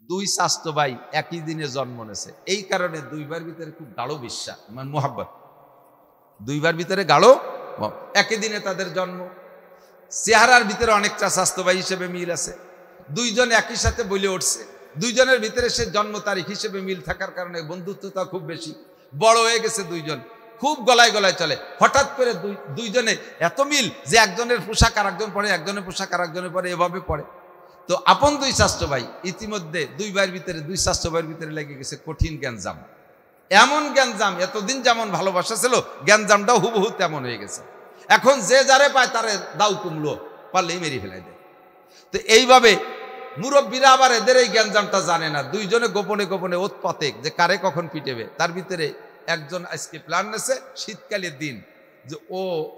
দুই স্বাস্থ্য ভাই একই দিনে জন্ম নেছে, এই কারণে দুইবার ভিতরে খুব গাঢ় বিশ্বাস মানে মোহাব্বত, দুইবার ভিতরে গাঢ়, একই দিনে তাদের জন্ম। চেহারার ভিতরে অনেকটা স্বাস্থ্য ভাই হিসেবে মিল আছে, দুইজন একই সাথে বলে উঠছে, দুইজনের ভিতরে সে জন্ম তারিখ হিসেবে মিল থাকার কারণে বন্ধুত্বতা খুব বেশি, বড় হয়ে গেছে দুইজন, খুব গলায় গলায় চলে। হঠাৎ করে দুইজনে এত মিল যে একজনের পোশাক আর একজন পরে, একজনের পোশাক আর একজনের পরে, এভাবে পড়ে। তো আপন দুই স্বাস্থ্য ভাই, ইতিমধ্যে দুই ভাইয়ের ভিতরে, দুই স্বাস্থ্য ভাইয়ের ভিতরে লেগে গেছে কঠিন গ্যাঞ্জাম। এমন গ্যাঞ্জাম, এতদিন যেমন ভালোবাসা ছিল গ্যাঞ্জামটাও হুবহু তেমন হয়ে গেছে। এখন যে যারে পায় তারে দাউ কুমড়ো পারলেই মেরে ফেলাই দেয়। তো এইভাবে মুরব্বীরা আবার এদের এই গ্যাঞ্জামটা জানে না, দুইজনে গোপনে গোপনে উৎপাতে যে কারে কখন পিটেবে। তার ভিতরে একজন আজকে প্ল্যান নেছে শীতকালের দিন যে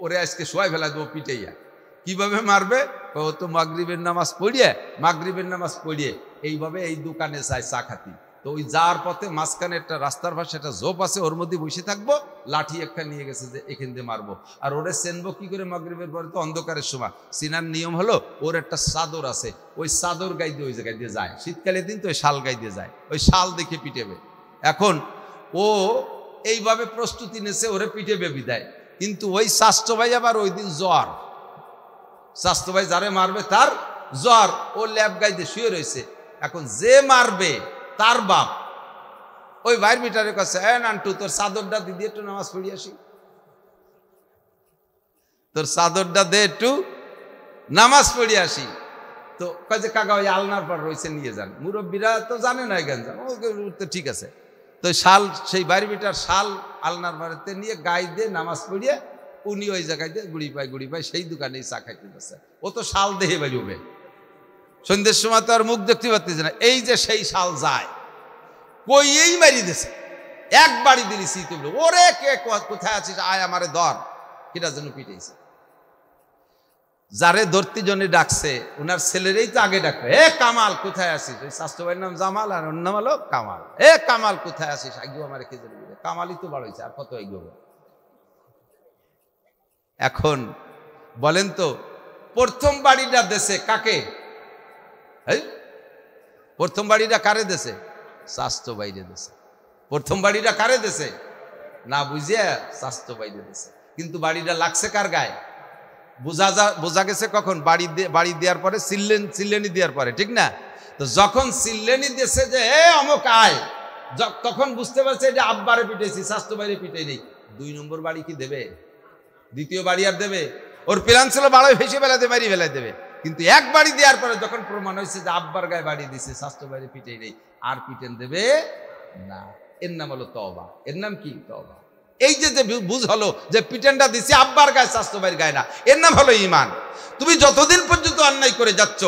ওরে আজকে শোয়াই ফেলা দেবো পিটাইয়া। কিভাবে মারবে? ও তো মাগরিবের নামাজ পড়িয়ে এইভাবে এই দোকানে চায় চা খাতি। তো ওই যাওয়ার পথে মাঝখানে একটা রাস্তার পাশে একটা ঝোপ আছে, ওর মধ্যে বসে থাকবো, লাঠি একটা নিয়ে গেছে যে এখান দিয়ে মারবো। আর ওরে চেনবো কি করে? মাগরিবের পরে তো অন্ধকারের সময়, চিনার নিয়ম হলো ওর একটা চাদর আছে, ওই চাদর গাই দিয়ে ওই জায়গায় দিয়ে যায়, শীতকালের দিন তো ওই শাল গাই দিয়ে যায়, ওই শাল দেখে পিটেবে। এখন ও এইভাবে প্রস্তুতি নেছে ওরে পিটেবে বিদায়। কিন্তু ওই স্বাস্থ্য ভাই আবার ওই দিন জ্বর, স্বাস্থ্য ভাই যারে মারবে তার জ্বর, ও ল্যাব গাইতে শুয়ে রয়েছে। এখন যে মারবে তার বাপ ওই ভাইয়ের মিটারের কাছে, নান্টু তোর চাদরটা দিদি একটু নামাজ পড়ি আসি, তোর চাদরটা দে একটু নামাজ পড়ি আসি। তো কাজে কাকা ওই আলনার পর রয়েছে, নিয়ে যান। মুরব্বীরা তো জানে না গেঞ্জাম, ও তো ঠিক আছে। তো শাল, সেই ভাইয়ের মিটার শাল আলনার বাড়িতে নিয়ে গায়ে দিয়ে নামাজ পড়িয়ে উনি ওই জায়গায় দিয়ে গুড়ি পায় সেই দোকানেই চা খাইতে বসে। ও তো শাল দেহে বেরোবে, সন্ধ্যের সময় তো আর মুখ দেখতে পারতেছে না। এই যে সেই শাল যায় কইয়েই মারি দিছে, একবারই দিলি শীতে, ওরে কে কোথায় আছিস, আয় আমারে ধর। কিটা যেন পিটাইছে, যারে ধরতে জন্য ডাকছে ওনার ছেলেরই তো আগে ডাকবে, এ কামাল কোথায় আছিস? ওই স্বাস্থ্য ভাইয়ের নাম জামাল আর ওর নাম হলো কামাল। এ কামাল কোথায় আছিস? আগেও আমার কে জানি, কামালই তো বড় হয়েছে, আর কত এগিয়ে। এখন বলেন তো প্রথম বাড়িটা দেশে কাকে? প্রথম বাড়িটা কারে দেশে? স্বাস্থ্য বাইরে দেশে। প্রথম বাড়িটা কারে দেশে? না বুঝিয়া স্বাস্থ্য বাইরে দেশে। কিন্তু বাড়িটা লাগছে কার গায়ে? বোঝা গেছে কখন? বাড়ি দেওয়ার পরে, চিল্লেনি দেওয়ার পরে, ঠিক না? তো যখন চিল্লেনি দেশে যে অমুক আয়, তখন বুঝতে পারছে যে আব্বারে পিটেছি, স্বাস্থ্য বাইরে পিটে নেই। 2 নম্বর বাড়ি কি দেবে? দ্বিতীয় বাড়ি আর দেবে? ওর প্ল্যান ছিল বাড়ি ভেসে ফেলাতে, বাড়ি ফেলাই দেবে। কিন্তু এক বাড়ি দেওয়ার পরে যখন প্রমাণ হয়েছে যে আব্বার গায়ে বাড়ি দিছে, স্বাস্থ্য বাইরে পিটে নেই, আর পিটেন দেবে না। এর নাম হলো তওবা। এর নাম কি? তওবা। এই যে বুঝ হলো যে পিটেনটা দিছে আব্বার গায়ে, স্বাস্থ্য ভাইয়ের গায়ে না, এর নাম হলো ঈমান। তুমি যতদিন পর্যন্ত অন্যায় করে যাচ্ছ,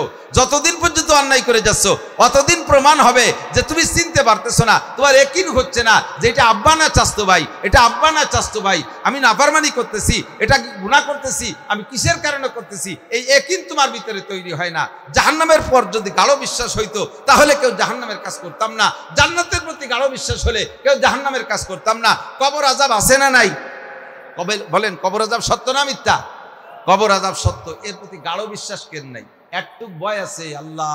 অতদিন প্রমাণ হবে যে তুমি চিনতে পারতেছো না, তোমার ইয়াকিন হচ্ছে না যে এটা আব্বা না স্বাস্থ্য ভাই, এটা আব্বা না স্বাস্থ্য ভাই, আমি নাফরমানি করতেছি, এটা গুনাহ করতেছি, আমি কিসের কারণে করতেছি, এই ইয়াকিন তোমার ভিতরে তৈরি হয় না। জাহান্নামের পর যদি গাঢ় বিশ্বাস হইতো তাহলে কেউ জাহান্নামের কাজ করতাম না, জান্নাতের প্রতি গাঢ় বিশ্বাস হলে কেউ জাহান্নামের কাজ করতাম না। কবর আযাব আছে না নাই? বলেন, কবর আযাব সত্য না মিথ্যা? কবর আযাব সত্য, এর প্রতি গাঢ় বিশ্বাস কেন নাই? একটু ভয় আছে, আল্লাহ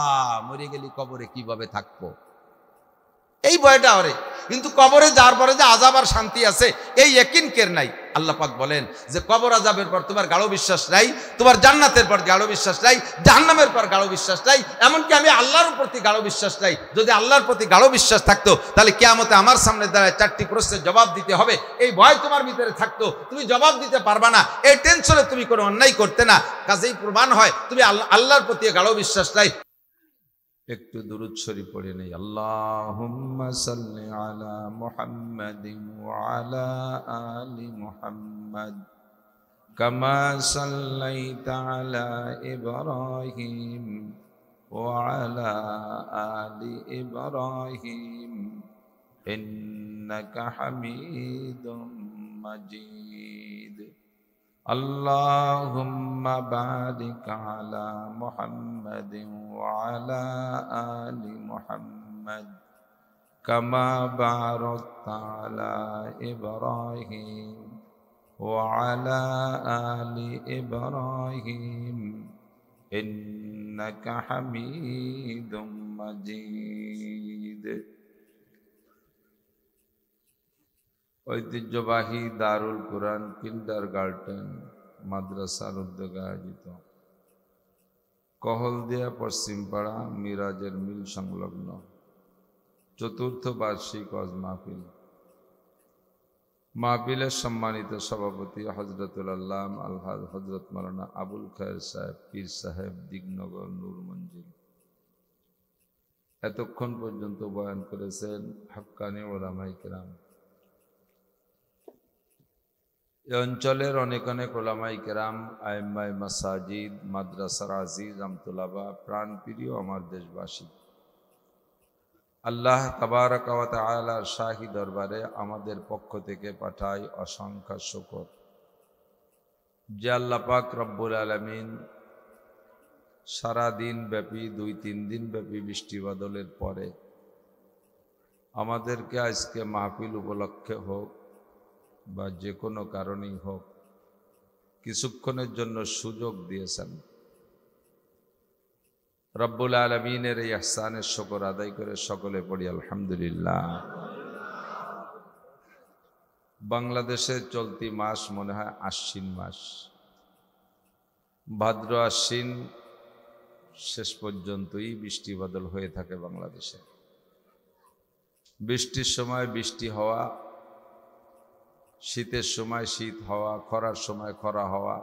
মরে গেলি কবরে কিভাবে থাকবো, এই ভয়টা ওরে। কিন্তু কবরে যাওয়ার পরে যে আযাব আর শান্তি আছে, এই ইয়াকিন কের নাই। আল্লাহ পাক বলেন যে কবর আযাবের পর তোমার গাঢ় বিশ্বাস নাই, তোমার জান্নাতের পর গাঢ় বিশ্বাস নাই, জাহান্নামের পর গাঢ় বিশ্বাস নাই, এমনকি আমি আল্লাহর প্রতি গাঢ় বিশ্বাস নাই। যদি আল্লাহর প্রতি গাঢ় বিশ্বাস থাকতো তাহলে কিয়ামতে আমার সামনে দাঁড়ায় 4টি প্রশ্নের জবাব দিতে হবে, এই ভয় তোমার ভিতরে থাকতো, তুমি জবাব দিতে পারবা না, এই টেনশনে তুমি কোনো অন্যায় করতে না। কাজেই প্রমাণ হয় তুমি আল্লাহর প্রতি গাঢ় বিশ্বাস নাই। একটু দুরূদ শরীফ পড়ে নেই। আল্লাহুম্মা সাল্লি আলা মুহাম্মাদিন ওয়া আলা আলি মুহাম্মাদ কামা সাল্লাইতা আলা ইব্রাহিম ওয়া আলা আলি ইব্রাহিম ইন্নাকা হামিদুম মাজিদ। আল্লাহুম্মা বারিক আলা মুহাম্মাদিন ওয়া আলা আলি মুহাম্মাদ কামা বারাকতা আলা ইব্রাহিম ওয়া আলা আলি ইব্রাহিম ইন্নাকা হামিদুম মাজিদ। পৃথিবীতে ঐতিহ্যবাহী দারুল কুরআন কিন্ডারগার্টেন মাদ্রাসার উদ্যোগে আয়োজিত কহলদিয়া পশ্চিমপাড়া মিরাজের মিল সংলগ্ন চতুর্থ বার্ষিক ওয়াজ মাহফিল। মাহফিলের সম্মানিত সভাপতি হযরতুল আল্লাম আলহাজ হযরত মাওলানা আবুল খায়ের সাহেব পীর সাহেব দিগনগর নূর মঞ্জিল এতক্ষণ পর্যন্ত বয়ান করেছেন হাক্কানি উলামায়ে কেরাম। এই অঞ্চলের অনেক অনেক উলামায়ে কেরাম, আইম্মায়ে মাসাজিদ, মাদ্রাসার আজিজ আমতুলাবা, প্রাণপ্রিয় আমার দেশবাসী, আল্লাহ তাবারাকা ওয়া তাআলার শাহী দরবারে আমাদের পক্ষ থেকে পাঠাই অসংখ্য শুকর যে আল্লাহ পাক রব্বুল আলামিন সারা দিন ব্যাপী 2-3 দিন ব্যাপী বৃষ্টি বাদলের পরে আমাদেরকে আজকে মাহফিল উপলক্ষে হোক বা যে কোনো কারণেই হোক কিছুক্ষণের জন্য সুযোগ দিয়েছেন। রব্বুল আলামিনের এই ইহসানের শুকর আদায় করে সকলে পড়ি আলহামদুলিল্লাহ। বাংলাদেশে চলতি মাস মনে হয় আশ্বিন মাস, ভাদ্র আশ্বিন শেষ পর্যন্তই বৃষ্টি বাদল হয়ে থাকে বাংলাদেশে। বৃষ্টির সময় বৃষ্টি হওয়া, শীতের সময় শীত হওয়া, খরার সময় খরা হওয়া,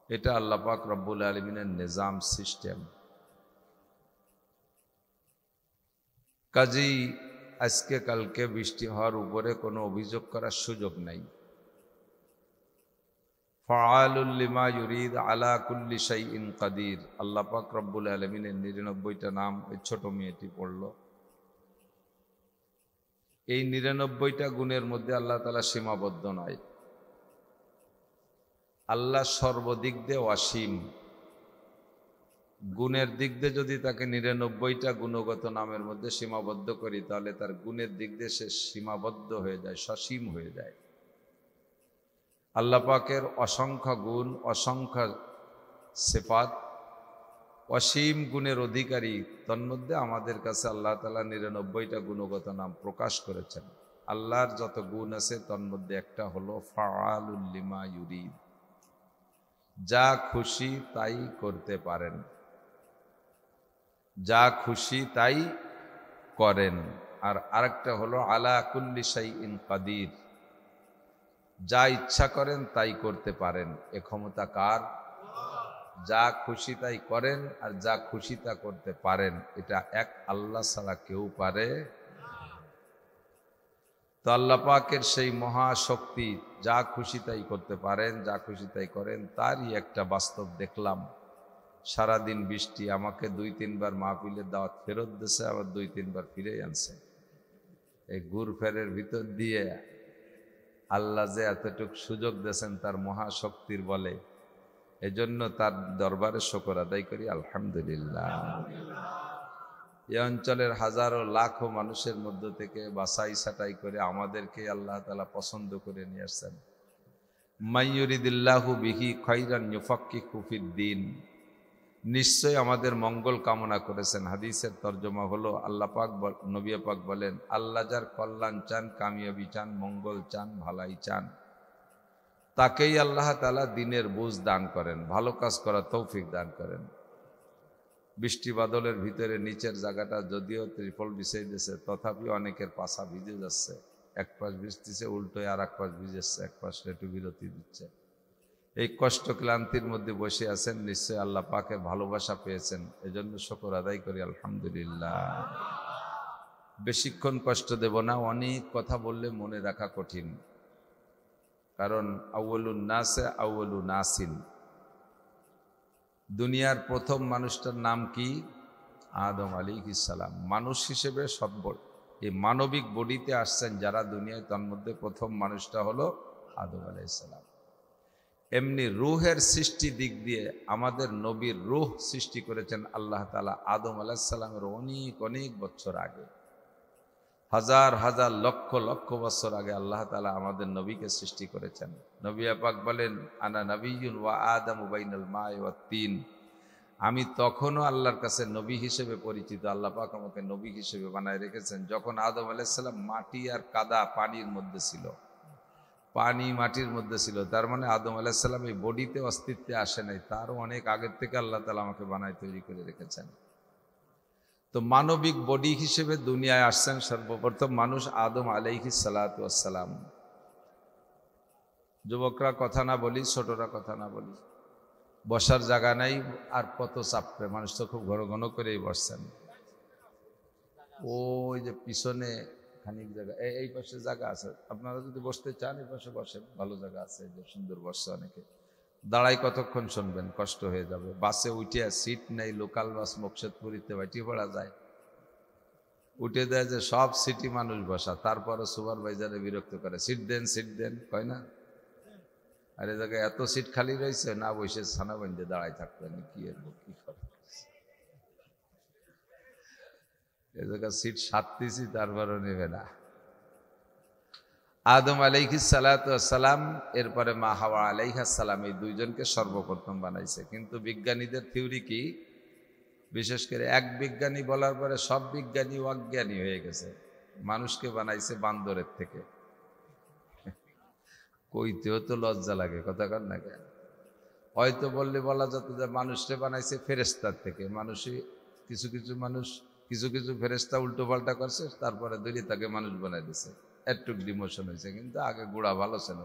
এটা আল্লাহ পাক রব্বুল আলামিনের নিজাম সিস্টেম। কাজেই আজকে কালকে বৃষ্টি হওয়ার উপরে কোনো অভিযোগ করার সুযোগ নাই। ফাআলুল লিমা ইউরিদ আলা কুল্লি শাইইন কাদির। আল্লাহ পাক রব্বুল আলামিনের 99টা নাম ওই ছোট মেয়েটি পড়ল। এই 99টা গুণের মধ্যে আল্লাহ তাআলা সীমাবদ্ধ নয়। আল্লাহ সর্বদিক দিয়ে অসীম। গুণের দিক দিয়ে যদি তাকে 99টা গুণগত নামের মধ্যে সীমাবদ্ধ করি তাহলে তার গুণের দিক দিয়ে সে সীমাবদ্ধ হয়ে যায়, সসীম হয়ে যায়। আল্লাহ পাকের অসংখ্য গুণ, অসংখ্য সিফাত, অসীম গুণের অধিকারী। তন্মধ্যে আমাদের কাছে আল্লাহ তাআলা 99টা গুণগত নাম প্রকাশ করেছেন। আল্লাহর যত গুণ আছে তন্মধ্যে একটা হলো ফাআলুল লিমা ইউরিদ, যা খুশি তাই করতে পারেন, যা খুশি তাই করেন। আর আরেকটা হলো আলা কুল্লি শাইইন কাদির, যা ইচ্ছা করেন তাই করতে পারেন। এ ক্ষমতা কার? যা খুশি তাই করেন আর যা খুশি তা করতে পারেন, এটা এক আল্লাহ ছাড়া কেউ পারে। তো আল্লাহ পাকের সেই মহাশক্তি, যা খুশি তাই করতে পারেন, যা খুশি তাই করেন, তারই একটা বাস্তব দেখলাম। সারাদিন বৃষ্টি, আমাকে 2-3 বার মাহফিলের দাওয়াত ফেরত দিয়েছে, আবার 2-3 বার ফিরে আনছে। এই ঘুর ফেরের ভিতর দিয়ে আল্লাহ যে এতটুকু সুযোগ দিয়েছেন তার মহাশক্তির বলে, এজন্য তার দরবারে শুকর আদায় করি আলহামদুলিল্লাহ। এই অঞ্চলের হাজারো লাখো মানুষের মধ্য থেকে বাছাই ছাঁটাই করে আমাদেরকে আল্লাহ তাআলা পছন্দ করে নিয়ে আসছেন। মাইয়ুরিদিল্লাহু বিহি খাইরান ইউফাক্কিহু ফিদ্দিন। নিশ্চয় আমাদের মঙ্গল কামনা করেছেন। হাদিসের তর্জমা হলো, আল্লাহ পাক নবী পাক বলেন, আল্লাহ যার কল্যাণ চান, কামিয়াবি চান, মঙ্গল চান, ভালাই চান, তাকেই আল্লাহ তাআলা দিনের বুঝ দান করেন, ভালো কাজ করার তৌফিক দান করেন। বৃষ্টি বাদলের ভিতরে নিচের জায়গাটা যদিও ত্রিপল বিছাই দিয়েছে, তথাপি অনেকের পাছা ভিজে যাচ্ছে। এক পাশ ভিজতেছে উল্টোয়, আর এক পাশ ভিজেছে, এক পাশ একটু বিরতি দিচ্ছে। এই কষ্ট ক্লান্তির মধ্যে বসে আছেন, নিশ্চয় আল্লাহ পাকের ভালোবাসা পেয়েছেন, এজন্য শুকর আদায় করি আলহামদুলিল্লাহ। বেশিক্ষণ কষ্ট দেব না, অনেক কথা বললে মনে রাখা কঠিন। কারণ আউয়ালুন নাসে আউয়ালু নাসিন, দুনিয়ার প্রথম মানুষটার নাম কি? আদম আলাইহিস সালাম। মানুষ হিসেবে এই মানবিক বডিতে আসছেন যারা দুনিয়ায়, তার মধ্যে প্রথম মানুষটা হলো আদম আলাইহিস সালাম। এমনি রূহের সৃষ্টি দিক দিয়ে আমাদের নবীর রূহ সৃষ্টি করেছেন আল্লাহ তাআলা আদম আলাইহিস সালামের অনেক অনেক বছর আগে, হাজার হাজার লক্ষ লক্ষ বছর আগে আল্লাহ তাআলা আমাদের নবীকে সৃষ্টি করেছেন। নবী পাক বলেন, আনা নবিয়্যুন ওয়া আদামু বাইনাল মা'i ওয়াত তিন। আমি তখনও আল্লাহর কাছে নবী হিসেবে পরিচিত। আল্লাহ পাক আমাকে নবী হিসেবে বানায় রেখেছেন যখন আদম আলাইহিস সালাম মাটি আর কাদা পানির মধ্যে ছিল, পানি মাটির মধ্যে ছিল। তার মানে আদম আলাইহিস সালাম এই বডিতে অস্তিত্বে আসে নাই, তারও অনেক আগের থেকে আল্লাহ তাআলা আমাকে বানায় তৈরি করে রেখেছেন। তো মানবিক বডি হিসেবে দুনিয়ায় আসছেন সর্বপ্রথম মানুষ আদম আলাইহিস সালাতু ওয়াস সালাম। যুবকরা কথা না বলি, ছোটরা কথা না বলি, বসার জায়গা নাই আর কত চাপবে, মানুষ তো খুব ঘন ঘন করেই বসছেন। ওই যে পিছনে খানিক জায়গা, এই পাশে জায়গা আছে, আপনারা যদি বসতে চান এই পাশে বসেন, ভালো জায়গা আছে, যে সুন্দর বসছে অনেকে। দাঁড়াই কতক্ষণ শুনবেন, কষ্ট হয়ে যাবে। বাসে উঠে সিট নেই, লোকাল বাস মুকশেদপুরিতে বাইটি পড়া যায়, উঠে দেয় যে সব সিটি মানুষ বসা, তারপরে সুপারভাইজারে বিরক্ত করে, সিট দেন কয় না। আর এ জায়গায় এত সিট খালি রয়েছে, না বসে ছানা বান্ধে দাঁড়াই থাকবেন, কি কি করে এ জায়গায় সিট সাততেছি, তারপরও নেবে না। আদম আলাইহিস সালাতু ওয়াস সালাম, এরপরে মা হাওয়া আলাইহাস সালাম, এই দুইজনকে সর্বপ্রথম বানাইছে। কিন্তু বিজ্ঞানীদের থিওরি কি, বিশেষ করে এক বিজ্ঞানী বলার পরে সব বিজ্ঞানী অজ্ঞানী হয়ে গেছে। মানুষকে বানাইছে বান্দরের থেকে। কইতেও তো লজ্জা লাগে, কথা কর না কেন? হয়তো বললে বলা যেত যে মানুষকে বানাইছে ফেরেশতার থেকে। মানুষই কিছু কিছু ফেরেশতা উল্টো পাল্টা করছে, তারপরে ধরে তাকে মানুষ বানাই দিছে, একটু ডিমোশন হয়েছে। কিন্তু আগে গোড়া ভালো ছিল,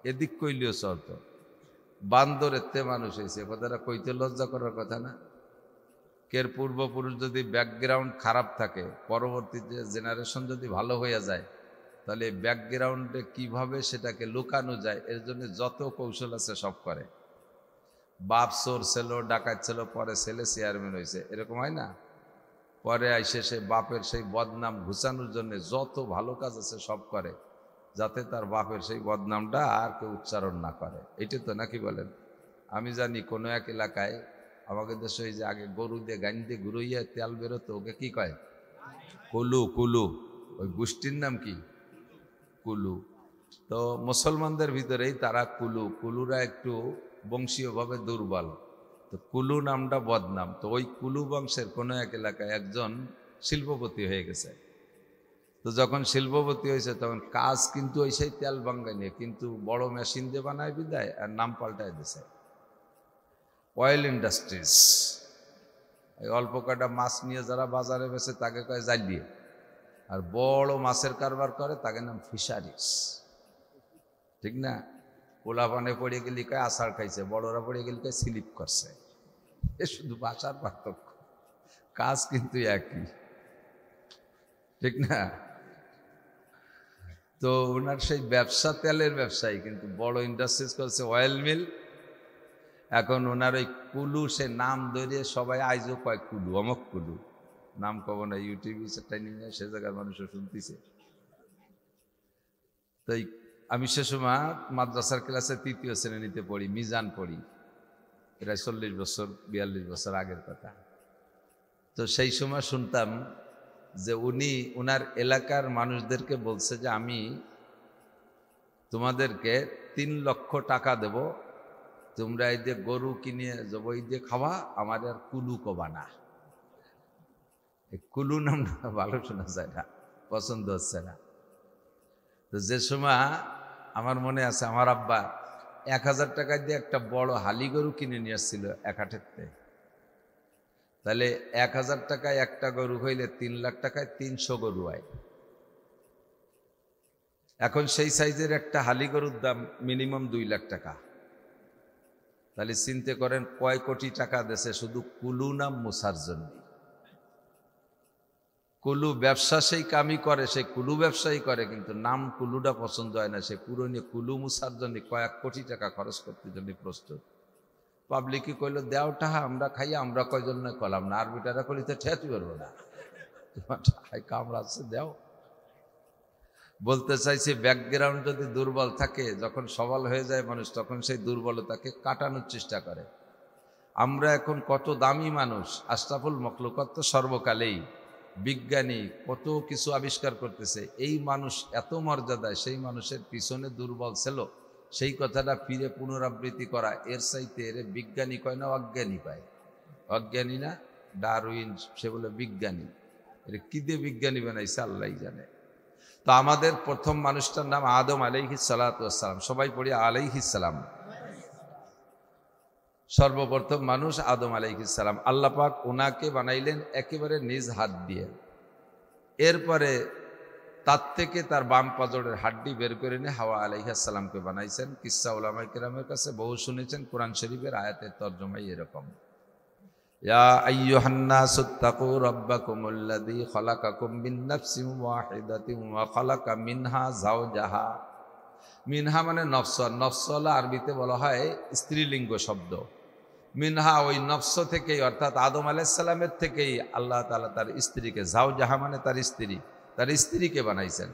এদিক কইলেও চলতো। বান্দরের তে মানুষ হয়েছে, কথাটা কইতে লজ্জা করার কথা না। কের পূর্বপুরুষ যদি ব্যাকগ্রাউন্ড খারাপ থাকে, পরবর্তী জেনারেশন যদি ভালো হয়ে যায়, তাহলে ব্যাকগ্রাউন্ডে কিভাবে সেটাকে লুকানো যায়, এর জন্য যত কৌশল আছে সব করে। বাপ চোর ছিল, ডাকাত ছিল, পরে ছেলে চেয়ারম্যান হয়েছে, এরকম হয় না? পরে আইসে সে বাপের সেই বদনাম ঘুচানোর জন্য যত ভালো কাজ আছে সব করে, যাতে তার বাপের সেই বদনামটা আর কেউ উচ্চারণ না করে। এটা তো নাকি বলেন? আমি জানি কোনো এক এলাকায়, আমাদের দেশে ওই যে আগে গরু দিয়ে গান দিয়ে ঘুরইয়া তেল বেরোতো, ওকে কি কয়? কুলু। কুলু, ওই গোষ্ঠীর নাম কি? কুলু। তো মুসলমানদের ভিতরেই তারা কুলুরা একটু বংশীয়ভাবে দুর্বল, তো কুলু নামটা বদনাম। তো ওই কুলু বংশের কোনো এক এলাকায় একজন শিল্পপতি হয়ে গেছে। তো যখন শিল্পপতি হয়েছে তখন কাজ কিন্তু ওই সেই তেল বাঙ্গা নিয়ে, কিন্তু বড় মেশিন দিয়ে বানায় বিদায়, আর নাম পাল্টায় দিছে অয়েল ইন্ডাস্ট্রিজ। এই অল্প কটা মাছ নিয়ে যারা বাজারে বেছে তাকে কয় জালিয়ে, আর বড় মাছের কারবার করে তাকে নাম ফিশারিজ। ঠিক না? পোলাপানে পড়ে গেলি কয় আষাঢ় খাইছে, বড়রা পড়ে গেলি কয় স্লিপ করছে। এ শুধু ভাষার পার্থক্য, কাজ কিন্তু একই। ঠিক না? তো ওনার সেই ব্যবসা তেলের ব্যবসায়ী, কিন্তু বড় ইন্ডাস্ট্রিজ করছে অয়েল মিল। এখন ওনার ওই কুলু, সে নাম ধরিয়ে সবাই আইজও কয় কুলু, অমক কুলু। নাম কব না, ইউটিউবে ট্রেনিং নেয়, সে জায়গার মানুষও শুনতেছে। তো আমি সে সময় মাদ্রাসার ক্লাসে 3য় শ্রেণীতে পড়ি, মিজান পড়ি, প্রায় 42 বছর আগের কথা। তো সেই সময় শুনতাম যে উনি ওনার এলাকার মানুষদেরকে বলছে যে আমি তোমাদেরকে 3 লক্ষ টাকা দেব, তোমরা এই যে গরু কিনে জবাই দিয়ে খাওয়া, আমার আর কুলু কবা না। এই কুলু নামটা ভালো শোনা যায় না, পছন্দ হচ্ছে না। তো যে সময় আমার মনে আছে, আমার আব্বা 1000 টাকা দিয়ে একটা বড় হালি গরু কিনে নিয়ে আসছিল এক হাটেতে। তাহলে 1000 টাকায় একটা গরু হইলে 3 লাখ টাকায় 300 গরু হয়। এখন সেই সাইজের একটা হালি গরুর দাম মিনিমাম 2 লাখ টাকা। তাহলে চিন্তা করেন কয় কোটি টাকা দেশে শুধু কুলু নাম মুছার জন্য। কুলু ব্যবসা সেই কামই করে, সেই কুলু ব্যবসায়ী করে, কিন্তু নাম কুলুটা পছন্দ হয় না, সে পুরনো কুলু মুছার জন্য কয়েক কোটি টাকা খরচ করতে জন্য প্রস্তুত। পাবলিকই কইল দেও টাহা, আমরা খাইয়া আমরা কয়জন না কলাম না, আরবিটারা কলি তো ঠেয়াতে পারবো না, কামড়া আছে দেও। বলতে চাইছি ব্যাকগ্রাউন্ড যদি দুর্বল থাকে, যখন সবল হয়ে যায় মানুষ, তখন সেই দুর্বলতাকে কাটানোর চেষ্টা করে। আমরা এখন কত দামি মানুষ, আশরাফুল মখলুকাত তো সর্বকালেই বিজ্ঞানী কত কিছু আবিষ্কার করতেছে, এই মানুষ এত মর্যাদায়, সেই মানুষের পিছনে দুর্বল ছিল, সেই কথাটা ফিরে পুনরাবৃত্তি করা, এর চাইতে এর বিজ্ঞানী কয় না অজ্ঞানী পায়? অজ্ঞানী না, ডারউইন সে বলে বিজ্ঞানী। এটা কি দিয়ে বিজ্ঞানী বানাইছে আল্লাহ জানে। তো আমাদের প্রথম মানুষটার নাম আদম আলাইহিস সালাতু ওয়াস সালাম, সবাই পড়ি আলাইহিস সালাম। সর্বপ্রথম মানুষ আদম আলাইহিস সালাম, আল্লাহ পাক ওনাকে বানাইলেন একেবারে নিজ হাত দিয়ে। এরপরে তার থেকে তার বাম পাজরের হাড্ডি বের করে নিয়ে হাওয়া আলাইহিস সালামকে বানাইছেন। কিসসা উলামায়ে কেরামের কাছে বহু শুনেছেন, কোরআন শরীফের আয়াতের তরজমাই এরকম, ইয়া আইয়ুহান নাসুত্তাকু রাব্বাকুমুল্লাযী খালাকাকুম মিন নাফসিন ওয়াহিদাতিন ওয়া খালাকা মিনহা যাওজাহা। মিনহা মানে নফস, নফস আরবিতে বলা হয় স্ত্রীলিঙ্গ শব্দ। মিনহা ওই নফস থেকেই, অর্থাৎ আদম আলাইহিস সালামের থেকেই আল্লাহ তাআলা তার স্ত্রীকে, যাওজাহা মানে তার স্ত্রী, তার স্ত্রীকে বানাইছেন।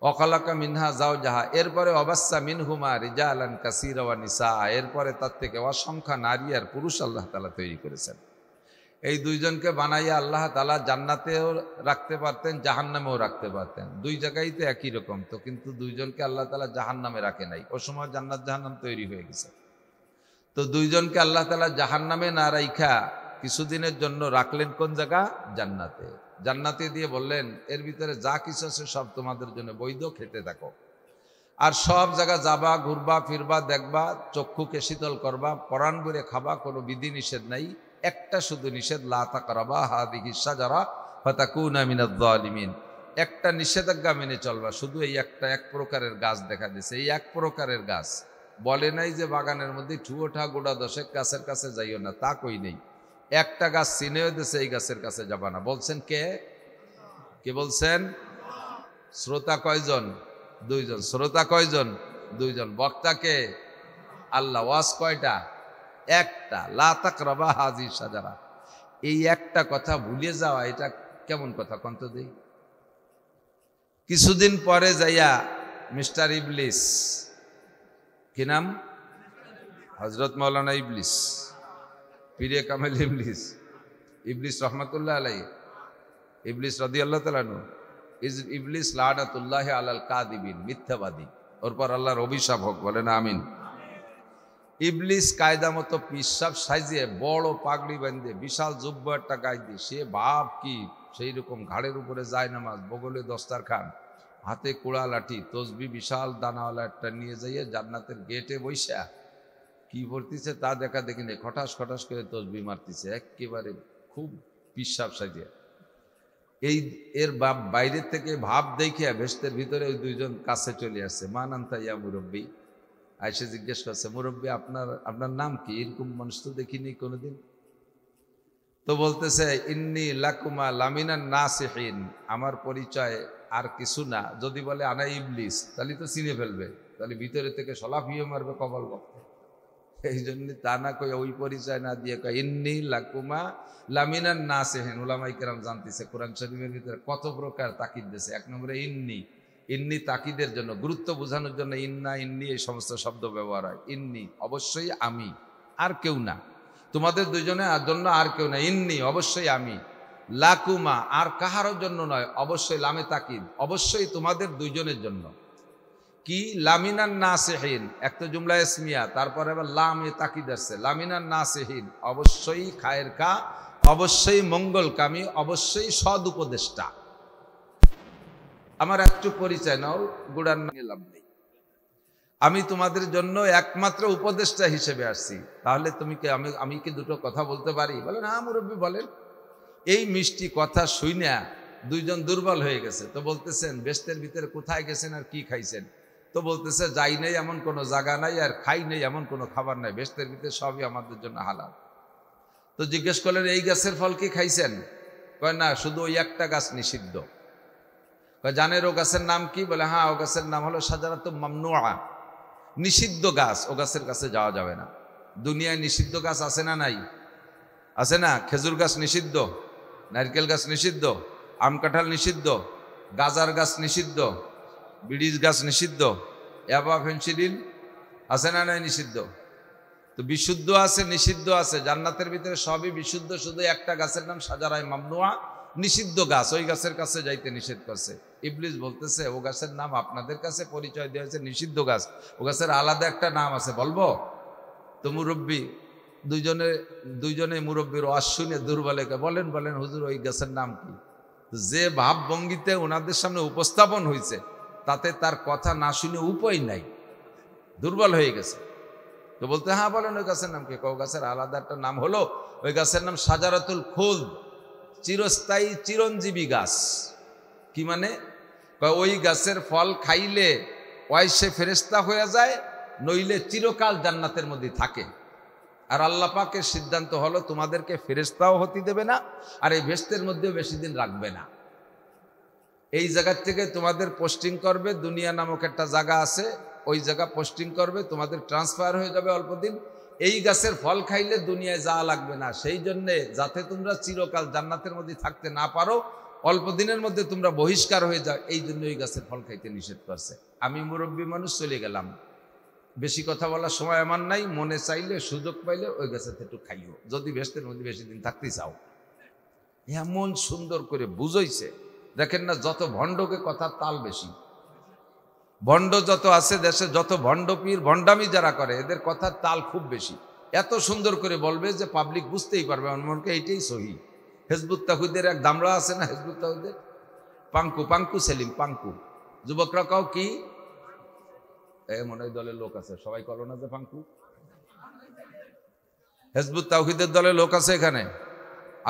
অখালাকা মিনহা যাওজাহা, এরপরে অবাস্সা মিনহুমা রিজালান কাসীরা ওয়া নিসা, এরপরে তার থেকে অসংখ্য নারী আর পুরুষ আল্লাহ তাআলা তৈরি করেছেন। এই দুইজনকে বানাইয়া আল্লাহ তাআলা জান্নাতেও রাখতে পারতেন, জাহান্নামেও রাখতে পারতেন, দুই জায়গায় তো একই রকম। তো কিন্তু দুইজনকে আল্লাহ তাআলা জাহান্নামে রাখে নাই, ওই সময় জান্নাত জাহান্নাম তৈরি হয়ে গেছে। তো দুইজনকে আল্লাহ তাআলা জাহান্নামে না রাইখা কিছুদিনের জন্য রাখলেন কোন জায়গা? জান্নাতে। জান্নাতে দিয়ে বললেন এর ভিতরে যা কিছু আছে সব তোমাদের জন্য বৈধ, খেতে থাকো। আর সব জায়গা যাবা, ঘুরবা ফিরবা, দেখবা, চক্ষুকে শীতল করবা, পরাণ ভরে খাবা, কোনো বিধি নিষেধ নাই। একটা শুধু নিষেধ, লা তাকরাবা হাযিহিশ শাজারা ফাতাকুনা মিনাজ জালিমিন। একটা নিষেধাজ্ঞা মেনে চলবা, শুধু এই একটা, এক প্রকারের গাছ দেখা দিয়েছে, এই এক প্রকারের গাছ। বলে নাই যে বাগানের মধ্যে ঠুয়োঠা গোড়া দশেক গাছের কাছে যাইও না, তা কই নেই। একটা গাছ চিনেও দিয়েছে, এই গাছের কাছে যাবা না। বলছেন কে? কে বলছেন? শ্রোতা কয়জন? দুইজন। শ্রোতা কয়জন? দুইজন। বক্তা কে? আল্লাহ। ওয়াজ কয়টা? একটা, লা তাকরাবা হাযিহিশ শাজারা। এই একটা কথা ভুলে যাওয়া, এটা কেমন কথা কন্ত দেই? কিছুদিন পরে যাইয়া মিস্টার ইবলিস, কি নাম? হযরত মাওলানা ইবলিস, পীরে কামেল ইবলিস, ইবলিস রহমাতুল্লাহ আলাইহি, ইবলিস রাদিয়াল্লাহু তাআলা আনহু, ইবলিস লানাতুল্লাহি আলাল কাযিবিন, মিথ্যাবাদী, ওর পর আল্লাহর অভিশাপ হোক, বলেন আমিন। ইবলিস কায়দা মতো পিসাব সাইজে, বড় পাগড়ি বাঁধে, বিশাল জুব্বা একটা গায়ে দিয়ে, সে ভাব কি সেই রকম, ঘাড়ের উপরে যায় নামাজ, বগলে দস্তারখান, হাতে কুড়া লাঠি, তসবি বিশাল দানাওয়ালা একটা নিয়ে যাইয়ে জান্নাতের গেটে বৈশা কি পড়তিছে তা দেখা দেখি নেই, খটাস খটাস করে তসবি মারতিছে, একেবারে খুব পিসাব সাইজে। এই এর বাইরের থেকে ভাব দেখিয়া ভেস্তের ভিতরে ওই দুইজন কাছে চলে আসছে। মান আনতা ইয়া মুরব্বী, আইসে জিজ্ঞেস করছে, মুরব্বী আপনার নাম কি? এরকম মানুষ তো দেখিনি কোনোদিন। তো বলতেছে, ইন্নী লাকুমা লামিনান নাসিহিন, আমার পরিচয় আর কিছু না। যদি বলে আনা ইবলিস, তাহলে তো চিনে ফেলবে, তাহলে ভিতরে থেকে সলাফিয়ে মারবে কবল বক্তে। এই জন্য তা না কই, ওই পরিচয় না দিয়ে কয় ইন্নী লাকুমা লামিনান নাসিহিন। উলামায়ে কেরাম জানতেছে কোরআন শরীফের ভিতরে কত প্রকার তাকিদ দিয়েছে। এক নম্বরে ইন্নী, ইন্নি তাকিদের জন্য, গুরুত্ব বোঝানোর জন্য ইন্না ইন্নি এই সমস্ত শব্দ ব্যবহার হয়। ইন্নি অবশ্যই আমি, আর কেউ না, তোমাদের দুইজনের জন্য আর কেউ না, ইন্নি অবশ্যই আমি, লাকুমা আর কাহারও জন্য নয়, অবশ্যই লামে তাকিদ, অবশ্যই তোমাদের দুইজনের জন্য। কি? লামিনান নাসিহিন, একটা জুমলা ইসমিয়া, তারপরে আবার লামে তাকিদ আসছে, লামিনান নাসিহিন, অবশ্যই খায়ের কা, অবশ্যই মঙ্গলকামী, অবশ্যই সদ উপদেষ্টা। আমার একটু পরিচয় নাও, গুড়ার নিলাম নেই, আমি তোমাদের জন্য একমাত্র উপদেষ্টা হিসেবে আসছি। তাহলে তুমি কি, আমি কি দুটো কথা বলতে পারি? বলেন হ্যাঁ মুরব্বী বলেন। এই মিষ্টি কথা শুইনা দুইজন দুর্বল হয়ে গেছে। তো বলতেছেন বেস্তের ভিতরে কোথায় গেছেন আর কি খাইছেন? তো বলতেছে, যাই নেই এমন কোনো জায়গা নাই, আর খাই নেই এমন কোনো খাবার নাই, বেস্তের ভিতরে সবই আমাদের জন্য হালাল। তো জিজ্ঞেস করলেন, এই গাছের ফল কি খাইছেন? কয় না, শুধু ওই একটা গাছ নিষিদ্ধ। জানেন ও গাছের নাম কি? বলে হ্যাঁ, ও গাছের নাম হলো শাজারাতু মামনুআ, নিষিদ্ধ গাছ, ও গাছের কাছে যাওয়া যাবে না। দুনিয়ায় নিষিদ্ধ গাছ আছে না নাই? আছে না? খেজুর গাছ নিষিদ্ধ, নারকেল গাছ নিষিদ্ধ, আম কাঁঠাল নিষিদ্ধ, গাজার গাছ নিষিদ্ধ, বিড়িজ গাছ নিষিদ্ধ, ইয়াবা ফেন্সিডিল আছে না নাই? নিষিদ্ধ। তো বিশুদ্ধ আছে, নিষিদ্ধ আছে, জান্নাতের ভিতরে সবই বিশুদ্ধ, শুধু একটা গাছের নাম শাজারায়ে মামনুআ, নিষিদ্ধ গাছ, ওই গাছের কাছে যাইতে নিষেধ করছে। ইবলিস বলতেছে, ও গাছের নাম আপনাদের কাছে পরিচয় দেওয়া হয়েছে নিষিদ্ধ গাছ, ও গাছের আলাদা একটা নাম আছে, বলবো? তো মুরব্বী দুইজনে মুরব্বীর ওয়াজ শুনে দুর্বলকে বলেন হুজুর ওই গাছের নাম কি? যে ভাব ভঙ্গিতে ওনাদের সামনে উপস্থাপন হয়েছে তাতে তার কথা না শুনে উপায় নাই, দুর্বল হয়ে গেছে। তো বলতে হ্যাঁ বলেন ওই গাছের নাম কি? কও গাছের আলাদা একটা নাম হলো, ওই গাছের নাম শাজারাতুল খুলদ, চিরস্থায়ী চিরঞ্জীবী গাছ। কি মানে? ওই গাছের ফল খাইলে ওয়াইসে ফেরেশতা হয়ে যায়, নইলে চিরকাল জান্নাতের মধ্যে থাকে। আর আল্লাহ পাকের সিদ্ধান্ত হলো তোমাদেরকে ফেরেশতাও হতে দেবে না, আর এই বেহেশতের মধ্যেও বেশি দিন রাখবে না। এই জায়গার থেকে তোমাদের পোস্টিং করবে, দুনিয়া নামক একটা জায়গা আছে, ওই জায়গা পোস্টিং করবে, তোমাদের ট্রান্সফার হয়ে যাবে অল্প দিন। এই গাছের ফল খাইলে দুনিয়ায় যাওয়া লাগবে না, সেই জন্যে যাতে তোমরা চিরকাল জান্নাতের মধ্যে থাকতে না পারো, অল্প দিনের মধ্যে তোমরা বহিষ্কার হয়ে যাও, এই জন্য ওই গাছের ফল খাইতে নিষেধ করছে। আমি মুরব্বী মানুষ চলে গেলাম, বেশি কথা বলার সময় আমার নাই, মনে চাইলে সুযোগ পাইলে ওই গাছের একটু খাইও, যদি বেহেশতের মধ্যে বেশি দিন থাকতে চাও। এমন সুন্দর করে বুঝাইছে, দেখেন না যত ভণ্ডকে কথার তাল বেশি। ভণ্ড যত আছে দেশে, যত ভণ্ড পীর ভণ্ডামি যারা করে, এদের কথার তাল খুব বেশি। এত সুন্দর করে বলবে যে পাবলিক বুঝতেই পারবে। মনকে এইটাই সহি। হেজবুত তাওহীদের এক দামড়া আছে না, হেজবুত তাওহীদের পাঙ্কু সেলিম, পাঙ্কু। যুবকরা কাও কি মনে হয় দলের লোক আছে, সবাই কলো না যে পাঙ্কু। হেজবুত তাওহীদের দলের লোক আছে এখানে,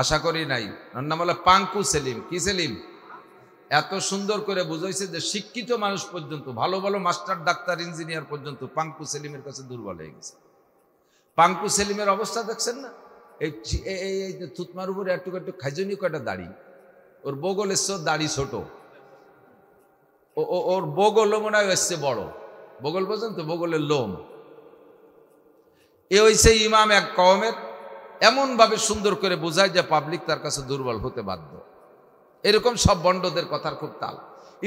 আশা করি নাই। নাম হলো পাঙ্কু সেলিম। কি সেলিম? এত সুন্দর করে বুঝাইছে যে শিক্ষিত মানুষ পর্যন্ত, ভালো ভালো মাস্টার ডাক্তার ইঞ্জিনিয়ার পর্যন্ত পাঙ্কু সেলিমের কাছে দুর্বল হয়ে গেছে। পাঙ্কু সেলিমের অবস্থা দেখছেন না? এই থুতমার উপরে একটু একটু খাইজনি কয়টা দাড়ি, ওর বগল এসছে, দাড়ি ছোট, ওর বগল মনে হয় এসছে বড়, বগল পর্যন্ত বগলের লোম। এ হইছে ইমাম এক কওমের। এমন ভাবে সুন্দর করে বোঝায় যে পাবলিক তার কাছে দুর্বল হতে বাধ্য। এরকম সব বন্ডদের কথার খুব তাল।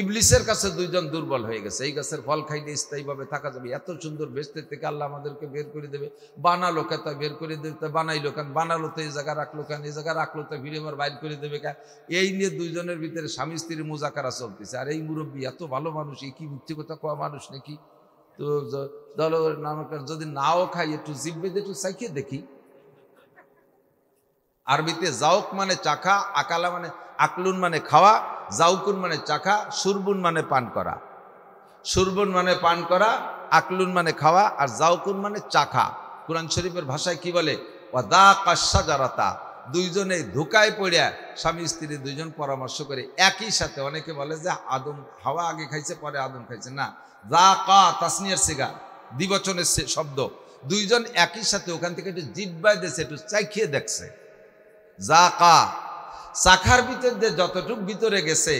ইবলিসের কাছে দুইজন দুর্বল হয়ে গেছে। এই গাছের ফল খাইলে স্থায়ীভাবে থাকা যাবে, এত সুন্দর বেহেশতের থেকে আল্লাহ আমাদেরকে বের করে দেবে। বানালো কেন বের করে দেবে, বানাইলো কেন, বানালো তো এই জায়গা রাখলো কেন, এই জায়গা রাখলো তো ভিড়ে আমার বাইর করে দেবে কেন। এই নিয়ে দুইজনের ভিতরে স্বামী স্ত্রীর মুজাকারা চলতেছে। আর এই মুরব্বী এত ভালো মানুষ, এই কি মিথ্যে কথা কোয়া মানুষ নাকি? তো যদি নাও খাই একটু জিব্বে দিয়ে একটু চাইকে দেখি। আরবিতে জাউক মানে চাখা, আকালা মানে আকলুন মানে খাওয়া, জাউকুন মানে চাখা, সুরবুন মানে পান করা। সুরবুন মানে পান করা, আকলুন মানে খাওয়া, আর জাউকুন মানে চাখা। কুরআন শরীফের ভাষায় কি বলে? ওয়াদাকা শাজারাতা। দুইজনে ধোকায় পড়িয়া স্বামী স্ত্রী দুইজন পরামর্শ করে একই সাথে, অনেকে বলে যে আদম হাওয়া আগে খাইছে পরে আদম খাইছে, না, যাকা তাসনিয়ার সিগা, দ্বিবচনের শব্দ। দুইজন একই সাথে ওখান থেকে একটু জিব্বায় দিয়েছে, একটু চাখিয়ে দেখছে। যাকা, চাখার ভিতর দিয়ে যতটুক ভিতরে গেছে,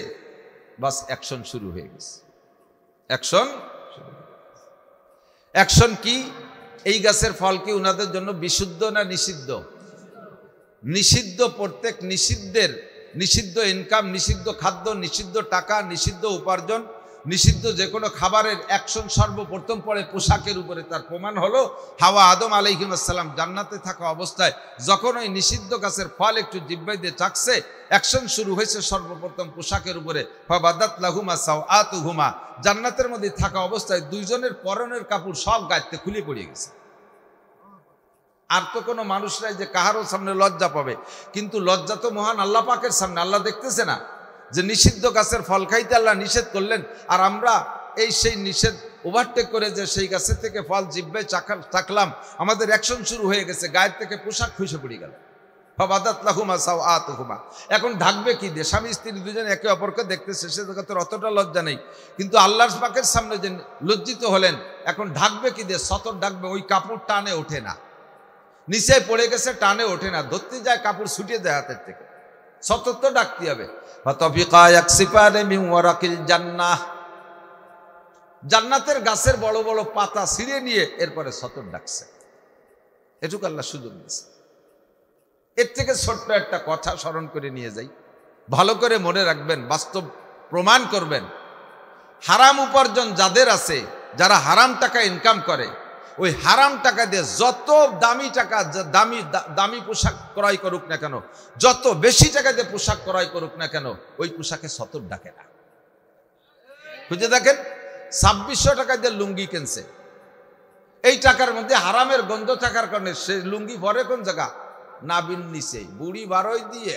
বাস অ্যাকশন শুরু হয়ে গেছে। অ্যাকশন কি? এই গাছের ফল কি উনাদের জন্য বিশুদ্ধ না নিষিদ্ধ? নিষিদ্ধ। প্রত্যেক নিষিদ্ধ ইনকাম, নিষিদ্ধ খাদ্য, নিষিদ্ধ টাকা, নিষিদ্ধ উপার্জন, নিষিদ্ধ যে কোনো খাবারের অ্যাকশন সর্বপ্রথম পড়ে পোশাকের উপরে। তার প্রমাণ হলো হাওয়া আদম আলাইহিস সালাম জান্নাতে থাকা অবস্থায় যখন ওই নিষিদ্ধ গাছের ফল একটু জিহ্বায় দিয়ে চাকছে, অ্যাকশন শুরু হয়েছে সর্বপ্রথম পোশাকের উপরে। ফাবাদাত লাহুমা সাওআতুহুমা, জান্নাতের মধ্যে থাকা অবস্থায় দুইজনের পরনের কাপড় সব গাইতে খুলে পড়ে গেছে। আর তো কোনো মানুষরাই যে কাহারও সামনে লজ্জা পাবে, কিন্তু লজ্জা তো মহান আল্লাহ পাকের সামনে। আল্লাহ দেখতেছে না যে নিষিদ্ধ গাছের ফল খাইতে আল্লাহ নিষেধ করলেন, আর আমরা এই সেই নিষেধ ওভারটেক করে যে সেই গাছের থেকে ফল জিহ্বায় চাকলাম, আমাদের অ্যাকশন শুরু হয়ে গেছে, গায়ের থেকে পোশাক খুঁজে পড়ে গেল। ফাবাদাত লাহুমা সাওআতুহুমা। এখন ঢাকবে কি দিয়ে? স্বামী স্ত্রী দুজন একে অপরকে দেখতেছে, সে জগতের অতটা লজ্জা নেই, কিন্তু আল্লাহর পাকের সামনে যে লজ্জিত হলেন, এখন ঢাকবে কি দিয়ে? সতর ঢাকবে। ওই কাপড় টানে ওঠে না, নিচে পড়ে গেছে, টানে ওঠে না, ধরতে যায় কাপড় ছুটিয়ে দেয় হাতের থেকে। সতর তো ডাকতে হবে। জান্নাতের গাছের বড় বড় পাতা ছিঁড়ে নিয়ে এরপরে সতর ডাকছে। এটুকু আল্লাহ সুযোগ দিয়েছে। এর থেকে ছোট্ট একটা কথা স্মরণ করে নিয়ে যাই, ভালো করে মনে রাখবেন, বাস্তব প্রমাণ করবেন। হারাম উপার্জন যাদের আছে, যারা হারাম টাকা ইনকাম করে, ওই হারাম টাকা দিয়ে যত দামি টাকা, দামি পোশাক ক্রয় করুক না কেন, যত বেশি টাকা দিয়ে পোশাক ক্রয় করুক না কেন, ওই পোশাকে সতর ডাকে না। খুঁজে দেখেন, 2600 টাকা দিয়ে লুঙ্গি কিনছে, এই টাকার মধ্যে হারামের গন্ধ থাকার কারণে সে লুঙ্গি পরে কোন জায়গা? নাবিন নিচে, বুড়ি বারোই দিয়ে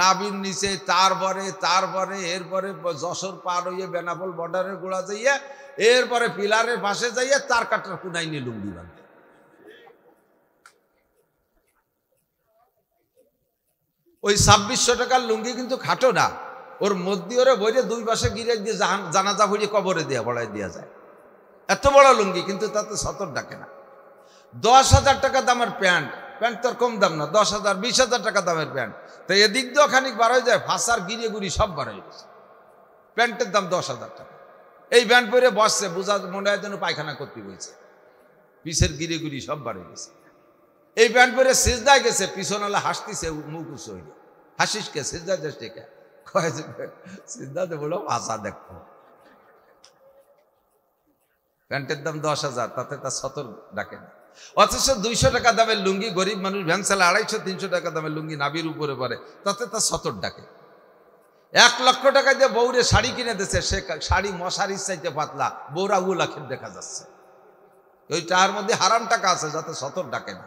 নাবিন নিচে, তারপরে এরপরে যশোর পার হইয়ে বেনাপোল বর্ডারের গোড়া যাইয়া এরপরে পিলারের পাশে যাইয়া তার কাটার কুনাই নিয়ে লুঙ্গি বাঁধে। ওই 2600 টাকার লুঙ্গি কিন্তু খাটো না, ওর মধ্যে ওরে বইরে দুই পাশে গিরে দিয়ে জানাজা ভরিয়ে কবরে দেওয়া বড়াই দেওয়া যায়, এত বড় লুঙ্গি, কিন্তু তাতে সতর ডাকে না। 10,000 টাকা দামের প্যান্ট, প্যান্ট তোর কম দাম না, 10,000 20,000 টাকা দামের প্যান্ট, তো এদিক দিয়েও খানিক বার হয়ে যায়, ফাঁসার গিরিয়ে গুড়ি সব বার হয়ে গেছে। প্যান্টের দাম 10,000 টাকা। এই প্যান্ট পরে বসছে, বোঝা মনে হয় যেন পায়খানা করতে বলছে, পিছের গিরিয়ে গুড়ি সব বার হয়ে গেছে। এই প্যান্ট পরে সিজদায় গেছে, পিছনওয়ালা হাসতিছে, মুখ উঁচু হইল, হাসিস কে? সিজদা যাস কে? সিজদাতে বলো ভাষা দেখো। প্যান্টের দাম 10,000, তাতে তার সতর ডাকে না। অথচ 200 টাকা দামের লুঙ্গি গরিব মানুষ ভ্যান চালা 250-300 টাকা দামের লুঙ্গি নাবির উপরে পরে, তাতে তার সতর ডাকে। 1 লক্ষ টাকা দিয়ে বউরে শাড়ি কিনে দিচ্ছে, সে শাড়ি মশারির চাইতে পাতলা, বউরা উলাখের দেখা যাচ্ছে। ওই টাকার মধ্যে হারাম টাকা আছে, যাতে সতর ডাকে না।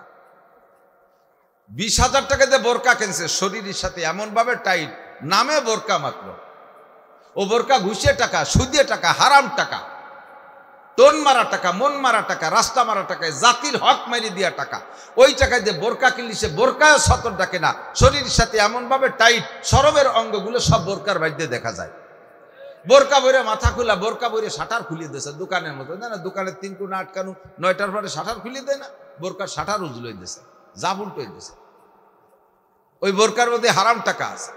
20,000 টাকা দিয়ে বোরকা কিনছে, শরীরের সাথে এমন ভাবে টাইট, নামে বোরকা মাত্র, ও বোরকা ঘুষিয়ে টাকা, সুদিয়ে টাকা, হারাম টাকা, টোন মারা টাকা, মন মারা টাকা, রাস্তা মারা টাকায়, জাতির হক মারি দিয়া টাকা। ওই টাকায় দিয়ে বোরকা কিনলি, সে বোরকায় সতর ডাকে না, শরীরের সাথে এমন ভাবে টাইট, শরমের অঙ্গগুলো সব বোরকার বাইরে দেখা যায়। বোরকা বইরে মাথা খোলা, বোরকা বইরে শাটার খুলিয়ে দিয়েছে দোকানের মতো, না দোকানের 3 কোণা আটকানো, 9টার পরে শাটার খুলিয়ে দেয় না, বোরকার শাটার উজলই দিয়েছে, যা উল্টোই দিয়েছে। ওই বোরকার মধ্যে হারাম টাকা আছে।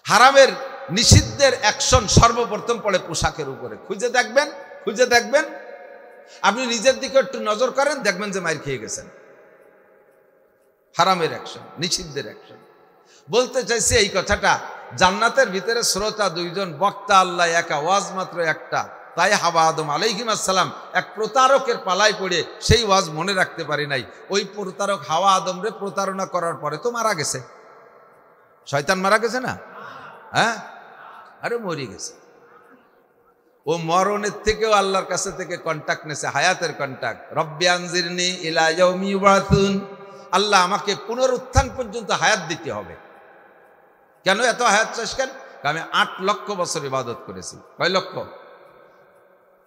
হারামের নিষিদ্ধের অ্যাকশন সর্বপ্রথম পড়ে পোশাকের উপরে। খুঁজে দেখবেন, আপনি নিজের দিকে একটু নজর করেন, দেখবেন যে মাইর খেয়ে গেছেন। হারামের অ্যাকশন, নিষিদ্ধের অ্যাকশন। বলতে চাইছি এই কথাটা, জান্নাতের ভিতরে শ্রোতা 2 জন, বক্তা আল্লাহ একা, ওয়াজ মাত্র একটা। তাই হাওয়া আদম আলাইহিস সালাম এক প্রতারকের পালায় পড়ে সেই ওয়াজ মনে রাখতে পারি নাই। ওই প্রতারক হাওয়া আদমরে প্রতারণা করার পরে তো মারা গেছে, শয়তান মারা গেছে না? হ্যাঁ, আরে মরে গেছে। ও মরণের থেকেও আল্লাহর কাছে থেকে কন্টাক্ট নেছে, হায়াতের কন্টাক্ট। রব্বি আনজিরনি ইলা ইয়াউমি ইউবাসুন, আল্লাহ আমাকে পুনরুত্থান পর্যন্ত হায়াত দিতে হবে। কেন এত হায়াত চাস কেন? আমি 8 লক্ষ বছর ইবাদত করেছি। কয় লক্ষ?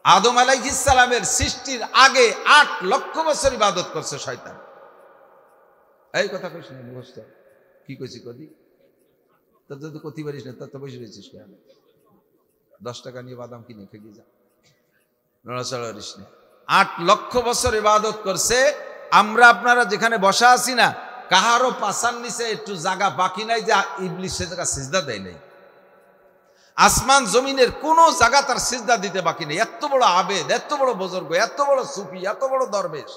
আদম আলাইহিস সালামের সৃষ্টির আগে 8 লক্ষ বছর ইবাদত করছে শয়তান। এই কথা কইস না, মুখস্থ কি কইছি কদি, তোর যদি কতি পারিস না, তোর তো বসে রয়েছিস কেন? 10 টাকা নিয়ে বাদাম কিনে খেয়ে যা, নড়াচড়া করিস না। 8 লক্ষ বছর ইবাদত করছে। আমরা আপনারা যেখানে বসা আছি না, কাহারও পাছার নিচে একটু জায়গা বাকি নাই যে ইবলিস সে জায়গা সিজদা দেয় নাই। আসমান জমিনের কোন জায়গা তার সিজদা দিতে বাকি নেই। এত বড় আবেদ, এত বড় বুজুর্গ, এত বড় সুফি, এত বড় দরবেশ,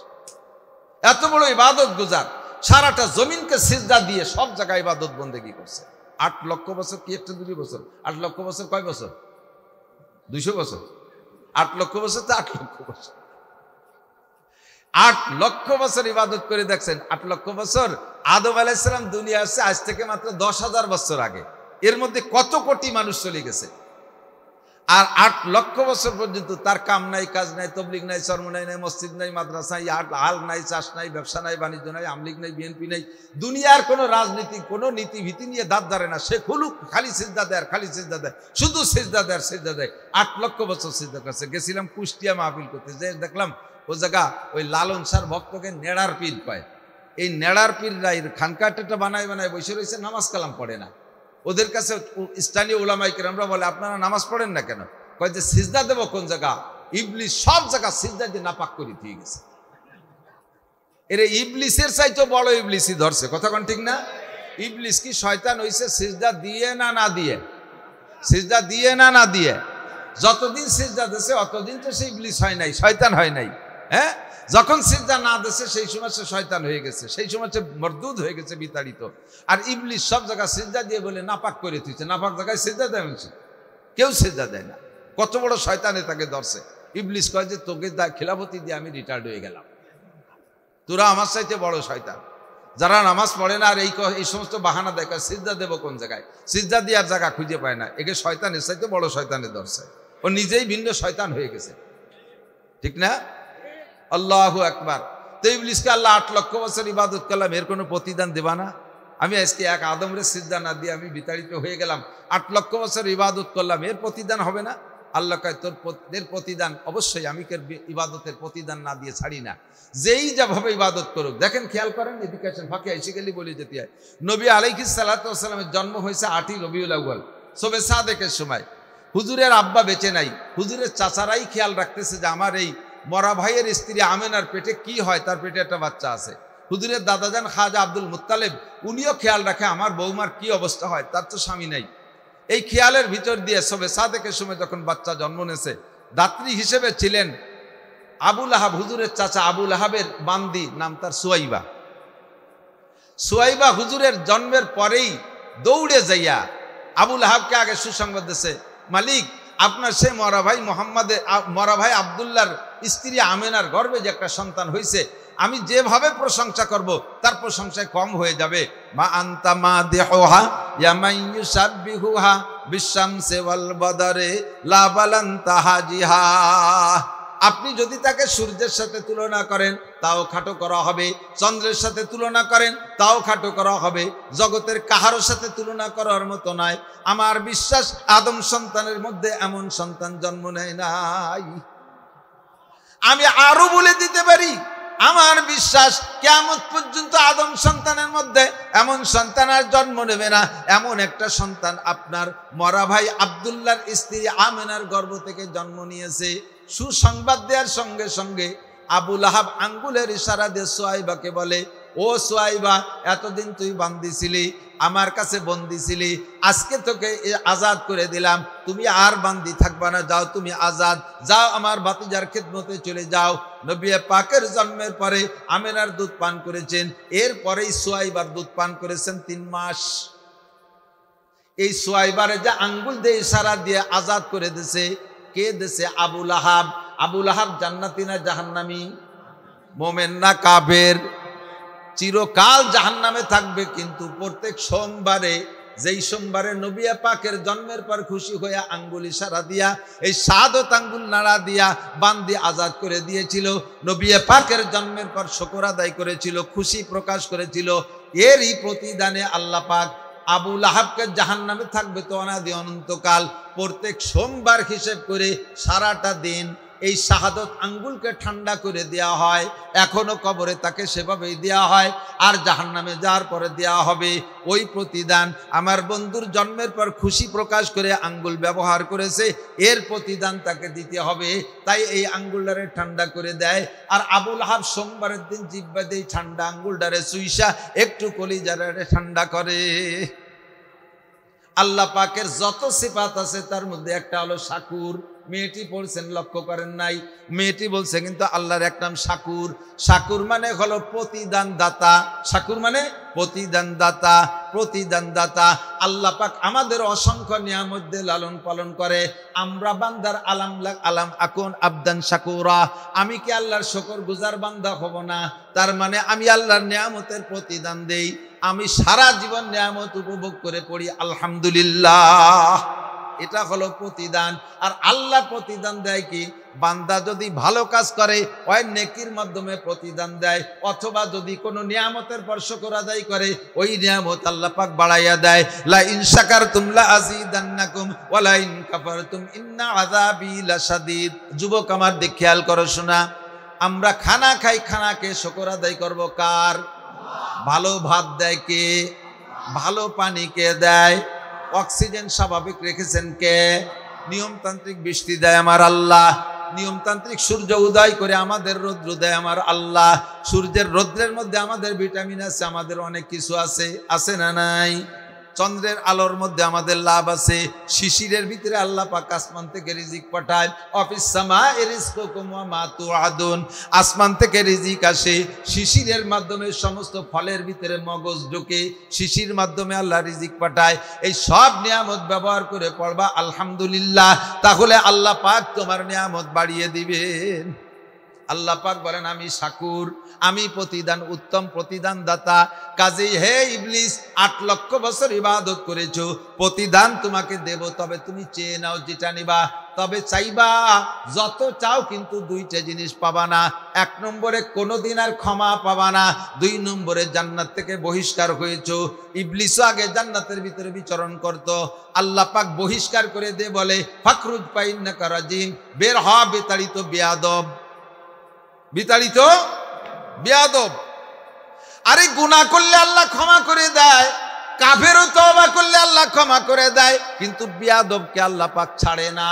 এত বড় ইবাদত গুজার, সারাটা জমিনকে সিজদা দিয়ে সব জায়গায় ইবাদত বন্দেগী করছে। 8 লক্ষ বছর কি একটা 2 বছর? 8 লক্ষ বছর কয় বছর? 200 বছর। 8 লক্ষ বছর তো 8 লক্ষ বছর। 8 লক্ষ বছর ইবাদত করে দেখছেন। 8 লক্ষ বছর আদম আলাইহিস সালাম দুনিয়া আসছে আজ থেকে মাত্র 10,000 বছর আগে। এর মধ্যে কত কোটি মানুষ চলে গেছে। আর 8 লক্ষ বছর পর্যন্ত তার কাম নাই, কাজ নাই, তবলিগ নাই, চরমনাই নাই, মসজিদ নাই, মাদ্রাসা নাই, হাল নাই, চাষ নাই, ব্যবসা নাই, বাণিজ্য নাই, আমলিগ নাই, বিএনপি নাই, দুনিয়ার কোনো রাজনীতি, কোনো নীতি ভীতি নিয়ে দাঁত ধরে না। সে খুলুক, খালি সিজদা দেয়, খালি সিজদা দেয়, শুধু সিজদা দেয়, সিজদা দেয়। 8 লক্ষ বছর সিজদা করছে। গেছিলাম কুষ্টিয়া মাহফিল করতে, যে দেখলাম ও জায়গা ওই লালন শাহর ভক্তকে নেড়ার পীর কয়। এই নেড়ার পীররা খানকাটা বানায় বানায় বসে রয়েছে, নামাজ কালাম পড়ে না। ওদের কাছে স্থানীয় উলামায়ে কেরামরা বলে, আপনারা নামাজ পড়েন না কেন? কয় যে সিজদা দেব কোন জায়গা? ইবলিস সব জায়গা সিজদা দিয়ে নাপাক করে দিয়ে গেছে। এর ইবলিসের চাইতে বড় ইবলিসই ধরছে। কথা কোন ঠিক না? ইবলিস কি শয়তান হইছে সিজদা দিয়ে না না দিয়ে? সিজদা দিয়ে না না দিয়ে? যতদিন সিজদা দিয়েছে অতদিন তো সে ইবলিস হয় নাই, শয়তান হয় নাই। হ্যাঁ, যখন সিজদা না দিয়েছে সেই সময় সে শয়তান হয়ে গেছে, সেই সময় সে মরদুদ হয়ে গেছে, বিতাড়িত। আর ইবলিস সব জায়গায় সিজদা দিয়ে বলে নাপাক করে দিচ্ছে। নাপাক জায়গায় সিজদা দেয় কেউ সিজদা দেয় না। কত বড় শয়তানে তাকে ধরছে। ইবলিস কয় যে তোকে খিলাফতি দিয়ে আমি রিটায়ার্ড হয়ে গেলাম, তোরা আমার চাইতে বড় শয়তান। যারা নামাজ পড়ে না আর এই সমস্ত বাহানা দেয়, সিজদা দেবো কোন জায়গায়? সিজদা দিয়ে আর জায়গা খুঁজে পায় না। একে শয়তানের চাইতে বড় শয়তানে ধরছে। ও নিজেই ভিন্ন শয়তান হয়ে গেছে, ঠিক না? আল্লাহু আকবার। তো ইবলিসকে আল্লাহ 8 লক্ষ বছর ইবাদত করলাম, এর কোনো প্রতিদান দেবা না? আমি আজকে এক আদমরে সিজদা না দিয়ে আমি বিতাড়িত হয়ে গেলাম, 8 লক্ষ বছর ইবাদত করলাম, এর প্রতিদান হবে না? আল্লাহ কয় তোর প্রতিদান অবশ্যই, আমি ইবাদতের প্রতিদান না দিয়ে ছাড়ি না, যেই যাভাবে ইবাদত করুক। দেখেন, খেয়াল করেন, এদিকে আসেন, ফাঁকে এসে গেলে বলে যেতে হয়। নবী আলাইহিস সালাতু ওয়াস সালামের জন্ম হয়েছে 8ই রবিউল আউয়াল, শবে সাদেকের সময়। হুজুরের আব্বা বেঁচে নাই, হুজুরের চাচারাই খেয়াল রাখতেছে যে আমার এই মরা ভাইয়ের স্ত্রী আমেনার পেটে কি হয়, তার পেটে একটা বাচ্চা আছে। হুজুরের দাদাজান খাজা আব্দুল মুত্তালিব উনিও খেয়াল রাখে আমার বৌমার কি অবস্থা হয়, তার তো স্বামী নাই। এই খেয়ালের ভিতর দিয়ে শবে সাদেকের সময় যখন বাচ্চা জন্ম নিয়েছে, দাত্রী হিসেবে ছিলেন আবুল আহাব, হুজুরের চাচা আবুল আহাবের বান্দি, নাম তার সুয়াইবা। সুয়াইবা হুজুরের জন্মের পরেই দৌড়ে যাইয়া আবুল আহাবকে আগে সুসংবাদ দিয়েছে, মালিক, আপনার সে মরা ভাই আব্দুল্লাহর স্ত্রী আমেনার গর্ভে যে একটা সন্তান হয়েছে, আমি যেভাবে প্রশংসা করব তার প্রশংসায় কম হয়ে যাবে। মা আনতা মাদিহুহা ইয়া মান ইউসাব্বিহুহা বিশামসি ওয়াল বাদারে লা বালান্তা হাজিহা। আপনি যদি তাকে সূর্যের সাথে তুলনা করেন তাও খাটো করা হবে, চন্দ্রের সাথে তুলনা করেন তাও খাটো করা হবে, জগতের কাহারোর সাথে তুলনা করার মতো নয়। আমার বিশ্বাস আদম সন্তানের মধ্যে এমন সন্তান জন্ম নেয় নাই। আমি আরো বলে দিতে পারি, আমার বিশ্বাস কিয়ামত পর্যন্ত আদম সন্তানের মধ্যে এমন সন্তান আর জন্ম নেবে না। এমন একটা সন্তান আপনার মরা ভাই আব্দুল্লাহর স্ত্রী আমেনার গর্ভ থেকে জন্ম নিয়েছে। সুসংবাদ দেওয়ার সঙ্গে সঙ্গে আবুল আহাব আঙ্গুলের ইশারা দিয়ে সুয়াইবাকে বলে, ও সুয়াইবা, এতদিন তুই বান্দি ছিলি, আমার কাছে বন্দি ছিলি, আজকে তোকে আজাদ করে দিলাম, তুমি আর বান্দি থাকবা না, যাও তুমি আজাদ, যাও আমার ভাতিজার খেদমতে চলে যাও। নবী পাকের জন্মের পরে আমেনার দুধ পান করেছেন, এরপরেই সুয়াইবার দুধ পান করেছেন 3 মাস। এই সুয়াইবারে যে আঙ্গুল দিয়ে ইশারা দিয়ে আজাদ করে দিয়েছে, কে দেশে? আবুল আহাব। আবুল আহাব জান্নাতি না জাহান্নামী? মোমেন না কাফের? চিরকাল জাহান্নামে থাকবে। কিন্তু প্রত্যেক সোমবারে, যেই সোমবারে নবী পাকের জন্মের পর খুশি হয়ে আঙ্গুল ইশারা দিয়া, এই শাহাদত আঙ্গুল নাড়া দিয়া বান্দি আজাদ করে দিয়েছিল, নবী পাকের জন্মের পর শুকর আদায় করেছিল, খুশি প্রকাশ করেছিল, এরই প্রতিদানে আল্লাহ পাক আবুল আহাবকে জাহান্নামে থাকবে তো অনাদি অনন্তকাল। প্রত্যেক সোমবার হিসেব করে সারাটা দিন এই শাহাদত আঙ্গুলকে ঠান্ডা করে দেওয়া হয়, এখনো কবরে তাকে সেভাবেই দেওয়া হয়। আর জাহান্নামে যাওয়ার পরে দেওয়া হবে ওই প্রতিদান। আমার বন্ধুর জন্মের পর খুশি প্রকাশ করে আঙ্গুল ব্যবহার করেছে, এর প্রতিদান তাকে দিতে হবে, তাই এই আঙ্গুলটারে ঠান্ডা করে দেয়। আর আবুল আহাব সোমবারের দিন জিব্বা দিয়ে ঠান্ডা আঙ্গুলটারে সুইসা একটু কলিজারে ঠান্ডা করে। আল্লাহ পাকের যত সিফাত আছে তার মধ্যে একটা হলো শাকুর। মেয়েটি পড়ছেন, লক্ষ্য করেন নাই? মেয়েটি বলছে কিন্তু আল্লাহর এক নাম শাকুর। শাকুর মানে হলো প্রতিদান দাতা। শাকুর মানে প্রতিদান দাতা, প্রতিদান দাতা। আল্লাহ পাক আমাদের অসংখ্য নিয়ামত দিয়ে লালন পালন করে। আমরা বান্দার আলাম আকুন আবদান শাকুরা, আমি কি আল্লাহর শুকর গুজার বান্দা হব না? তার মানে আমি আল্লাহর নিয়ামতের প্রতিদান দেই। আমি সারা জীবন নিয়ামত উপভোগ করে পড়ি আলহামদুলিল্লাহ, এটা হলো প্রতিদান। আর আল্লাহ প্রতিদান দেয় কি? বান্দা যদি ভালো কাজ করে ওই নেকির মাধ্যমে প্রতিদান দেয়, অথবা যদি কোনো নিয়ামতের পর শুকর আদায় করে ওই নিয়ামত আল্লাহ পাক বাড়াইয়া দেয়। লা ইন শাকারতুম লা আযীদান্নাকুম ওয়া লা ইন কাফারতুম ইন্না আযাবি লাশাদীদ। যুবক আমার দিক খেয়াল করো, শোনা, আমরা খানা খাই, খানাকে শুকর আদায় করব কার? ভালো ভাত দেয় কে? ভালো পানি কে দেয়? অক্সিজেন স্বাভাবিক রেখেছেন কে? নিয়মতান্ত্রিক বৃষ্টি দেয় আমার আল্লাহ। নিয়মতান্ত্রিক সূর্য উদয় করে আমাদের রৌদ্র দেয় আমার আল্লাহ। সূর্যের রৌদ্রের মধ্যে আমাদের ভিটামিন আছে, আমাদের অনেক কিছু আছে, আছে না নাই? চন্দ্রের আলোর মধ্যে আমাদের লাভ আছে। শিশিরের ভিতরে আল্লাহ পাক আসমান থেকে রিজিক পাঠায়। অফিস সামা'i রিজকুকুম ওয়া মা তুআদুন, আসমান থেকে রিজিক আসে। শিশিরের মাধ্যমে সমস্ত ফলের ভিতরে মগজ ঢোকে, শিশির মাধ্যমে আল্লাহ রিজিক পাঠায়। এই সব নিয়ামত ব্যবহার করে পড়বা আলহামদুলিল্লাহ, তাহলে আল্লাহ পাক তোমার নিয়ামত বাড়িয়ে দিবেন। আল্লাহ পাক বলেন আমি শাকুর, আমি প্রতিদান, উত্তম প্রতিদান দাতা। কাজেই হে ইবলিস, 8 লক্ষ বছর ইবাদত করেছো, প্রতিদান তোমাকে দেব, তবে তুমি চেয়ে নাও যেটা নিবা তবে চাইবা যত চাও, কিন্তু দুইটা জিনিস পাবা না। 1 নম্বরে কোনোদিন আর ক্ষমা পাবা না, 2 নম্বরে জান্নাত থেকে বহিষ্কার হয়েছো। ইবলিসও আগে জান্নাতের ভিতরে বিচরণ করত, আল্লাহ পাক বহিষ্কার করে দিয়ে বলে ফাখরুজ ফাইন্নাকা রাজিম, বের হ বিতাড়িত বেয়াদব, বিতাড়িত বেয়াদব। আরে গুনাহ করলে আল্লাহ ক্ষমা করে দেয়, কাফেরও তওবা করলে আল্লাহ ক্ষমা করে দেয়, কিন্তু বেয়াদবকে আল্লাহ পাক ছাড়ে না।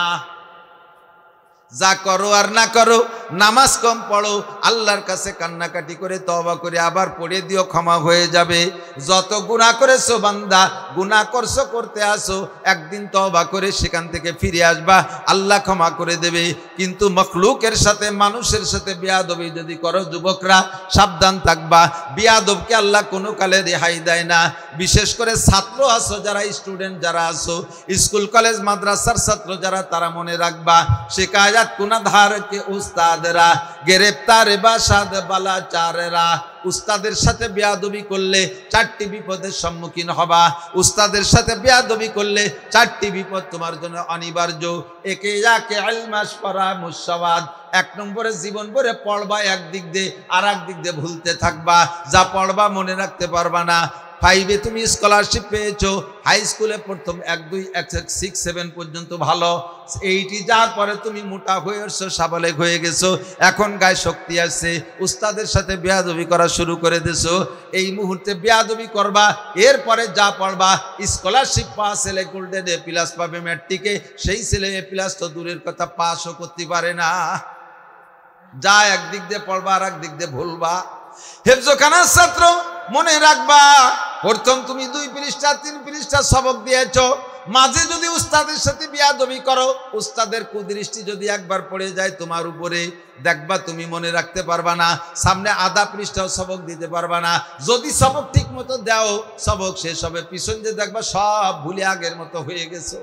যা করো আর না করো, নামাজ কম পড়ো, আল্লাহর কাছে কান্নাকাটি করে তওবা করে আবার পড়ে দিও, ক্ষমা হয়ে যাবে। যত গুনাহ করেছো বান্দা, গুনাহ করছো, করতে আসো, একদিন তওবা করে সেখান থেকে ফিরে আসবা, আল্লাহ ক্ষমা করে দেবে। কিন্তু মখলুকের সাথে, মানুষের সাথে বেয়াদবি যদি করো, যুবকরা সাবধান থাকবা। বেয়াদবকে আল্লাহ কোনো কালে রেহাই দেয় না। বিশেষ করে ছাত্র আছো যারা, স্টুডেন্ট যারা আছো, স্কুল কলেজ মাদ্রাসার ছাত্র যারা, তারা মনে রাখবা, শিকায়াত কুনাধার কে উস্তাদরা, গ্রেফতার বাসাদ বালা চারেরা। উস্তাদের সাথে বেয়াদবি করলে 4টি বিপদের সম্মুখীন হবা। উস্তাদের সাথে বেয়াদবি করলে 4টি বিপদ তোমার জন্য অনিবার্য। একে যাকে আলমাস পরা মুসাওয়াদ, 1 নম্বরে জীবন ভরে পড়বা একদিক দিয়ে, আর একদিক দিয়ে ভুলতে থাকবা। যা পড়বা মনে রাখতে পারবা না। 5-এ তুমি স্কলারশিপ পেয়েছো, হাই স্কুলে প্রথম 1, 2, 6, 7 পর্যন্ত ভালো, 8 যাওয়ার পরে তুমি মোটা হয়ে এসছো, সাবলেক হয়ে গেছো, এখন গায়ে শক্তি আসছে, উস্তাদের সাথে বেয়াদবি করা শুরু করে দিছো। এই মুহূর্তে বেয়াদবি করবা, এরপরে যা পড়বা, স্কলারশিপ পাওয়া ছেলে গোল্ডেন A+ পাবে ম্যাট্রিকে, সেই ছেলে A+ তো দূরের কথা, পাসও করতে পারে না। যা একদিক দিয়ে পড়বা আর একদিক দিয়ে ভুলবা। হেফজখানার ছাত্র মনে রাখবা, প্রথম তুমি 2 পৃষ্ঠা 3 পৃষ্ঠা সবক দিয়েছ, মাঝে যদি উস্তাদের সাথে বেয়াদবি করো, উস্তাদের কুদৃষ্টি যদি একবার পড়ে যায় তোমার উপরে, দেখবা তুমি মনে রাখতে পারবা না, সামনে আধা পৃষ্ঠাও সবক দিতে পারবা না। যদি সবক ঠিক মতো দাও, সবক শেষ হবে, পিছন যে দেখবা সব ভুলে আগের মতো হয়ে গেছো।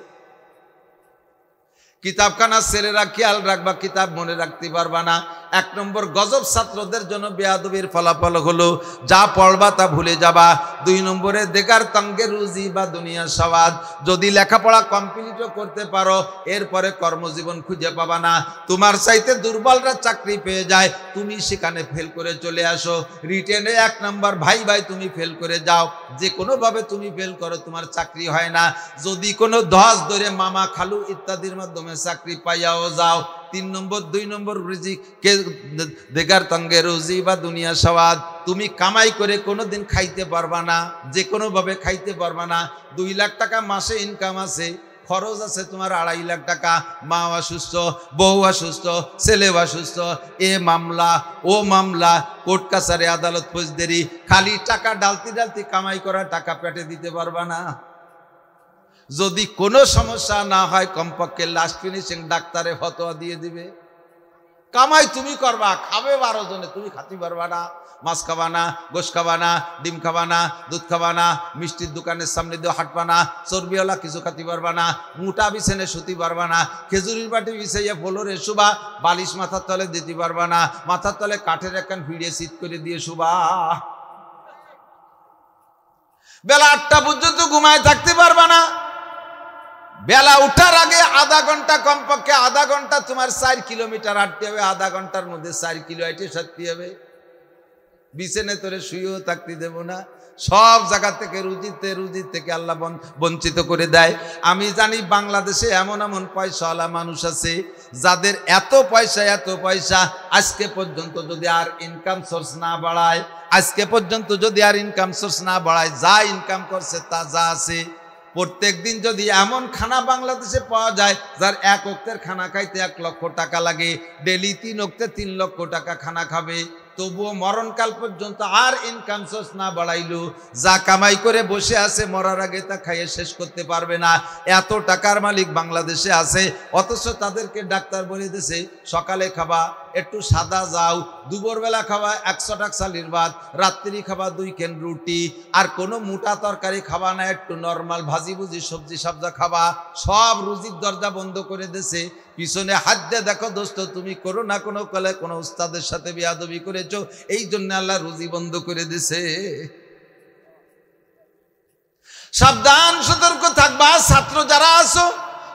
কিতাবখানা ছেলেরা খেয়াল রাখবা, কিতাব মনে রাখতে পারবা না। 1 নম্বর গজব ছাত্রদের জন্য বেয়াদবির ফলাফল হলো যা পড়বা তা ভুলে যাবা। 2 নম্বরে দেগার তঙ্গে রুজি বা দুনিয়া সওয়াদ, যদি লেখাপড়া কমপ্লিটও করতে পারো, এরপরে কর্মজীবন খুঁজে পাবা না। তোমার চাইতে দুর্বলরা চাকরি পেয়ে যায়, তুমি সেখানে ফেল করে চলে আসো। রিটেনে 1 নম্বর ভাই তুমি ফেল করে যাও, যে কোনোভাবে তুমি ফেল করো, তোমার চাকরি হয় না। যদি কোনো ধস ধরে মামা খালু ইত্যাদির মাধ্যমে চাকরি পাইয়াও যাও, 3 নম্বর 2 নম্বর রুজি কে দেগার তঙ্গে রুজি বা দুনিয়া সওয়াদ, তুমি কামাই করে কোনোদিন খাইতে পারবা না, যে কোনোভাবে খাইতে পারবা না। 2 লাখ টাকা মাসে ইনকাম আছে, খরচ আছে তোমার 2.5 লাখ টাকা, মা অসুস্থ, বউ অসুস্থ, ছেলে অসুস্থ, এ মামলা ও মামলা, কোর্ট কাছারি আদালত ফৌজদারি, খালি টাকা ডালতি ডালতি কামাই করা টাকা পেটে দিতে পারবা না। যদি কোনো সমস্যা না হয়, কমপক্ষে লাস্ট ফিনিশিং ডাক্তারে ফতোয়া দিয়ে দিবে। কামাই তুমি করবা, খাবে 12 জনে, তুমি খাতে পারবা না। মাছ খাবা না, গোশ খাবা না, ডিম খাবা না, দুধ খাবা না, মিষ্টির দোকানের সামনে দিয়ে হাঁটবা না, চর্বিওয়ালা কিছু খাতে পারবা না, মোটা বিছানে শুতে পারবা না, খেজুরির বাটি বিছাইয়া ফ্লোরে শুবা, বালিশ মাথার তলে দিতে পারবা না, মাথার তলে কাঠের একখান ভিড়ে শীত করে দিয়ে শুবা। বেলা 8টা পর্যন্ত ঘুমায় থাকতে পারবা না। বেলা উঠার আগে আধা ঘন্টা, কমপক্ষে আধা ঘন্টা তোমার 4 কিলোমিটার হাঁটতে হবে, আধা ঘন্টার মধ্যে 4 কিলো হেঁটে সারতে হবে। বিছানে তোরে শুয়েও থাকতে দেব না। সব জায়গা থেকে রুজির থেকে আল্লাহ বঞ্চিত করে দেয়। আমি জানি বাংলাদেশে এমন এমন পয়সাওয়ালা মানুষ আছে যাদের এত পয়সা আজকে পর্যন্ত যদি আর ইনকাম সোর্স না বাড়ায়, যা ইনকাম করছে তা যা আছে, প্রত্যেক দিন যদি এমন খানা বাংলাদেশে পাওয়া যায় যার 1 ওয়াক্তের খানা খাইতে 1 লক্ষ টাকা লাগে, ডেলি 3 ওয়াক্তে 3 লক্ষ টাকা খানা খাবে, তবুও মরণকাল পর্যন্ত আর ইনকাম সোর্স না বাড়াইলো, যা কামাই করে বসে আছে মরার আগে তা খাইয়ে শেষ করতে পারবে না। এত টাকার মালিক বাংলাদেশে আছে, অথচ তাদেরকে ডাক্তার বলে দিয়েছে সকালে খাবা একটু সাদা যাও, দুপুরবেলা খাবা 100 টাকা চালির ভাত, রাত্রি খাবা 2 কেন রুটি, আর কোনো মোটা তরকারি খাবা না, একটু নর্মাল ভাজি ভুজি সবজি সবজা খাবা। সব রুজির দরজা বন্ধ করে দিয়েছে। পিছনে হাত দিয়ে দেখো দোস্ত, তুমি করো না কোনো কলে কোনো উস্তাদের সাথে বেয়াদবি করেছো, এই জন্য আল্লাহ রুজি বন্ধ করে দিছে। সাবধান, সতর্ক থাকবা। ছাত্র যারা আছো,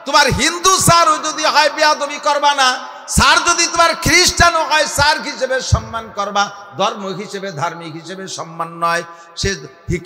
তোমার হিন্দু স্যারও যদি হয় বেয়াদবি করবা না, স্যার যদি তোমার খ্রিস্টানও হয় স্যার হিসেবে সম্মান করবা, ধর্ম হিসেবে ধার্মিক হিসেবে সম্মান নয়। সে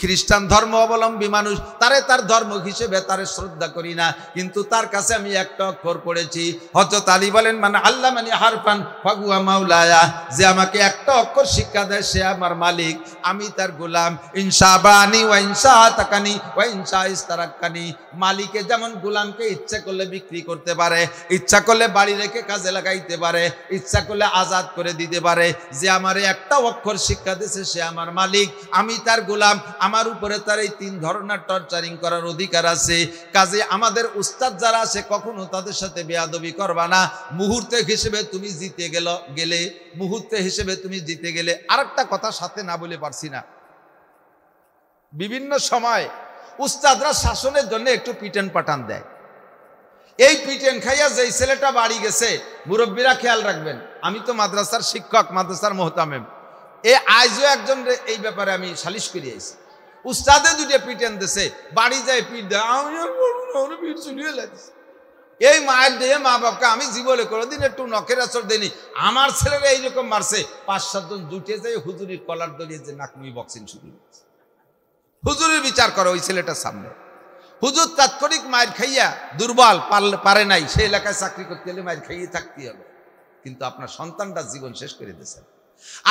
খ্রিস্টান ধর্ম অবলম্বী মানুষ, তারে তার ধর্ম হিসেবে তারে শ্রদ্ধা করি না, কিন্তু তার কাছে আমি একটা অক্ষর পড়েছি। হযরত আলী বলেন, মানে আল্লাহ মানে হারফান ফাগুয়া মাওলায়া, যে আমাকে একটা অক্ষর শিক্ষা দেয় সে আমার মালিক, আমি তার গোলাম। ইনশা বানি ওয়া ইনশা তাকানি ওয়া ইনশা ইস্তারাকানি। মালিকে যেমন গোলামকে ইচ্ছা করলে বিক্রি করতে পারে, ইচ্ছা করলে বাড়ি রেখে কাজে লাগাইতে পারে, ইচ্ছা করলে আজাদ করে দিতে পারে। যে আমার একটা অক্ষর শিক্ষা দিয়েছে সে আমার মালিক, আমি তার গোলাম, আমার উপরে তার এই 3 ধরনের টর্চারিং করার অধিকার আছে। কাজে আমাদের উস্তাদ যারা আছে কখনো তাদের সাথে বেয়াদবি করবা না। মুহূর্তে হিসেবে তুমি গেলে মুহূর্তে হিসেবে তুমি জিতে গেলে। আরেকটা কথা সাথে না বলে পারছি না, বিভিন্ন সময় উস্তাদরা শাসনের জন্য একটু পিটান পাটান দেয়। এই পিটেন খাইয়া যেই ছেলেটা বাড়ি গেছে, মুরব্বীরা খেয়াল রাখবেন, আমি তো মাদ্রাসার শিক্ষক, মাদ্রাসার মোহতামেম, আজও একজন এই ব্যাপারে আমি সালিশ করে আইছি। উস্তাদে 2টা পিটেন দিছে, বাড়ি যায় পিট দেয়, পিট চুলিয়ে লাগছে। এই মায়ের দিয়ে মা বাপকে আমি জীবনে কোনোদিন একটু নখের আচর দেয়নি। আমার ছেলেরা এইরকম মারছে, 5-7 জন জুটে যায় হুজুরির কলার দলিয়ে যে নাকমি বক্সিং শুরু হয়েছে। হুজুরের বিচার করে ওই ছেলেটার সামনে। হুজুর তাৎক্ষণিক মায়ের খাইয়া দুর্বল, পারে নাই, সে এলাকায় চাকরি করতে গেলে মায়ের খাইয়ে থাকতে হবে, কিন্তু আপনার সন্তানটা জীবন শেষ করে দিয়েছেন।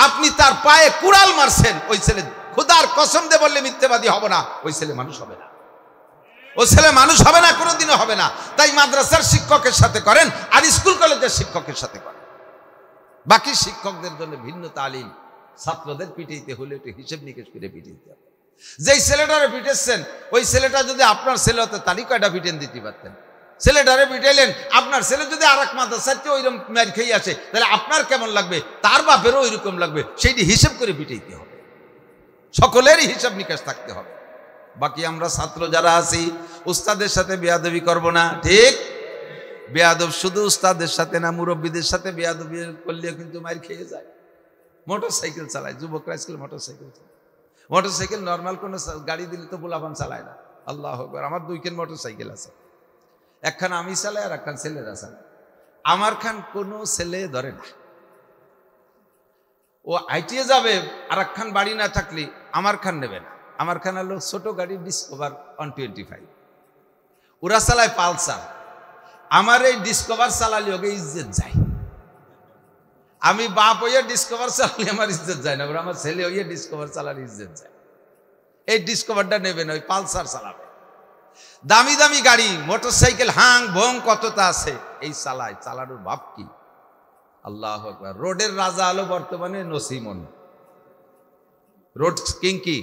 আপনি তার পায়ে কুড়াল মারছেন, ওই ছেলে খোদার কসম দিয়ে বললে মিথ্যাবাদী হবে না, ওই ছেলে মানুষ হবে না, ও ছেলে মানুষ হবে না, কোনোদিনও হবে না। তাই মাদ্রাসার শিক্ষকের সাথে করেন আর স্কুল কলেজের শিক্ষকের সাথে করেন। বাকি শিক্ষকদের জন্য ভিন্ন তালিম। ছাত্রদের পিটাইতে হলে একটু হিসেব নিকেশ করে পিটাইতে হবে। যেই ছেলেটারে পিটেছেন ওই ছেলেটা যদি আপনার ছেলে হতো তারই কয়টা পিটেন দিতে পারতেন। ছেলেটারে পিটাইলেন, আপনার ছেলে যদি আর এক মাদ্রাসাতে ওইরকম মার খেয়ে আছে, তাহলে আপনার কেমন লাগবে, তার বাপেরও ওইরকম লাগবে। সেইটি হিসেব করে পিটাইতে হবে, সকলেরই হিসাব নিকাশ থাকতে হবে। বাকি আমরা ছাত্র যারা আছি উস্তাদের সাথে বেয়াদবি করব না, ঠিক? বেয়াদব শুধু উস্তাদের সাথে না, মুরব্বীদের সাথে বেয়াদবি করলে কিন্তু মার খেয়ে যায়। মোটর সাইকেল চালায় যুবকরা, স্কুল মোটর সাইকেল চালায়। মোটর সাইকেল নর্মাল কোনো গাড়ি দিলে তো পোলাপান চালায় না। আল্লাহ আকবার, আমার 2 খান মোটর সাইকেল আছে, একখান আমি চালাই আর একখান ছেলেরা চালায়। আমার খান কোনো ছেলে ধরে না, ও আইটিয়ে যাবে, আর একখান বাড়ি না থাকলে আমার খান নেবে না। আমার খান হলো ছোট গাড়ি ডিসকভার 125, ওরা চালায় পালসার। আমার এই ডিসকভার চালালে ওকে ইজ্জত যায়। আমি বাপ হইয়া ডিসকভার চালালে আমার ইজ্জত যায় না, আমার ছেলে হইয়া ডিসকভার চালালে ইজ্জত যায়। এই ডিসকভারটা নেবে না, ওই পালসার চালাবে। দামি দামি গাড়ি মোটর সাইকেল হাং ভং কতটা আছে, এই চালানোর ভাব কি! আল্লাহু আকবার। রোডের রাজা হলো বর্তমানে নসিমন, রোড কিং কি,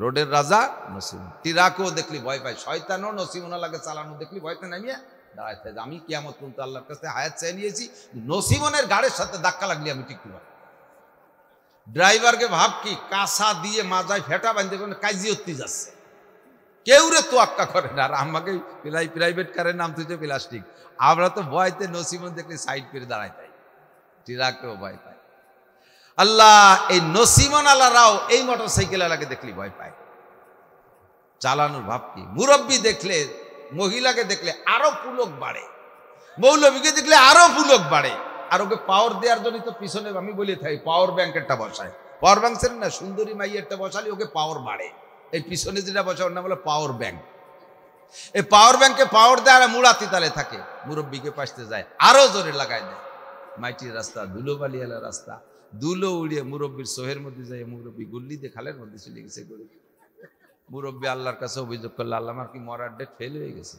রোডের রাজা নসিমন। টিরাকও দেখলি ভয় পায়, শয়তানও নসিমন লাগে চালানো দেখলি ভয়তে নামিয়ে দাঁড়াইতে। আমি কিয়ামত পর্যন্ত আল্লাহর কাছে হায়াত চেয়ে নিয়েছি, নসিমনের গাড়ির সাথে ধাক্কা লাগলে আমি টিকতে পারি। ড্রাইভারকে ভাব কি, কাঁসা দিয়ে মাজায় ফেটা বাঁধতে কাজি হতে যাচ্ছে, কেউ রে তোয়াক্কা করে না। আর আমাকে প্রাইভেট কারের নাম তুই প্লাস্টিক, আমরা তো ভয়তে নসিমন দেখলে সাইড করে দাঁড়াই তাই, টিরাকেও ভয় পায়। আল্লাহ, এই নসিমন আল্লাহরাও এই মোটর সাইকেল আলাকে দেখলে ভয় পায়। চালানোর ভাব কি! মুরব্বী দেখলে, মহিলাকে দেখলে আরো পুলক বাড়ে, মৌলবীকে দেখলে আরো পুলক বাড়ে। আর ওকে পাওয়ার দেওয়ার জন্য তো পিছনে আমি বলে থাকি পাওয়ার ব্যাংকেরটা বসায়, পাওয়ার ব্যাংক ছিল না, সুন্দরী মাইয়েরটা বসালে ওকে পাওয়ার বাড়ে। এই পিছনে যেটা বসে ওর নাম হলো পাওয়ার ব্যাংক। এই পাওয়ার ব্যাংকে পাওয়ার দেয় আর মুড়াতি তালে থাকে, মুরব্বীকে পাশতে যায় আরো জোরে লাগাই দেয়। মাটির রাস্তা, ধুলো বালিয়ালা রাস্তা, ধুলো উড়িয়ে মুরব্বীর সোহের মধ্যে যায়, মুরব্বী গুল্লি দিয়ে খালের মধ্যে চলে গেছে। মুরব্বী আল্লাহর কাছে অভিযোগ করলো, আল্লাহ আমার কি মরার ডেট ফেল হয়ে গেছে।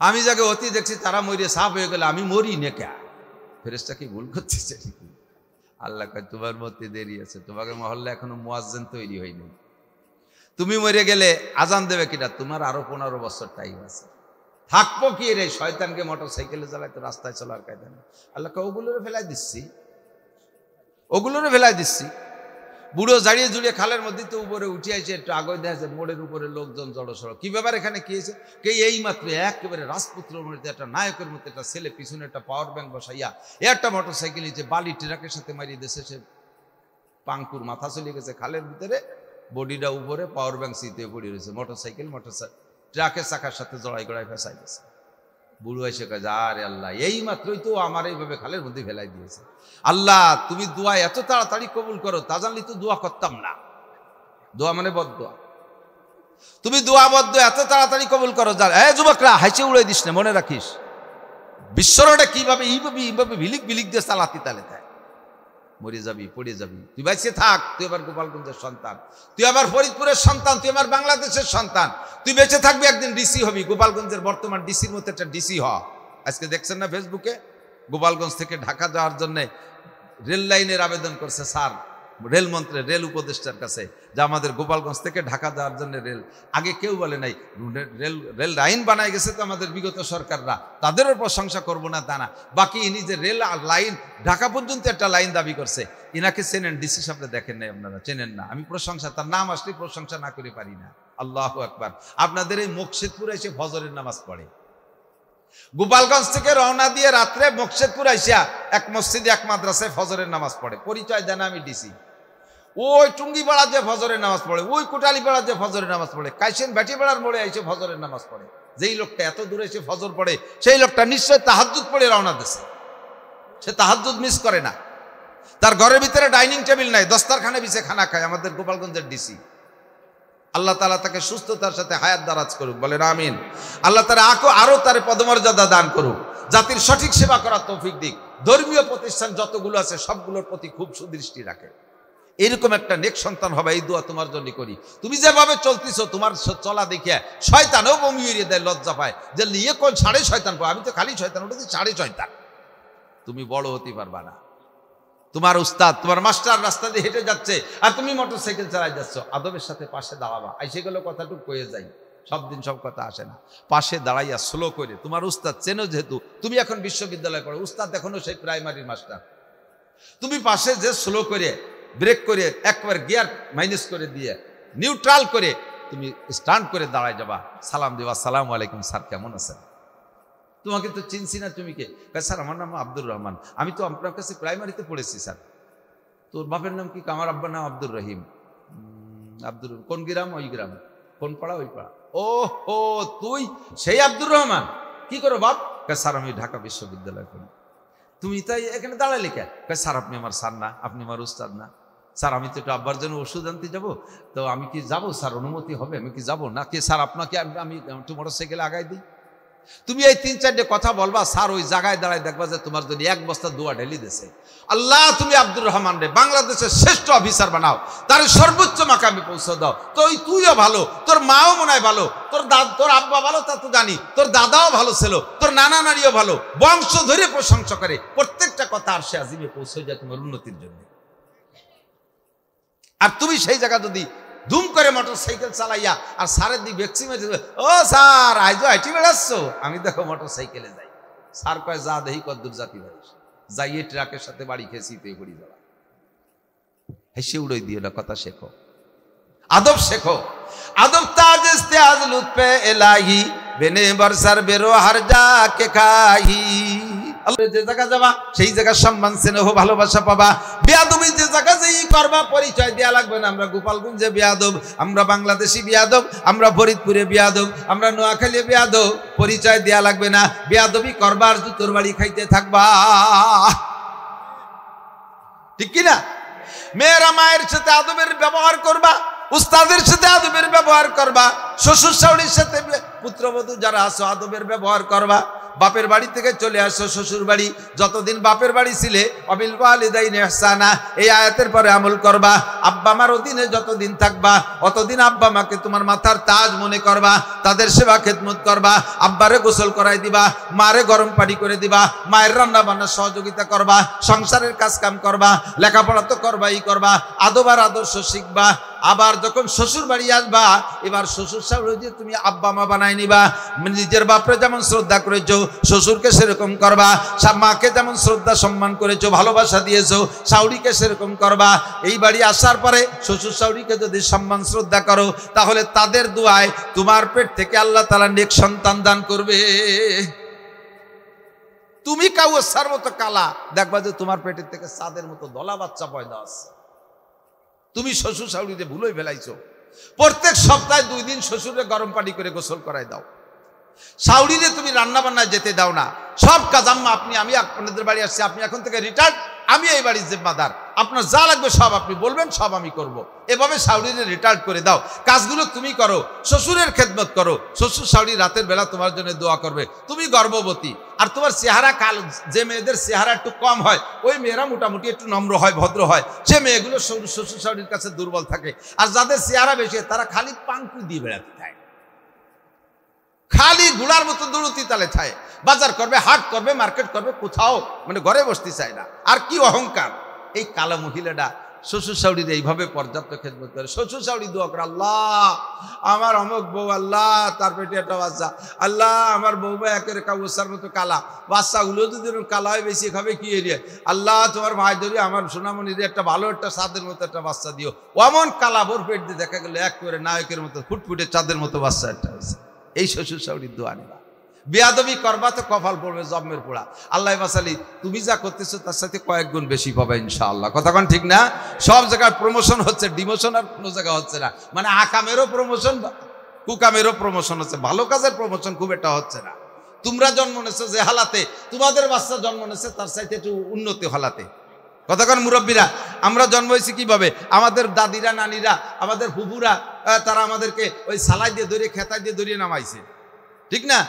আমি যাকে অতি দেখছি তারা মরিয়ে সাফ হয়ে গেলে আমি মরি না কে, ফেরেশতা কি ভুল করতেছে? আল্লাহ কয় তোমার মধ্যে দেরি আছে, তোমাকে মহল্লা এখনো মুয়াজ্জিন তৈরি হয়নি। তুমি মরে গেলে আজান দেবে কিনা, তোমার আরো 15 বছর টাইম আছে। থাকবো কি রে, শয়তানকে মোটর সাইকেলে চালায় তো রাস্তায় চলার কায়দা নেই। আল্লাহ কয় ওগুলোরে ফেলাই দিচ্ছি, ওগুলোরে ফেলাই দিচ্ছি। বুড়ো জাড়িয়ে জুড়িয়ে খালের মধ্যে তো উপরে উঠে আসে, একটু আগে দেখা যায় মোড়ের উপরে লোকজন জড়সড়। কি ব্যাপার, এখানে কি হয়েছে? কে এই মাত্র একেবারে রাজপুত্রের মধ্যে একটা নায়কের মধ্যে একটা ছেলে পিছনে একটা পাওয়ার ব্যাংক বসাইয়া একটা মোটর সাইকেল নিচে বালি ট্রাকের সাথে মারিয়ে দিয়েছে। সে পাঙ্কুর মাথা চলে গেছে খালের ভিতরে, বডিটা উপরে, পাওয়ার ব্যাংক সিটে পড়ে রয়েছে। মোটর সাইকেল ট্রাকের চাকার সাথে জড়াই গড়াই ফেসাই গেছে। বুড়ো এসে কয়, আরে আল্লাহ, এই মাত্রই তো আমার এইভাবে খালের মধ্যে ফেলাই দিয়েছে। আল্লাহ তুমি দোয়া এত তাড়াতাড়ি কবুল করো, তা জানলি তো দোয়া করতাম না। দোয়া মানে বদদোয়া। তুমি দোয়া বদ্ধ এত তাড়াতাড়ি কবুল করো। যার যুবকরা হাসি উড়াই দিস না, মনে রাখিস বিশ্বরটা কিভাবে এইভাবে ভিলিক ভিলিক দিয়ে চালাতি তালে দেয়। মরে যাবি, পড়ে যাবি, তুই বাইসে থাক। তুই আবার গোপালগঞ্জের সন্তান, তুই আবার ফরিদপুরের সন্তান, তুই আবার বাংলাদেশের সন্তান। তুই বেঁচে থাকবি, একদিন ডিসি হবি। গোপালগঞ্জের বর্তমান ডিসির মতো একটা ডিসি হ। আজকে দেখছেন না ফেসবুকে, গোপালগঞ্জ থেকে ঢাকা যাওয়ার জন্য রেল লাইনের আবেদন করছে স্যার রেলমন্ত্রী, রেল উপদেষ্টার কাছে, যে আমাদের গোপালগঞ্জ থেকে ঢাকা যাওয়ার জন্য রেল। আগে কেউ বলে নাই, রেল লাইন বানায় গেছে তো আমাদের বিগত সরকাররা, তাদেরও প্রশংসা করবো না তা না। বাকি ইনি যে রেল লাইন ঢাকা পর্যন্ত একটা লাইন দাবি করছে, ইনাকে চেনেন? ডিসি সাহেব দেখেন নাই আপনারা, চেনেন না। আমি প্রশংসা, তার নাম আসলে প্রশংসা না করে পারি না। আল্লাহু আকবার। আপনাদের এই মুকশেদপুরে এসে ফজরের নামাজ পড়ে। গোপালগঞ্জ থেকে রওনা দিয়ে রাত্রে মুকশেদপুর আইসা এক মসজিদে এক মাদ্রাসায় ফজরের নামাজ পড়ে। পরিচয় দেন আমি ডিসি। ওই টুঙ্গিপাড়া যে ফজরের নামাজ পড়ে, ওই কোটালীপাড়া যে ফজরের নামাজ পড়ে, কাইসেন ব্যাটিপাড়ার মোড়ে এসে ফজরের নামাজ পড়ে। যেই লোকটা এত দূরে এসে ফজর পড়ে, সেই লোকটা নিশ্চয় তাহাজ্জুদ পড়ে রওনা দিছে। সে তাহাজ্জুদ মিস করে না। তার ঘরের ভিতরে ডাইনিং টেবিল নাই, দস্তারখানে বিছে খানা খায় আমাদের গোপালগঞ্জের ডিসি। আল্লাহ তাআলা তাকে সুস্থতার সাথে হায়াত দারাজ করুক, বলেন আমিন। আল্লাহ তাআলা আরো তার পদমর্যাদা দান করুক, জাতির সঠিক সেবা করার তৌফিক দিক। ধর্মীয় প্রতিষ্ঠান যতগুলো আছে সবগুলোর প্রতি খুব সুদৃষ্টি রাখে। এরকম একটা নেক সন্তান হবে, এই দোয়া তোমার জন্য করি। তুমি যেভাবে চলতেছো, তোমার চলা দেখে শয়তানও বমি উড়িয়ে দেয়, লজ্জা পায় যে নিয়ে কোন সাড়ে শয়তান পাবো। আমি তো খালি শয়তান উঠেছি, সাড়ে শয়তান। তুমি বড় হতে পারবা না। তোমার উস্তাদ, তোমার মাস্টার রাস্তা দিয়ে হেঁটে যাচ্ছে আর তুমি মোটরসাইকেল চালাই যাচ্ছ, আদবের সাথে পাশে দাঁড়াবা। আইসে গেলে কথাটুকু কয়ে যাই, সব দিন সব কথা আসে না। পাশে দাঁড়াইয়া স্লো করে, তোমার উস্তাদ চেনো, যেহেতু তুমি এখন বিশ্ববিদ্যালয়ে পড়ো, উস্তাদ এখনো সেই প্রাইমারির মাস্টার। তুমি পাশে যে স্লো করে, ব্রেক করে, একবার গিয়ার মাইনাস করে দিয়ে নিউট্রাল করে তুমি স্টান্ট করে দাঁড়ায় যাবা, সালাম দেবা, আসসালামু আলাইকুম স্যার, কেমন আছেন? তোমাকে তো চিনছি না, তুমি কে? স্যার আমার নাম আব্দুর রহমান, আমি তো আপনার কাছে প্রাইমারিতে পড়েছি স্যার। তোর বাপের নাম কি? আমার আব্বার নাম আব্দুর রহিম। আব্দুর কোন গ্রাম? ওই গ্রাম। কোন পাড়া? ওই পাড়া। ও হো, তুই সেই আব্দুর রহমান। কি করো বাপ? স্যার আমি ঢাকা বিশ্ববিদ্যালয়ে পড়ি। তুমি তাই এখানে দাঁড়ালে কে? স্যার আপনি আমার স্যার না, আপনি আমার উস্তাদ না। স্যার আমি তো একটু আব্বার জন্য ওষুধ আনতে যাবো, তো আমি কি যাবো স্যার? অনুমতি হবে? আমি কি যাবো না? কি স্যার আপনাকে আমি একটু মোটরসাইকেলে আগাই দিই? তুমি এই 3-4টে কথা বলবা, স্যার ওই জায়গায় দাঁড়ায় দেখবা যে তোমার জন্য 1 বস্তা দোয়া ঢেলি দিয়েছে। আল্লাহ তুমি আব্দুর রহমান রে বাংলাদেশের শ্রেষ্ঠ অফিসার বানাও, তার সর্বোচ্চ মাকামে পৌঁছে দাও। তো তুইও ভালো, তোর মাও মনে হয় ভালো, তোর আব্বা ভালো তা তো জানি, তোর দাদাও ভালো ছিল, তোর নানা নারীও ভালো, বংশ ধরে প্রশংসা করে। প্রত্যেকটা কথা আর সে আজিমে পৌঁছে যায় তোমার উন্নতির জন্য। আর তুমি সেই জায়গা যদি ধুম করে মোটরসাইকেল চালাইয়া আর স্যারের দিক ভ্যাকসিনে, ও স্যার আইজো আইটি বেড়াচ্ছ, আমি দেখো মোটরসাইকেলে যাই। স্যার কয় যা দেহি কদ্দুর জাতি বাড়িস, যাইয়ে ট্রাকের সাথে বাড়ি খেয়েছি পেয়ে পড়ি যাওয়া। হেসে উড়োই দিও না, কথা শেখো, আদব শেখো। আদব তাজ ইস্তেআজ লুৎফে এলাহি, বেনে বরসার বেরো হার যা কে খাহি। যে জায়গা যাবা সেই জায়গার সম্মান স্নেহ ভালোবাসা পাবা। বেয়াদবি যে জায়গা যেই করবা পরিচয় দেয়া লাগবে না। আমরা গোপালগঞ্জে বেয়াদব, আমরা বাংলাদেশি বেয়াদব, আমরা ফরিদপুরে বেয়াদব, আমরা নোয়াখালী বেয়াদব, পরিচয় দেয়া লাগবে না। বেয়াদবি করবার জুতোর বাড়ি খাইতে থাকবা, ঠিক কিনা? মেয়েরা মায়ের সাথে আদবের ব্যবহার করবা, উস্তাদের সাথে আদবের ব্যবহার করবা, শ্বশুর শাশুড়ির সাথে পুত্রবধূ যারা আছো আদবের ব্যবহার করবা। বাপের বাড়ি থেকে চলে আসো শ্বশুর বাড়ি, যতদিন বাপের বাড়ি ছিলে অবিল ওয়ালিদাইনি ইহসানা, এই আয়াতের পরে আমল করবা। আব্বা মার অধীনে যতদিন থাকবা অতদিন আব্বা মাকে তোমার মাথার তাজ মনে করবা, তাদের সেবা খেদমত করবা। আব্বারে গোসল করাই দিবা, মারে গরম পানি করে দিবা, মায়ের রান্না বান্নার সহযোগিতা করবা, সংসারের কাজ কাম করবা, লেখাপড়া তো করবাই করবা, আদব আর আদর্শ শিখবা। আবার যখন শ্বশুর বাড়ি আসবা, এবার শ্বশুর শাশুড়ি দিয়ে তুমি আব্বা মা বানাই নিবা। নিজের বাপরে যেমন শ্রদ্ধা করেছো শ্বশুরকে সেরকম করবা, মাকে যেমন শ্রদ্ধা সম্মান করেছো ভালোবাসা দিয়েছো শাশুড়িকে সেরকম করবা। এই বাড়ি আসার পরে শ্বশুর শাশুড়িকে যদি সম্মান শ্রদ্ধা করো, তাহলে তাদের দোয়ায় তোমার পেট থেকে আল্লাহ তাআলা নেক সন্তান দান করবে। তুমি কাউসার মতো কালা, দেখবা যে তোমার পেটের থেকে চাঁদের মতো দলা বাচ্চা পয়দা আছে। তুমি শ্বশুর শাশুড়িতে ভুলোই ফেলাইছো, প্রত্যেক সপ্তাহে 2 দিন শ্বশুরে গরম পানি করে গোসল করাই দাও। শাওরিরে তুমি রান্না বান্নায় যেতে দাও না। সব কাজ আম্মা আমি আপনাদের বাড়ি আসছি, আপনি এখন থেকে রিটায়ার্ড, আমি এই বাড়ির জিম্মাদার, আপনার যা লাগবে সব আপনি বলবেন, সব আমি করব। এভাবে শাওরিরে রিটায়ার্ড করে দাও। কাজগুলো তুমি করো, শ্বশুরের খেদমত করো। শ্বশুর শাওরি রাতের বেলা তোমার জন্য দোয়া করবে। তুমি গর্ভবতী আর তোমার চেহারা কাল, যে মেয়েদের চেহারা একটু কম হয় ওই মেয়েরা মোটামুটি একটু নম্র হয়, ভদ্র হয়, সে মেয়েগুলো শ্বশুর শাওরির কাছে দুর্বল থাকে। আর যাদের চেহারা বেশি তারা খালি পাঙ্কু দিয়ে বেড়াতে চায়, খালি ঘোড়ার মতো দৌড়তি তালে ছায়, বাজার করবে, হাট করবে, মার্কেট করবে, কোথাও মানে ঘরে বসতে চায় না। আর কি অহংকার! এই কালো মহিলাটা শ্বশুর শাওরির এইভাবে পর্যাপ্ত খেদমত করে। শ্বশুর শাওরি দোয়া করে, আল্লাহ আমার অমুক বউ, আল্লাহ তার পেটে একটা বাচ্চা, আল্লাহ আমার বউবা একের কাউসার মতো কালা, বাচ্চাগুলো যদি কালা হয় বেশি খাবে কি এরিয়া, আল্লাহ তোমার ভাই ধরি আমার সোনামণির একটা ভালো একটা চাঁদের মতো একটা বাচ্চা দিও। অমন কালা বোর পেট দিয়ে দেখা গেল এক করে নায়কের মতো ফুটফুটে চাঁদের মতো বাচ্চা একটা হয়েছে। এই শ্বশুর শাওরির দোয়া নিবা। বেয়াদবি করবা তো কপাল পড়বে জম্মের পোড়া। আল্লাহ বাসালি, তুমি যা করতেছো তার সাথে কয়েক গুণ বেশি পাবে ইনশাআল্লাহ। কথা কোন ঠিক না? সব জায়গায় প্রমোশন হচ্ছে, ডিমোশন আর কোনো জায়গা হচ্ছে না। মানে আকামেরও প্রমোশন, কুকামেরও প্রমোশন হচ্ছে, ভালো কাজের প্রমোশন খুব একটা হচ্ছে না। তোমরা জন্ম নেছো যে হালাতে, তোমাদের বাচ্চা জন্ম নেছে তার চাইতে একটু উন্নতি হালাতে। কতক্ষণ মুরব্বীরা, আমরা জন্ম হয়েছি কিভাবে? আমাদের দাদিরা, নানিরা, আমাদের ফুপুরা, তারা আমাদেরকে ওই সালাই দিয়ে ধরিয়ে, খেতায় দিয়ে ধরিয়ে নামাইছে, ঠিক না?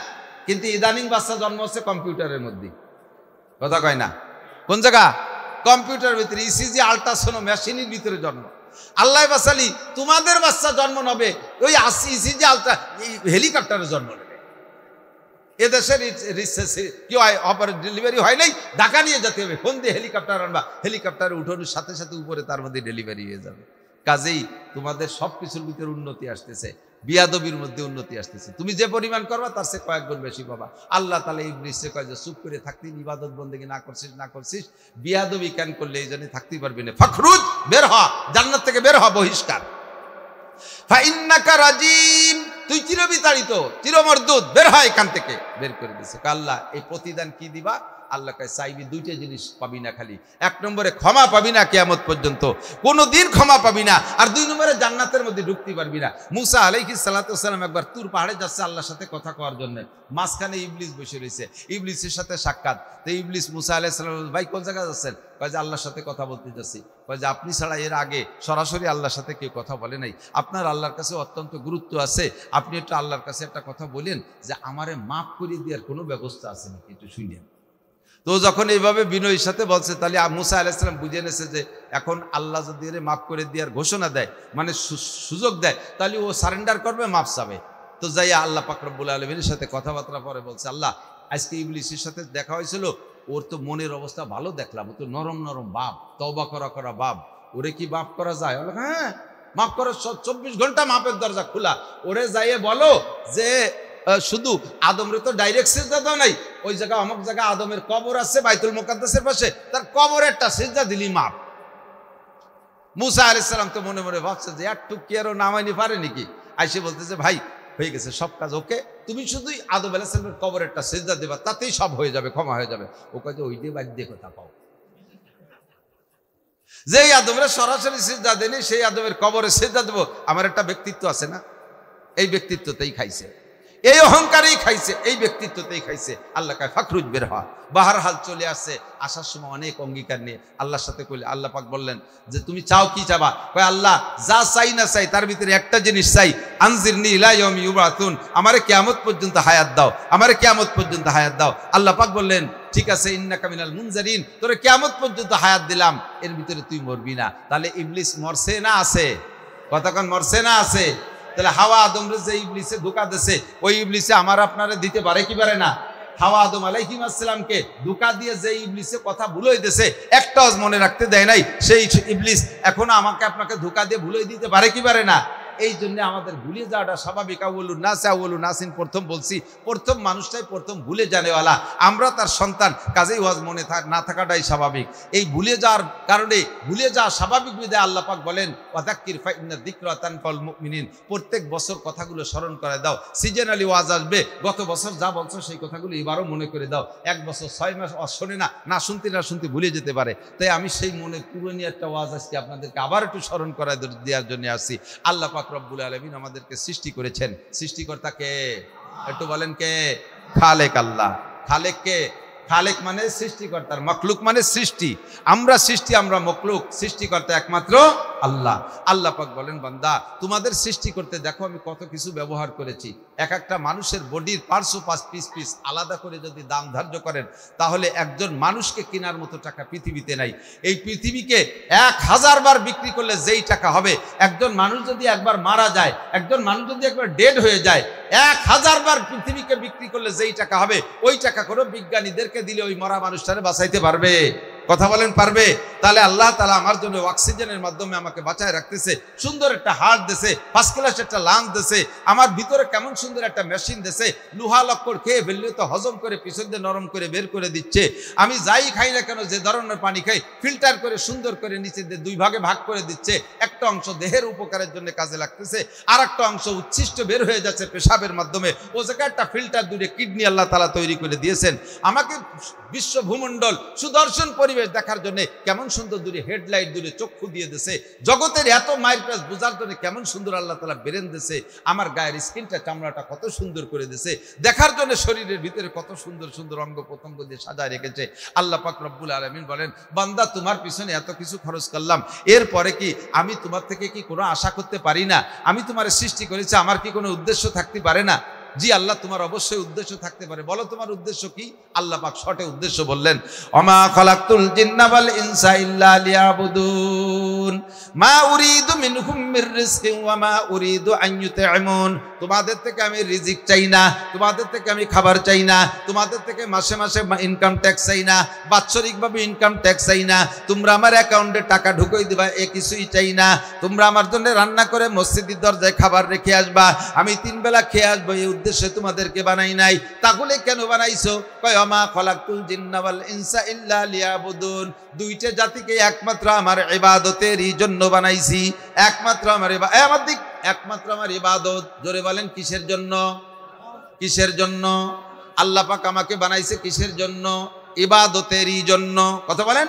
কিন্তু ইদানিং বাচ্চা জন্ম হচ্ছে কম্পিউটারের মধ্যে। কথা কয় না? কোন জায়গা? কম্পিউটারের ভিতরে, ইসিজি আল্ট্রাসাউন্ড মেশিনের ভিতরে জন্ম। আল্লাহ বাসালি, তোমাদের বাচ্চা জন্ম নেবে ওই ইসিজি আল্ট্রা হেলিকপ্টারে জন্ম নেবে। এদেশের কি হয়, ডেলিভারি হয় নাই, ঢাকা নিয়ে যেতে হবে, ফোন দিয়ে হেলিকপ্টার আনবা, হেলিকপ্টারে উঠানোর সাথে সাথে উপরে তার মধ্যে ডেলিভারি হয়ে যাবে। কাজেই তোমাদের সব কিছুর ভিতরে উন্নতি আসতেছে, বিয়াদবির মধ্যে উন্নতি আসতেছে। তুমি যে পরিমাণ করবা তার সে কয়েক গুণ বেশি পাবা। আল্লাহ তাআলা ইবলিসকে কয় যে চুপ করে থাকতে, ইবাদত বন্দেগী না করছিস, বিয়াদবি কেন করলে এই জন্য থাকতেই পারবি না। ফাখরুজ, বের হ, জান্নাত থেকে বের হ, বহিষ্কার। ফাইন্নাকা রাজিম, তুই চিরবিতাড়িত, চিরমর্দুদ, বের হয় এখান থেকে। বের করে দিছে। আল্লাহ এই প্রতিদান কি দিবা? আল্লাহ কয় চাইবি দুইটা জিনিস পাবি না, খালি 1 নম্বরে ক্ষমা পাবি না কিয়ামত পর্যন্ত, কোনোদিন ক্ষমা পাবি না। আর 2 নম্বরে জান্নাতের মধ্যে ঢুকতে পারবি না। মুসা আলাইহিস সালাতু ওয়াসসালাম একবার তুর পাহাড়ে যাচ্ছে আল্লাহর সাথে কথা কওয়ার জন্য, মাঝখানে ইবলিস বসে রয়েছে, ইবলিসের সাথে সাক্ষাৎ। তো ইবলিস মুসা আলাইহিস সালাম, ভাই কোন জায়গায় যাচ্ছেন? কয় যে আল্লাহর সাথে কথা বলতে যাচ্ছি। কয় যে আপনি ছাড়া এর আগে সরাসরি আল্লাহর সাথে কেউ কথা বলে নাই, আপনার আল্লাহর কাছে অত্যন্ত গুরুত্ব আছে, আপনি একটু আল্লাহর কাছে একটা কথা বলেন যে আমারে মাফ করে দেওয়ার কোনো ব্যবস্থা আছে নাকি, একটু শুনেন। তো যখন এইভাবে বিনয়ের সাথে বলছে, তাহলে মুসা আলাইহিস সালাম বুঝে নেছে যে এখন আল্লাহ যদি এর মাফ করে দেওয়ার ঘোষণা দেয়, মানে সুযোগ দেয়, তাহলে ও সারেন্ডার করবে, মাফ চাবে। তো যাইয়া আল্লাহ পাক রব্বুল আলামিনের সাথে কথাবার্তা পরে বলছে, আল্লাহ আজকে ইবলিসের সাথে দেখা হয়েছিল, ওর তো মনের অবস্থা ভালো দেখলাম, ও তো নরম নরম বাপ, তওবা করা বাপ, ওরে কি মাফ করা যায়? হ্যাঁ মাফ করা, 24 ঘন্টা মাফের দরজা খোলা। ওরে যাইয়ে বলো যে শুধু আদমরে তো ডাইরেক্ট সিজদা দাও নাই, ওই জায়গা অমুক জায়গা আদমের কবর আছে বাইতুল মুকাদ্দাসের পাশে, তার কবরে একটা সিজদা দিলি মাপ। মুসা আলাইহিস সালাম তো মনে মনে ভাবছে যে একটু কি আরো নামাইনি পারে নাকি, আইসে বলতেছে ভাই হয়ে গেছে, সব কাজ ওকে, তুমি শুধুই আদম আলাইহিস সালামের কবরে একটা সিজদা দেবা, তাতেই সব হয়ে যাবে, ক্ষমা হয়ে যাবে। ও কয় যে ওই দিয়ে বাদ দিয়ে কথা পাও, যেই আদমের সরাসরি সিজদা দেনি সেই আদমের কবরে সিজদা দেবো, আমার একটা ব্যক্তিত্ব আছে না, এই ব্যক্তিত্বতেই খাইছে, এই অহংকারেই খাইছে, এই ব্যক্তিত্বতেই খাইছে। আল্লাহ কয় ফাখরুজ, বের হ। বাহার হাল চলে আসছে, আসার সময় অনেক অঙ্গীকার নিয়ে আল্লাহর সাথে কইলে, আল্লাহ পাক বললেন যে তুমি চাও কি চাবা? কয় আল্লাহ যা চাই না চাই তার ভিতরে একটা জিনিস চাই, আনজিরনি ইলা ইয়াউমি ইউবাতুন, আমারে কিয়ামত পর্যন্ত হায়াত দাও, আমারে কিয়ামত পর্যন্ত হায়াত দাও। আল্লাহ পাক বললেন ঠিক আছে, ইন্নাকা মিনাল মুনজারিন, তোরে কিয়ামত পর্যন্ত হায়াত দিলাম, এর ভিতরে তুই মরবি না। তাহলে ইবলিস মরছে না আছে? কতক্ষণ মরছে না আছে? তাহলে হাওয়া আদমরে যে ইবলিসে ধোঁকা দিয়েছে, ওই ইবলিসে আমার আপনারা দিতে পারে কি পারে না? হাওয়া আদম আলাইহিস সালামকে ধোঁকা দিয়ে যে ইবলিসে কথা ভুলই দিয়েছে, একটাও মনে রাখতে দেয় নাই, সেই ইবলিস এখনো আমাকে আপনাকে ধোঁকা দিয়ে ভুলই দিতে পারে কি পারে না? এই জন্য আমাদের ভুলে যাওয়াটা স্বাভাবিক। আউয়ালুন নাস আউয়ালুন নাসিন, প্রথম বলছি, প্রথম মানুষটাই প্রথম ভুলে জানেওয়ালা, আমরা তার সন্তান, কাজেই ওয়াজ মনে না থাকাটাই স্বাভাবিক। এই ভুলে যাওয়ার কারণে, ভুলে যাওয়া স্বাভাবিক বিধায় আল্লাহ পাক বলেন ওয়াযাক্কির ফাইন্না যিকরা তানফাউল মুমিনিন, প্রত্যেক বছর কথাগুলো স্মরণ করে দাও। সিজনালি ওয়াজ আসবে, গত বছর যা বলছো সেই কথাগুলো এবারও মনে করে দাও। 1 বছর 6 মাস শোনে না শুনতে ভুলে যেতে পারে। তাই আমি সেই মনে পুরনো একটা ওয়াজ আজকে আপনাদেরকে আবার একটু স্মরণ করায় দেওয়ার জন্য আসছি। আল্লাহ পাক পাক রব্বুল আলামিন আমাদেরকে সৃষ্টি করেছেন। সৃষ্টিকর্তা কে? একটু বলেন কে? খালেক আল্লাহ। খালেক কে? খালেক মানে সৃষ্টিকর্তার, মখলুক মানে সৃষ্টি। আমরা সৃষ্টি, আমরা মখলুক, সৃষ্টিকর্তা একমাত্র আল্লাহ। আল্লাহ পাক বলেন, বান্দা তোমাদের সৃষ্টি করতে দেখো আমি কত কিছু ব্যবহার করেছি। এক একটা মানুষের বডির পার্শ্ব পিস পিস আলাদা করে যদি দাম ধার্য করেন, তাহলে একজন মানুষকে কেনার মতো টাকা পৃথিবীতে নাই। এই পৃথিবীকে 1000 বার বিক্রি করলে যেই টাকা হবে, একজন মানুষ যদি একবার মারা যায়, একজন মানুষ যদি একবার ডেড হয়ে যায়, 1000 বার পৃথিবীকে বিক্রি করলে যেই টাকা হবে, ওই টাকা করে বিজ্ঞানীদেরকে দিলে ওই মরা মানুষটারে বাঁচাইতে পারবে? কথা বলেন, পারবে? তাহলে আল্লাহ তাআলা আমার জন্য অক্সিজেনের মাধ্যমে আমাকে বাঁচায় রাখতেছে, সুন্দর একটা হার্ট দিয়েছে, ফার্স্ট ক্লাস একটা লাংস দিয়েছে, আমার ভিতরে কেমন সুন্দর একটা মেশিন দিয়েছে, লোহা লক্কর খেয়ে ফেললে তো হজম করে পিছন দিয়ে নরম করে বের করে দিচ্ছে। আমি যাই খাই না কেন, যে ধরনের পানি খাই, ফিল্টার করে সুন্দর করে নিচে দিয়ে 2 ভাগে ভাগ করে দিচ্ছে। একটা অংশ দেহের উপকারের জন্য কাজে লাগতেছে, আর একটা অংশ উচ্ছিষ্ট বের হয়ে যাচ্ছে পেশাবের মাধ্যমে। ও জায়গায় একটা ফিল্টার দূরে কিডনি আল্লাহ তাআলা তৈরি করে দিয়েছেন। আমাকে বিশ্ব ভূমণ্ডল সুদর্শন পরিবেশ দেখার জন্য কেমন সুন্দর দূরে হেডলাইট দূরে চক্ষু দিয়ে দিয়েছে। জগতের এত মাইল প্লাস বোঝার জন্য কেমন সুন্দর আল্লাহ তাআলা ব্রেন দিয়েছে। আমার গায়ের স্কিনটা, চামড়াটা কত সুন্দর করে দিয়েছে। দেখার জন্য শরীরের ভিতরে কত সুন্দর সুন্দর অঙ্গ প্রত্যঙ্গ দিয়ে সাজায় রেখেছে। আল্লাহ পাক রব্বুল আলামিন বলেন, বান্দা তোমার পিছনে এত কিছু খরচ করলাম, এরপরে কি আমি তোমার থেকে কি কোনো আশা করতে পারি না? আমি তোমার সৃষ্টি করেছি, আমার কি কোনো উদ্দেশ্য থাকতে পারে না? জি আল্লাহ, তোমার অবশ্যই উদ্দেশ্য থাকতে পারে। বলো তোমার উদ্দেশ্য কি? আল্লাহ পাক শর্টে উদ্দেশ্য বললেন, ওমা খালাকতুল জিন্না ওয়াল ইনসা ইল্লা লিয়াবুদুন মা উরিদু মিনহুম মির রিজকিন ওয়া মা উরিদু আন ইউতঈমুন। তোমাদের থেকে আমি রিজিক চাই না, তোমাদের থেকে আমি খাবার চাই না, তোমাদের থেকে মাসে মাসে ইনকাম ট্যাক্স চাই না, বাৎসরিকভাবে ইনকাম ট্যাক্স চাই না, তোমরা আমার অ্যাকাউন্টে টাকা ঢুকিয়ে দিবা, এ কিছুই চাই না। তোমরা আমার জন্য রান্না করে মসজিদের দরজায় খাবার রেখে আসবা, আমি 3 বেলা খেয়ে আসবো, এই উদ্দেশ্যে তোমাদেরকে বানাই নাই। তাহলে কেন বানাইছো? কয় ওমা খালাকতুল জিন্না ওয়াল ইনসা ইল্লা লিয়াবুদুন। দুইটা জাতিকে একমাত্র আমার ইবাদতেরই জন্য বানাইছি, একমাত্র আমার একমাত্র আমার ইবাদত। জোরে বলেন, কিসের জন্য? কিসের জন্য? আল্লাহ পাক আমাকে বানাইছে কিসের জন্য? ইবাদতেরই জন্য। কথা বলেন।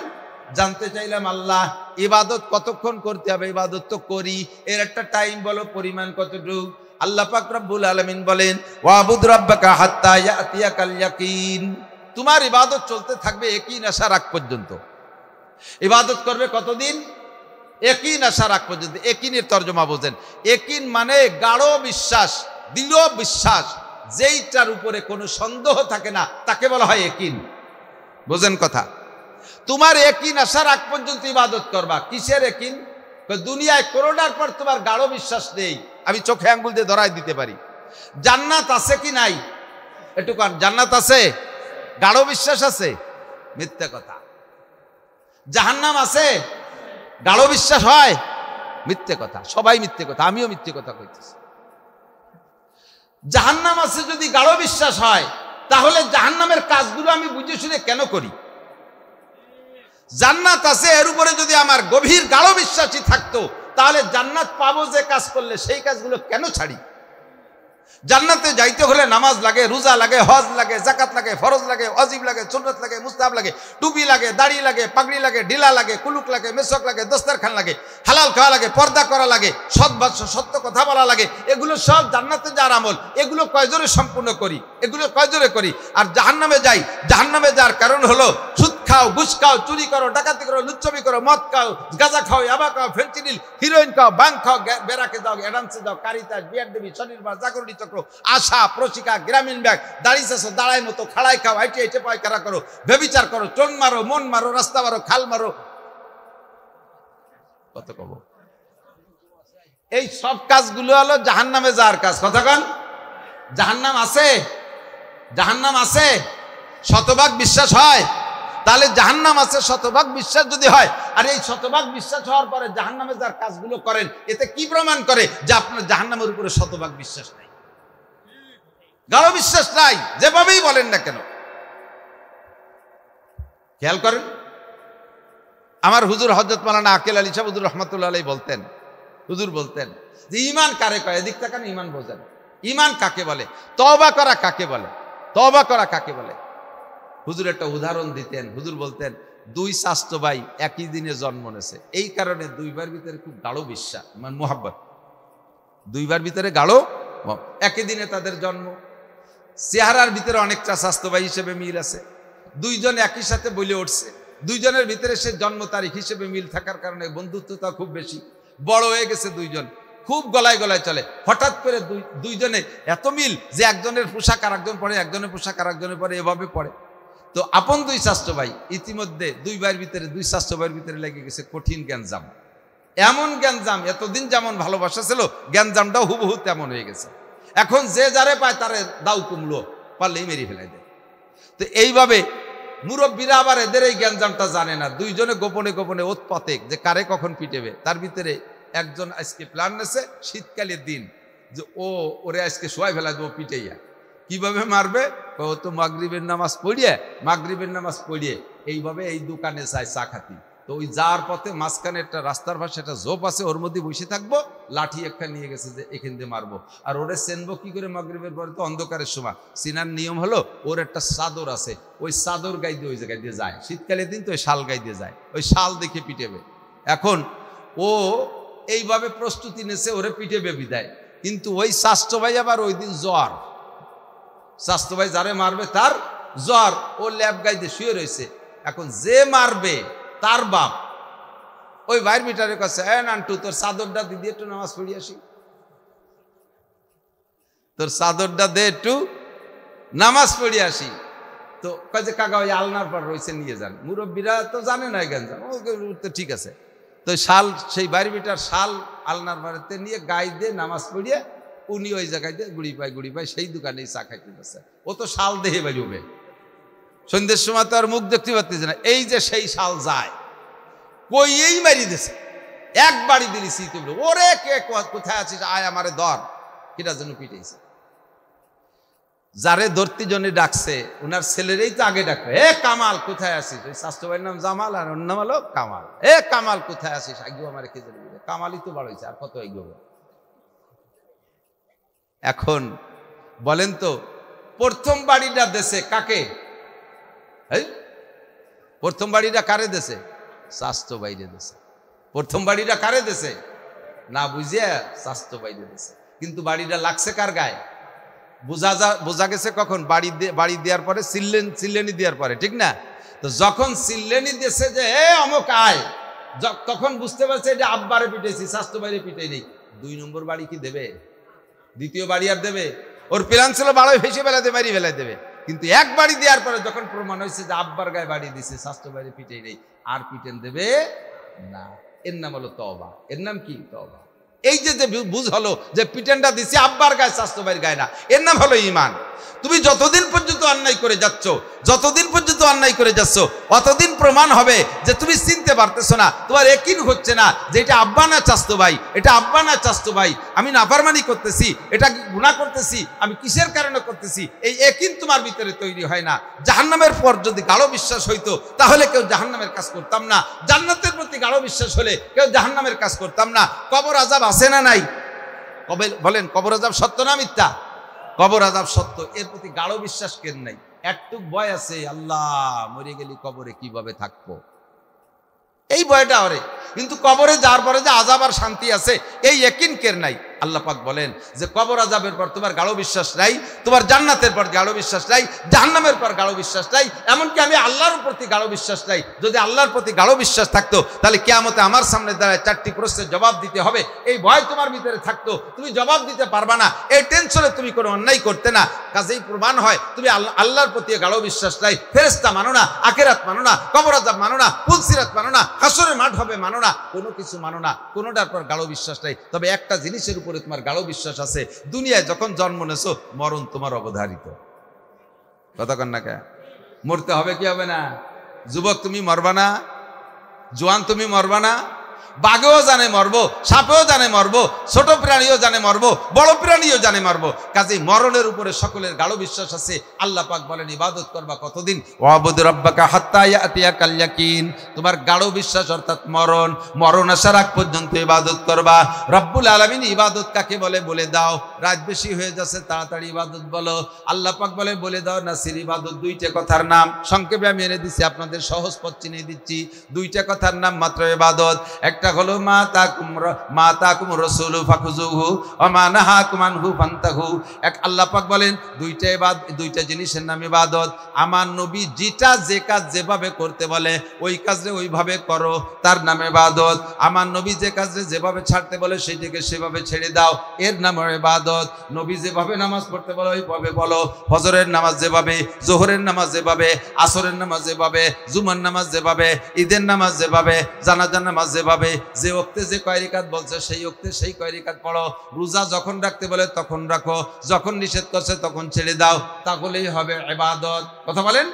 জানতে চাইলাম আল্লাহ ইবাদত কতক্ষণ করতে হবে? ইবাদত তো করি, এর একটা টাইম বলো, পরিমাণ কতটুকু? আল্লাহ পাক রব্বুল আলামিন বলেন, ওয়াবুদ রাব্বাকা হাত্তা ইয়াতিয়াকাল ইয়াকিন। তোমার ইবাদত চলতে থাকবে ইয়াকিন আসার আগ পর্যন্ত। ইবাদত করবে কতদিন? ইয়াকিন আসার আগ পর্যন্ত। ইয়াকিনের তরজমা বোঝেন। ইয়াকিন মানে গাঢ় বিশ্বাস, দৃঢ় বিশ্বাস, যেইটার উপরে কোনো সন্দেহ থাকে না, তাকে বলা হয় ইয়াকিন। বোঝেন কথা? তোমার ইয়াকিন আসার আগ পর্যন্ত ইবাদত করবা। কিসের ইয়াকিন? দুনিয়ায় করোনার পর তোমার গাঢ় বিশ্বাস নেই, আমি চোখে আঙ্গুল দিয়ে ধরাই দিতে পারি। জান্নাত আছে কি নাই? একটু কান, জান্নাত আছে? গাঢ় বিশ্বাস আছে? মিথ্যা কথা। জাহান্নাম আছে? গাঢ় বিশ্বাস হয়? মিথ্যে কথা। সবাই মিথ্যে কথা, আমিও মিথ্যে কথা কইতেছি। জাহান্নাম আছে যদি গাঢ় বিশ্বাস হয়, তাহলে জাহান্নামের কাজগুলো আমি বুঝে শুনে কেন করি? জান্নাত আছে এর উপরে যদি আমার গভীর গাঢ় বিশ্বাসী থাকতো, তাহলে জান্নাত পাবো যে কাজ করলে সেই কাজগুলো কেন ছাড়ি? জান্নাতে যাইতে হলে নামাজ লাগে, রোজা লাগে, হজ লাগে, যাকাত লাগে, ফরজ লাগে, ওয়াজিব লাগে, সুন্নাত লাগে, মুস্তাহাব লাগে, টুপি লাগে, দাড়ি লাগে, পাগড়ি লাগে, ঢিলা লাগে, কুলুক লাগে, মেসক লাগে, দস্তরখান লাগে, হালাল খাওয়া লাগে, পর্দা করা লাগে, সত্য কথা বলা লাগে। এগুলো সব জান্নাতে যাওয়ার আমল। এগুলো কয়জোরে সম্পূর্ণ করি? এগুলো কয়জোরে করি? আর জাহান্নামে যাই। জাহান্নামে যাওয়ার কারণ হলো সুদ খাও, ঘুষ খাও, চুরি করো, ডাকাতি করো, লুচ্ছবি করো, মদ খাও, গাঁজা খাও, ইয়াবা খাও, ফেন্সিডিল, হিরোইন খাও, বাং খাও, বেরাকে যাও, অ্যাডান্সে যাও, কারিতাস, বিয়ার দেবী, শনিবার, জাগরণী চক্র, আশা, প্রশিকা, গ্রামীণ ব্যাগ, দাড়ি চাষো, দাঁড়াই মতো, খাড়াই খাও, হাইটে হাইটে পায়খানা করো, ব্যভিচার করো, চোন মারো, মন মারো, রাস্তা মারো, খাল মারো। কত কব? এই সব কাজগুলো হলো জাহান্নামে যাওয়ার কাজ। কতক্ষণ? জাহান্নাম আছে? জাহান্নাম আছে? শতভাগ বিশ্বাস হয়? তাহলে জাহান্নাম আছে শতভাগ বিশ্বাস যদি হয়, আর এই শতভাগ বিশ্বাস হওয়ার পরে জাহান্নামে যার কাজগুলো করেন, এতে কি প্রমাণ করে? যে আপনার জাহান্নামের উপরে শতভাগ বিশ্বাস নাই, গাঢ় বিশ্বাস নাই, যেভাবেই বলেন না কেন। খেয়াল করেন, আমার হুজুর হযরত মাওলানা আকিল আলী সাহেব হুজুর রহমাতুল্লাহ আলাইহি বলতেন, হুজুর বলতেন যে ঈমান কারে কয়? এদিক তাকান, ঈমান বোঝেন। ঈমান কাকে বলে? তওবা করা কাকে বলে? তওবা করা কাকে বলে? হুজুর একটা উদাহরণ দিতেন। হুজুর বলতেন, 2 চাচতো ভাই একই দিনে জন্ম নিয়েছে, এই কারণে 2 ভাইয়ের ভিতরে খুব গাঢ় বিশ্বাস, মানে মোহাব্বত। দুইবার ভিতরে গাঢ় একই দিনে তাদের জন্ম। চেহারার ভিতরে অনেকটা স্বাস্থ্য ভাই হিসেবে মিল আছে, দুইজন একই সাথে বলে উঠছে, দুইজনের ভিতরে সে জন্ম তারিখ হিসেবে মিল থাকার কারণে বন্ধুত্বতা খুব বেশি, বড় হয়ে গেছে দুইজন, খুব গলায় গলায় চলে। হঠাৎ করে দুইজনে এত মিল যে একজনের পোশাক আর একজন পরে, একজনের পোশাক আর একজনের পরে, এভাবে পড়ে। তো আপন দুই স্বাস্থ্য ভাই, ইতিমধ্যে দুই ভাইয়ের ভিতরে, দুই স্বাস্থ্য ভাইয়ের ভিতরে লেগে গেছে কঠিন গ্যাঞ্জাম। এমন গ্যাঞ্জাম, এতদিন যেমন ভালোবাসা ছিল গ্যাঞ্জামটাও হুবহু তেমন হয়ে গেছে। এখন যে যারে পায় তারে দাউ কুমড়ো পারলেই মেরে ফেলাই দেয়। তো এইভাবে মুরব্বীরা আবার এদের এই গ্যাঞ্জামটা জানে না, দুইজনে গোপনে গোপনে উৎপাতে যে কারে কখন পিটেবে। তার ভিতরে একজন আজকে প্ল্যান নেছে শীতকালের দিন যে ওরে আজকে শোয়াই ফেলা দেবো পিটাইয়া। কিভাবে মারবে? ও তো মাগরিবের নামাজ পড়িয়ে এইভাবে এই দোকানে চায় চা খাতি। তো ওই যাওয়ার পথে মাঝখানে একটা রাস্তার পাশে একটা ঝোপ আছে, ওর মধ্যে বসে থাকবো, লাঠি একটা নিয়ে গেছে যে এখান দিয়ে মারবো। আর ওরে চেনবো কি করে? মাগরিবের পরে তো অন্ধকারের সময়, চিনার নিয়ম হলো ওর একটা চাদর আছে, ওই চাদর গাই দিয়ে ওই জায়গায় দিয়ে যায়, শীতকালের দিন তো ওই শাল গাই দিয়ে যায়, ওই শাল দেখে পিটেবে। এখন ও এইভাবে প্রস্তুতি নেছে ওরে পিটেবে বিদায়। কিন্তু ওই স্বাস্থ্য ভাই আবার ওই দিন জ্বর, স্বাস্থ্য ভাই যারে মারবে তার জ্বর, ও ল্যাব গাই দিয়ে শুয়ে রয়েছে। এখন যে মারবে তার বাপ ওই ভাইয়ের মিটারের কাছে, নান্টু তোর চাদরটা দিদি একটু নামাজ পড়ি আসি, তোর চাদরটা দে একটু নামাজ পড়ি আসি। তো কাজে কাকা ওই আলনার পর রয়েছে, নিয়ে যান। মুরব্বীরা তো জানে না গ্যাঞ্জাম, ও তো ঠিক আছে। তো শাল, সেই বাইরে বিটার শাল আলনার বাড়িতে নিয়ে গায়ে দিয়ে নামাজ পড়িয়ে উনি ওই জায়গায় দিয়ে গুড়ি পায় সেই দোকানেই চা খাইতে বসে। ও তো শাল দেহে বেরোবে, সন্ধ্যের সময় তো আর মুখ দেখতে পারতেছে না। এই যে সেই শাল যায় কইয়েই মারি দিছে, একবারই দিলিছি, তুমি ওরে কে কোথায় আছিস, আয় আমারে ধর। কিটা যেন পিটাইছে, যারে ধরতে জন্য ডাকছে ওনার ছেলেরই তো আগে ডাকবে, এ কামাল কোথায় আসিস? ওই স্বাস্থ্য ভাইয়ের নাম জামাল আর ওর নাম হলো কামাল। এ কামাল কোথায় আসিস? আগে আমার কে জানি, কামালই তো বড় হয়েছে, আর কত এগিয়ে। এখন বলেন তো প্রথম বাড়িটা দেশে কাকে? প্রথম বাড়িটা কারে দেশে? স্বাস্থ্য বাইরে দেশে। প্রথম বাড়িটা কারে দেশে? না বুঝিয়া স্বাস্থ্য বাইরে দেশে। কিন্তু বাড়িটা লাগছে কার গায়ে? বোঝা গেছে কখন? বাড়ি দেওয়ার পরে, চিল্লেনি দেওয়ার পরে, ঠিক না? তো যখন চিল্লেনি দেশে যে অমুক আয়, তখন বুঝতে পারছে যে আব্বারে পিটেছি, স্বাস্থ্য বাইরে পিটে নেই। 2 নম্বর বাড়ি কি দেবে? দ্বিতীয় বাড়ি আর দেবে? ওর প্ল্যান ছিল বাড়ি ভেসে ফেলাতে, বাড়ি ফেলাই দেবে। কিন্তু এক বাড়ি দেওয়ার পরে যখন প্রমাণ হয়েছে যে আব্বার গায়ে বাড়ি দিছে, স্বাস্থ্য বাইরে পিটে নেই, আর পিটেন দেবে না। এর নাম হলো তওবা। এর নাম কি? তওবা। এই যে বুঝ হলো যে পিটেনটা দিছে আব্বার গায়ে, স্বাস্থ্য বাইরের গায়ে না, এর নাম হলো ঈমান। তুমি যতদিন পর্যন্ত অন্যায় করে যাচ্ছ, অতদিন প্রমাণ হবে যে তুমি চিনতে পারতেছো না, তোমার ইয়াকিন হচ্ছে না যে এটা আব্বা না চাস্তো ভাই, এটা আব্বা না চাস্তো ভাই, আমি নাফরমানি করতেছি, এটা গুনাহ করতেছি, আমি কিসের কারণে করতেছি, এই ইয়াকিন তোমার ভিতরে তৈরি হয় না। জাহান্নামের পর যদি গাঢ় বিশ্বাস হইতো তাহলে কেউ জাহান্নামের কাজ করতাম না, জান্নাতের প্রতি গাঢ় বিশ্বাস হলে কেউ জাহান্নামের কাজ করতাম না। কবর আযাব আছে না নাই? বলেন, কবর আযাব সত্য না মিথ্যা? কবর আযাব সত্য, এর প্রতি গাঢ় বিশ্বাস কেন নাই? একটু ভয় আছে, আল্লাহ মরে গেলি কবরে কিভাবে থাকবো, এই ভয়টা ওরে। কিন্তু কবরে যাওয়ার পরে যে আযাব আর শান্তি আছে, এই ইয়াকিন কের নাই। আল্লাহ পাক বলেন যে কবর আযাবের পর তোমার গাঢ় বিশ্বাস নাই, তোমার জান্নাতের পর গাঢ় বিশ্বাস নাই, জাহান্নামের পর গাঢ় বিশ্বাস নাই, এমনকি আমি আল্লাহর প্রতি গাঢ় বিশ্বাস নাই। যদি আল্লাহর প্রতি গাঢ় বিশ্বাস থাকতো তাহলে কিয়ামতে আমার সামনে দাঁড়ায় 4টি প্রশ্নের জবাব দিতে হবে, এই ভয় তোমার ভিতরে থাকতো, তুমি জবাব দিতে পারবা না, এই টেনশনে তুমি কোনো অন্যায় করতে না। কাজেই প্রমাণ হয় তুমি আল্লাহর প্রতি গাঢ় বিশ্বাস নাই, ফেরেশতা মানো না, আখিরাত মানো না, কবর আযাব মানো না, পুলসিরাত মানো না, হাসরের মাঠ হবে মানো না, কোনো কিছু মানো না, কোনোটার পর গাঢ় বিশ্বাস নাই। তবে একটা জিনিসের উপরে তোমার গাঢ় বিশ্বাস আছে, দুনিয়ায় যখন জন্ম নেছো মরণ তোমার অবধারিত। কতক্ষণ না কে মরতে হবে, কি হবে না? যুবক তুমি মরবা না, জোয়ান তুমি মরবা না, বাঘেও জানে মরবো, সাপেও জানে মরবো, ছোট প্রাণীও জানে মরবো, বড় প্রাণীও জানে মরবো। কাজেই মরণের উপরে সকলের গাঢ় বিশ্বাস আছে। আল্লাহ পাক বলেন ইবাদত করবা কতদিন? ওয়াবুদ রাব্বাকা হাত্তা ইয়াতিয়াকাল ইয়াকিন। তোমার গাঢ় বিশ্বাস অর্থাৎ মরণ আসার আগ পর্যন্ত ইবাদত করবা। রব্বুল আলামিন ইবাদত কাকে বলে বলে দাও। রাত বেশি হয়ে যাচ্ছে, তাড়াতাড়ি ইবাদত বলো। আল্লাহ পাক বলে বলে দাও নাসির ইবাদত 2টা কথার নাম। সংক্ষেপে আমি এনে দিচ্ছি, আপনাদের সহজ পথ চিনিয়ে দিচ্ছি। 2টা কথার নাম মাত্র ইবাদত। একটা হলো মা তাকুম রাসূলু ফাখুযুহু ওয়া মা নাহাকুম আনহু ফান্তাহু। এক আল্লাহ পাক বলেন দুইটা জিনিসের নাম ইবাদত। আমার নবী যেটা যে কাজ যেভাবে করতে বলে ওই কাজে ওইভাবে করো, তার নাম ইবাদত। আমার নবী যে কাজে যেভাবে ছাড়তে বলে সেইটাকে সেভাবে ছেড়ে দাও, এর নাম ইবাদত। নবী যেভাবে নামাজ পড়তে বলে ওইভাবে বলো। ফজরের নামাজ যেভাবে, জোহরের নামাজ যেভাবে, আসরের নামাজ যেভাবে, জুমার নামাজ যেভাবে, ঈদের নামাজ যেভাবে, জানাজার নামাজ যেভাবে, যে ওক্তে যে কয় রাকাত বলছে সেই ওক্তে সেই কয় রাকাত পড়ো। রোজা যখন রাখতে বলে তখন রাখো, যখন নিষেধ করছে তখন ছেড়ে দাও, তাহলেই হবে ইবাদত। কথা বলেন।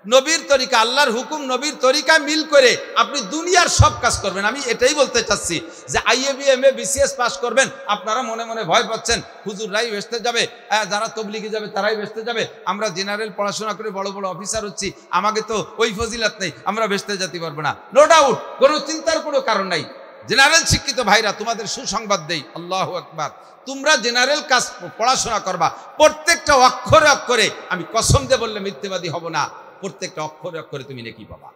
নবীর তরিকা, আল্লাহর হুকুম নবীর তরিকা মিল করে আপনি দুনিয়ার সব কাজ করবেন। আমি এটাই বলতে চাচ্ছি যে আইএবি এমএ বিসিএস পাস করবেন, আপনারা মনে মনে ভয় পাচ্ছেন হুজুররাই বেহেশতে যাবে, যারা তবলিগে যাবে তারাই বেহেশতে যাবে, আমরা জেনারেল পড়াশোনা করে বড় বড় অফিসার হচ্ছি, আমাকে তো ওই ফজিলত নেই, আমরা বেহেশতে যেতে পারবো না। নো ডাউট, কোনো চিন্তার কোনো কারণ নাই। জেনারেল শিক্ষিত ভাইরা, তোমাদের সুসংবাদ দেই, আল্লাহু আকবার, তোমরা জেনারেল কাজ পড়াশোনা করবা, প্রত্যেকটা অক্ষরে অক্ষরে, আমি কসম দিয়ে বললে মিথ্যাবাদী হব না, প্রত্যেকটা অক্ষরে অক্ষরে তুমি নেকি পাবা।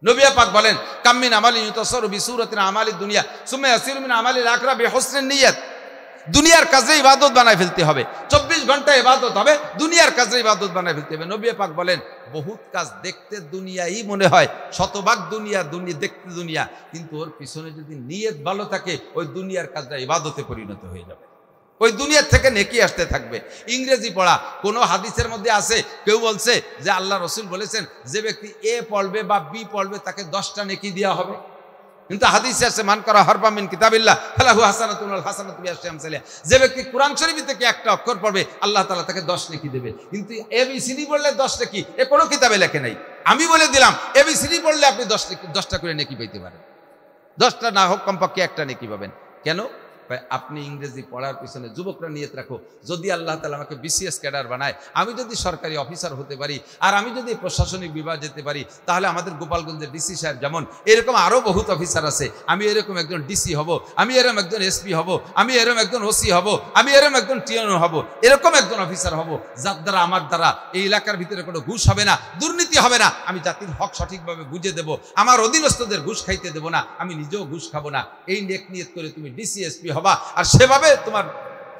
নবী পাক বলেন কামিন আমালি ইউতাসারু বিসূরাতিন আমালি দুনিয়া সুম্মা ইয়াসিরু মিন আমালিল আখিরা বিহুসনিন নিয়াত। দুনিয়ার কাজে ইবাদত বানায় ফেলতে হবে, 24 ঘন্টা ইবাদত হবে, দুনিয়ার কাজে ইবাদত বানায় ফেলতে হবে। নবী পাক বলেন বহুত কাজ দেখতে দুনিয়াই মনে হয়, শতভাগ দুনিয়া দেখতে দুনিয়া, কিন্তু ওর পিছনে যদি নিয়ত ভালো থাকে ওই দুনিয়ার কাজটা ইবাদতে পরিণত হয়ে যাবে, ওই দুনিয়ার থেকে নেকি আসতে থাকবে। ইংরেজি পড়া, কোনো হাদিসের মধ্যে আছে কেউ বলছে যে আল্লাহ রসুল বলেছেন যে ব্যক্তি এ পড়বে বা বি পড়বে তাকে 10টা নেকি দেওয়া হবে, কিন্তু হাদিসে আছে মান করা হরফা মিন কিতাবিল্লাহ ফালাহু হাসানাতুন ওয়াল হাসানাতু বিআশরি আমসালিহা। যে ব্যক্তি কোরআন শরীফ থেকে একটা অক্ষর পড়বে আল্লাহ তাআলা তাকে 10 নেকি দেবে, কিন্তু এবিসিডি পড়লে 10 নেকি এ কোনো কিতাবে লেখে নাই। আমি বলে দিলাম এবিসিডি পড়লে আপনি 10টা করে নেকি পেতে পারেন, 10টা না হোক কমপক্ষে একটা নেকি পাবেন। কেন? আপনি ইংরেজি পড়ার পিছনে যুবকরা নিয়ত রাখো, যদি আল্লাহ তাআলা আমাকে বিসিএস ক্যাডার বানায়, আমি যদি সরকারি অফিসার হতে পারি, আর আমি যদি প্রশাসনিক বিভাগ যেতে পারি, তাহলে আমাদের গোপালগঞ্জের ডিসি সাহেব যেমন, এরকম আরও বহুত অফিসার আছে, আমি এরকম একজন ডিসি হব, আমি এরকম একজন এসপি হব, আমি এরকম একজন ওসি হব, আমি এরকম একজন টিএনও হব, এরকম একজন অফিসার হব, যার দ্বারা আমার দ্বারা এই এলাকার ভিতরে কোনো ঘুষ হবে না, দুর্নীতি হবে না, আমি জাতির হক সঠিকভাবে বুঝে দেব, আমার অধীনস্থদের ঘুষ খাইতে দেব না, আমি নিজেও ঘুষ খাবো না। এই নেক নিয়ত করে তুমি ডিসি এসপি হবা আর সেভাবে তোমার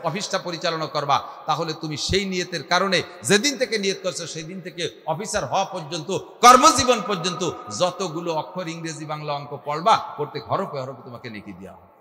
অফিসটা পরিচালনা করবা, তাহলে তুমি সেই নিয়তের কারণে যেদিন থেকে নিয়ত করছো সেই দিন থেকে অফিসার হওয়া পর্যন্ত, কর্মজীবন পর্যন্ত যতগুলো অক্ষর ইংরেজি বাংলা অঙ্ক পড়বা, প্রত্যেক হরফে হরফে তোমাকে নেকি দেওয়া হবে।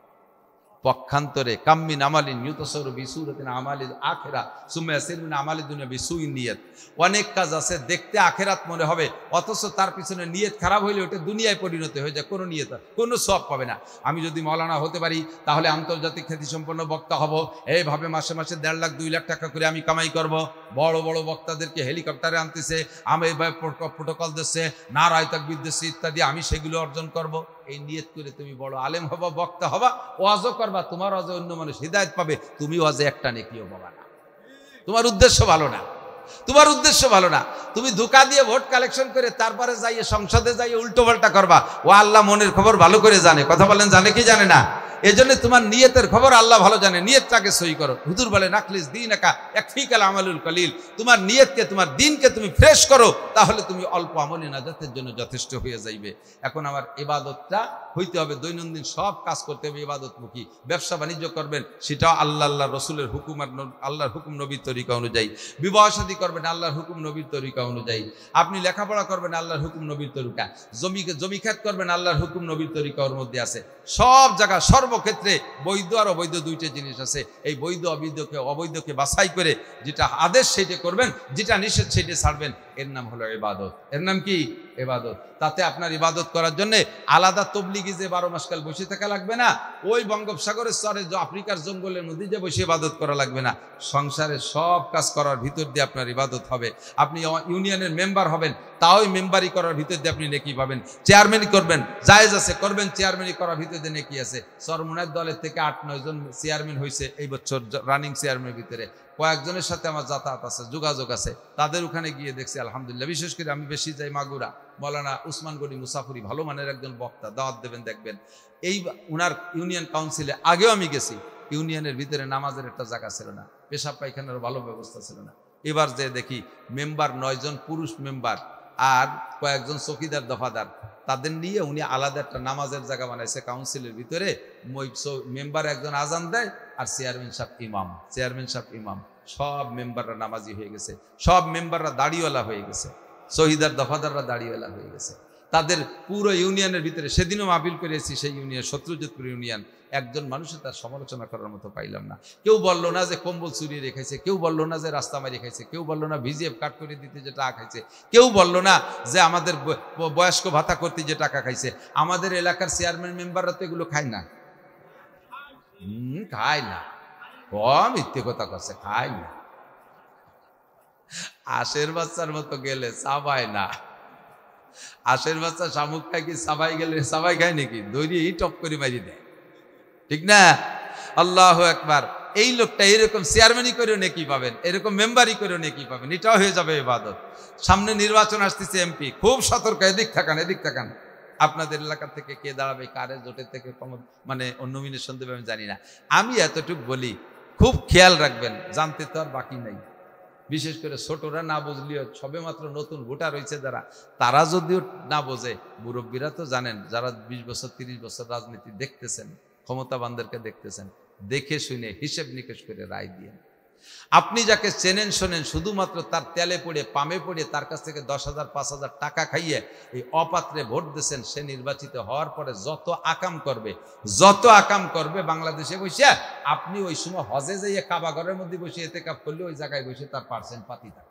পক্ষান্তরে কাম্মিন আমালিন ইউতাসারু বিসূরাতিন আমালিল আখিরা সুম্মা ইয়াসিরু মিন আমালিদ দুনিয়া বিসুইন নিয়াত। অনেক কাজ আছে দেখতে আখিরাত মনে হবে, অথচ তার পিছনে নিয়ত খারাপ হইলে ওটা দুনিয়ায় পরিণত হয়ে যায়, কোনো নিয়ত কোনো সওয়াব পাবে না। আমি যদি মাওলানা হতে পারি তাহলে আন্তর্জাতিক খ্যাতিসম্পন্ন বক্তা হব, এইভাবে মাসে মাসে 1.5 লাখ 2 লাখ টাকা করে আমি কামাই করব, বড় বড় বক্তাদেরকে হেলিকপ্টারে আনতেছে, আমি এইভাবে প্রোটোকল দিচ্ছে, নারায়ে তাকবীর দিচ্ছে ইত্যাদি, আমি সেগুলো অর্জন করব। এই নিয়ত করে তুমি বড় আলেম হবা, বক্তা হবা, ওয়াজও করবা, তোমার ওয়াজে অন্য মানুষ হিদায়াত পাবে, তুমি ওয়াজে একটা নেকিও পাবা না। তোমার উদ্দেশ্য ভালো না, তোমার উদ্দেশ্য ভালো না। তুমি ধোঁকা দিয়ে ভোট কালেকশন করে তারপরে যাইয়ে সংসদে যাইয়ে উল্টো পাল্টা করবা, ও আল্লাহ মনের খবর ভালো করে জানে। কথা বলেন, জানে কি জানে না? এজন্য তোমার নিয়তের খবর আল্লাহ ভালো জানে, নিয়তটাকে সহি করো। হুজুর বলে নাখলিস দীনাকা ইয়াকফিকাল আমালুল কলিল, তোমার নিয়তকে, তোমার দিনকে তুমি ফ্রেশ করো, তাহলে তুমি অল্প আমলে নাজাতের জন্য যথেষ্ট হয়ে যাইবে। এখন আমার ইবাদতটা হইতে হবে, দৈনন্দিন সব কাজ করতে হবে ইবাদতমুখী। ব্যবসা বাণিজ্য করবেন সেটাও আল্লাহ রসুলের হুকুম আর আল্লাহর হুকুম নবীর তরিকা অনুযায়ী। বিবাহ শাদী করবেন আল্লাহর হুকুম নবীর তরিকা অনুযায়ী। আপনি লেখাপড়া করবেন আল্লাহর হুকুম নবীর তরিকা। জমি খেত করবেন আল্লাহর হুকুম নবীর তরিকা ওর মধ্যে আছে। সব জায়গা সর্বক্ষেত্রে বৈধ আর অবৈধ দুইটা জিনিস আছে। এই বৈধ অবৈধকে বাছাই করে যেটা আদেশ সেটা করবেন, যেটা নিষেধ সেটা ছাড়বেন, এর নাম হলো ইবাদত। এর নাম কি? ইবাদত। তাতে আপনার ইবাদত করার জন্য আলাদা তবলিগি যে 12 মাস কাল বসে থাকা লাগবে না, ওই বঙ্গোপসাগরের স্তরে আফ্রিকার জঙ্গলের মধ্যে যে বসে ইবাদত করা লাগবে না। সংসারের সব কাজ করার ভিতর দিয়ে আপনার ইবাদত হবে। আপনি ইউনিয়নের মেম্বার হবেন, তাও মেম্বারি করার ভিতর দিয়ে আপনি নেকি পাবেন। চেয়ারম্যানই করবেন, জায়েজ আছে, করবেন, চেয়ারম্যানই করার ভিতর দিয়ে নেকি আছে। চরমোনাইর দলের থেকে 8-9 জন চেয়ারম্যান হয়েছে এই বছর রানিং চেয়ারম্যানের ভিতরে। কয়েকজনের সাথে আমার যাতায়াত আছে, যোগাযোগ আছে, তাদের ওখানে গিয়ে দেখছি আলহামদুলিল্লাহ। বিশেষ করে আমি বেশি যাই মাগুরা, মৌলানা উসমান গনি মুসাফুরি, ভালো মানের একজন বক্তা, দাওয়াত দেবেন দেখবেন। এই উনার ইউনিয়ন কাউন্সিলে আগেও আমি গেছি, ইউনিয়নের ভিতরে নামাজের একটা জায়গা ছিল না, পেশাব পায়খানার ভালো ব্যবস্থা ছিল না। এবার যে দেখি মেম্বার 9 জন পুরুষ মেম্বার, আর কয়েকজন চৌকিদার দফাদার, তাদের নিয়ে উনি আলাদা একটা নামাজের জায়গা বানাইছে কাউন্সিলের ভিতরে। মেম্বার একজন আজান দেয় আর চেয়ারম্যান সাহেব ইমাম, সব মেম্বাররা নামাজি হয়ে গেছে, সব মেম্বাররা দাড়িওয়ালা হয়ে গেছে, শহীদার দফাদাররা দাড়িওয়ালা হয়ে গেছে। তাদের পুরো ইউনিয়নের ভিতরে সেদিনও মাহফিল করেছি, সেই ইউনিয়ন শত্রুজিতপুর ইউনিয়ন, একজন মানুষের তার সমালোচনা করার মতো পাইলাম না। কেউ বললো না যে কম্বল চুরি রেখেছে, কেউ বললো না যে রাস্তা মারি খাইছে, কেউ বললো না ভিজিএফ কাট করে দিতে যে টাকা খাইছে, কেউ বললো না যে আমাদের বয়স্ক ভাতা করতে যে টাকা খাইছে। আমাদের এলাকার চেয়ারম্যান মেম্বাররা তো এগুলো খায় না, খায় না, কম মিথ্যে কথা করছে, খায় না। আশের বাচ্চার মতো গেলে চাবায় না, আশের বাচ্চা শামুক খায় কি সাবাই গেলে সাবাই খায় নাকি, দৈরি টপ করে মারি দেয়, ঠিক না? আল্লাহু আকবার। এই লোকটা এরকম চেয়ারম্যানই করেও নেকি পাবেন, এরকম মেম্বারই করেও নেকি পাবেন, এটাও হয়ে যাবে ইবাদত। সামনে নির্বাচন আসতেছে, এমপি, খুব সতর্ক, এদিক থাকান। আপনাদের এলাকা থেকে কে দাঁড়াবে, কারের জোটের থেকে মানে নমিনেশন দেবে আমি জানি না, আমি এতটুকু বলি খুব খেয়াল রাখবেন, জানতে তো আর বাকি নাই। বিশেষ করে ছোটরা না বুঝলেও, সবে মাত্র নতুন ভোটার হয়েছে যারা, তারা যদিও না বোঝে, মুরব্বীরা তো জানেন, যারা 20 বছর 30 বছর রাজনীতি দেখতেছেন, ক্ষমতাবানদেরকে দেখতেছেন, দেখে শুনে হিসেব নিকেশ করে রায় দিয়ে। আপনি যাকে চেনেন শোনেন, শুধুমাত্র তার তেলে পড়ে পামে পড়ে তার কাছ থেকে 10,000 5,000 টাকা খাইয়ে এই অপাত্রে ভোট দিয়েছেন, সে নির্বাচিত হওয়ার পরে যত আকাম করবে বাংলাদেশে বসে, আপনি ওই সময় হজে যাইয়ে কাবা ঘরের মধ্যে বসে এতেকাফ করলে ওই জায়গায় বসে তার পার্সেন্ট পাতি থাকবে।